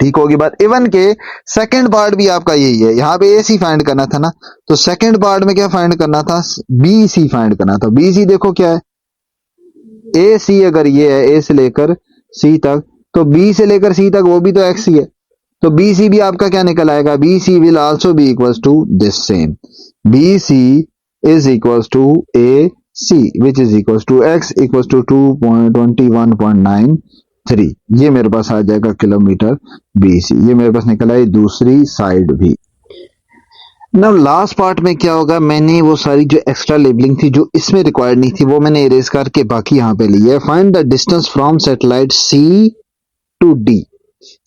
ठीक होगी बात। इवन के सेकंड पार्ट भी आपका यही है, यहाँ पे ए सी फाइंड करना था ना, तो सेकंड पार्ट में क्या फाइंड करना था? बी सी फाइंड करना था। बी सी देखो क्या है? ए सी अगर ये है ए से लेकर सी तक, तो बी से लेकर सी तक वो भी तो एक्स ही है, तो बी सी भी आपका क्या निकल आएगा? B C will also be equal to this same, B C is equal to A C which is equal to x equal to 2.21.93। ये मेरे पास आ जाएगा किलोमीटर बी सी, ये मेरे पास निकल आई दूसरी साइड भी। ना लास्ट पार्ट में क्या होगा? मैंने वो सारी जो एक्स्ट्रा लेबलिंग थी जो इसमें रिक्वायर्ड नहीं थी वो मैंने इरेज करके बाकी यहाँ पे ली है। Find the distance from satellite C to D.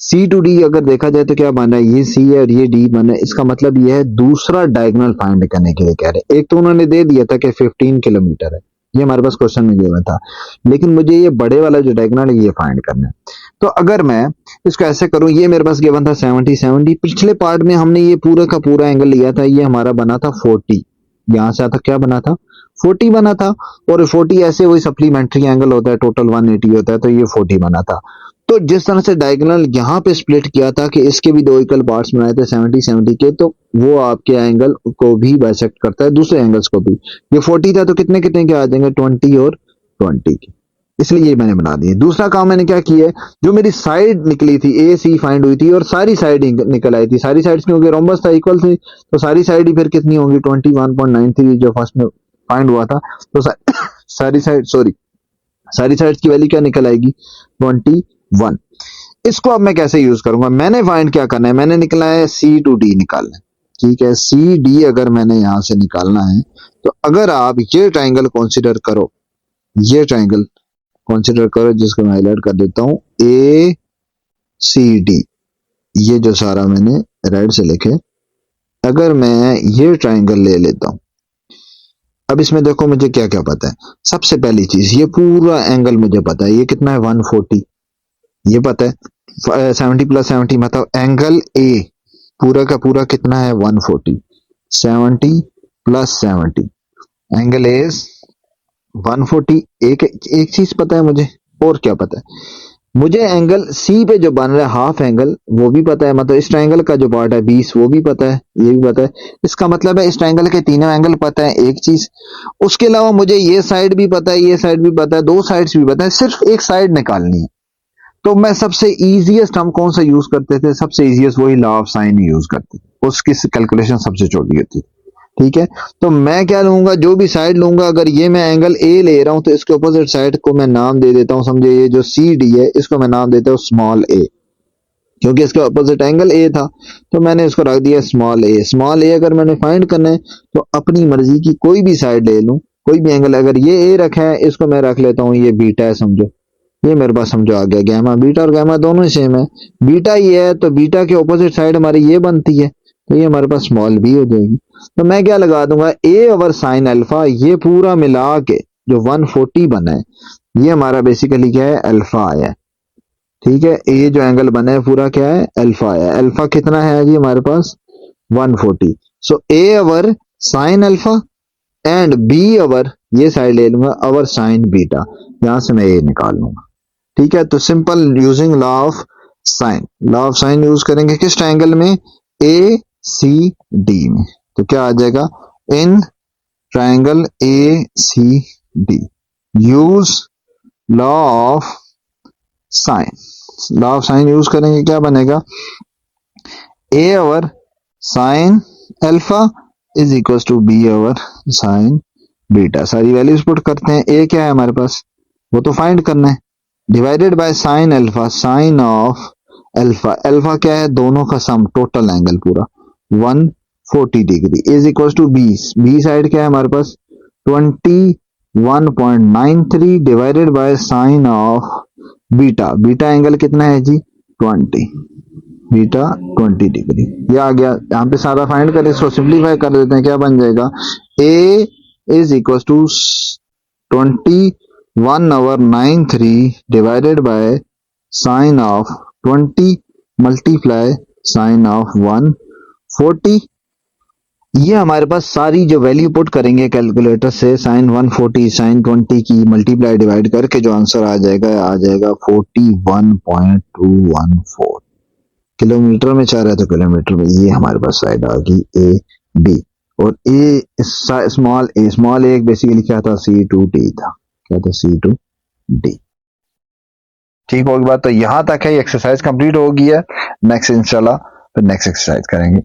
C to D अगर देखा जाए तो क्या बना है? ये सी है और ये डी बना है, इसका मतलब ये है दूसरा डायगोनल फाइंड करने के लिए कह रहे हैं। एक तो उन्होंने दे दिया था कि 15 किलोमीटर है, ये हमारे पास क्वेश्चन में गिवन था, लेकिन मुझे ये बड़े वाला जो डायगोनल है ये फाइंड करना है। तो अगर मैं इसको ऐसे करूं, ये मेरे पास गिवन था 70, पिछले पार्ट में हमने ये पूरा का पूरा एंगल लिया था, ये हमारा बना था 40, यहां से आता क्या बना था? 40 बना था, और 40 ऐसे वही सप्लीमेंट्री एंगल होता है, टोटल 180 होता है, तो ये 40 बना था। तो जिस तरह से डायगोनल यहाँ पे स्प्लिट किया था कि इसके भी दो इक्वल पार्ट्स बनाए थे 70 के, तो वो आपके एंगल को भी बाइसेक्ट करता है दूसरे एंगल्स को भी। ये 40 था तो कितने कितने के आ जाएंगे? 20 और 20 के, इसलिए ये मैंने बना दिया। दूसरा काम मैंने क्या किया है, जो मेरी साइड निकली थी ए सी फाइंड हुई थी और सारी साइड निकल आई थी, सारी साइड्स क्योंकि रोम्बस था इक्वल थी, तो सारी साइड ही फिर कितनी होंगी 21.93 जो फर्स्ट में फाइंड हुआ था। तो सारी साइड सॉरी सारी साइड्स की वैल्यू क्या निकल आएगी 21। इसको अब मैं कैसे यूज करूंगा, मैंने फाइंड क्या करना है, मैंने निकला है सी टू डी निकालना है। ठीक है, सी डी अगर मैंने यहां से निकालना है तो अगर आप ये ट्राइंगल कंसीडर करो, ये ट्राइंगल कंसीडर करो जिसको मैं हाईलाइट कर देता हूं, ए सी डी, ये जो सारा मैंने राइट से लिखे, अगर मैं ये ट्राइंगल ले लेता हूं, अब इसमें देखो मुझे क्या क्या पता है। सबसे पहली चीज, ये पूरा एंगल मुझे पता है, ये कितना है 140, ये पता है 70 प्लस 70 मतलब एंगल ए पूरा का पूरा कितना है 140, 70 प्लस 70 एंगल इज 140। एक चीज पता है मुझे, और क्या पता है मुझे, एंगल सी पे जो बन रहा है हाफ एंगल वो भी पता है, मतलब इस ट्रायंगल का जो पार्ट है 20 वो भी पता है, ये भी पता है। इसका मतलब है इस ट्रायंगल के तीनों एंगल पता है, एक चीज। उसके अलावा मुझे ये साइड भी पता है, ये साइड भी पता है, दो साइड्स भी पता है, सिर्फ एक साइड निकालनी है। तो मैं सबसे इजीएस्ट हम कौन सा यूज करते थे, सबसे इजीएस्ट वही लॉ ऑफ साइन यूज करते थे, उसकी कैलकुलेशन सबसे छोटी होती थी। ठीक है, तो मैं क्या लूंगा, जो भी साइड लूंगा, अगर ये मैं एंगल ए ले रहा हूं तो इसके अपोजिट साइड को मैं नाम दे देता हूं, समझे, ये जो सी डी है इसको मैं नाम देता हूं स्मॉल ए, क्योंकि इसका अपोजिट एंगल ए था, तो मैंने इसको रख दिया स्मॉल ए। स्मॉल ए अगर मैंने फाइंड करना है तो अपनी मर्जी की कोई भी साइड ले लूं, कोई भी एंगल, अगर ये ए रखा है इसको मैं रख लेता हूं ये बीटा है, समझो ये मेरे पास समझो आ गया, गैमा बीटा और गैमा दोनों ही सेम है, बीटा ये है तो बीटा के ऑपोजिट साइड हमारी ये बनती है, तो ये हमारे पास स्मॉल बी हो जाएगी। तो मैं क्या लगा दूंगा, ए ओवर साइन अल्फा, ये पूरा मिला के जो 140 बना है ये हमारा बेसिकली क्या है, अल्फा आया है। ठीक है, ये जो एंगल बना है पूरा क्या है, अल्फा आया है। अल्फा कितना है जी हमारे पास 140, so A over sine alpha and B over, ये साइड ले लूंगा, ओवर साइन बीटा, यहां से मैं ए निकाल लूंगा। ठीक है, तो simple using law of sine, law of sine use करेंगे किस ट्रायंगल में, ए सी डी में। तो क्या आ जाएगा, in triangle A C D use law of sine, law of sine use करेंगे, क्या बनेगा, A over sine alpha is equal to B over sine beta. सारी वैल्यूज पुट करते हैं, ए क्या है हमारे पास वो तो फाइंड करना है, divided by sine alpha, sine of alpha, alpha क्या है दोनों का सम, टोटल एंगल पूरा 140 degree is equal to B, B side क्या है हमारे पास 21.93 divided by sine of beta, beta angle कितना है जी 20, बीटा 20 डिग्री, ये आ गया। यहाँ पे सारा फाइंड करें, इसको सिंप्लीफाई कर देते हैं, क्या बन जाएगा, A is equal to 21/93 divided by sine of 20 multiply sine of 140। ये हमारे पास सारी जो वैल्यू पुट करेंगे कैलकुलेटर से, साइन 140 साइन 20 की मल्टीप्लाई डिवाइड करके जो आंसर आ जाएगा 41.214 किलोमीटर में चाह रहा है तो किलोमीटर में, ये हमारे पास साइड आ गई ए बी। और ए स्मॉल ए बेसिकली क्या था, सी टू डी था, क्या था सी टू डी। ठीक होगी बात, तो यहां तक है, एक्सरसाइज कंप्लीट हो गई है। नेक्स्ट इंशाल्लाह फिर नेक्स्ट एक्सरसाइज करेंगे।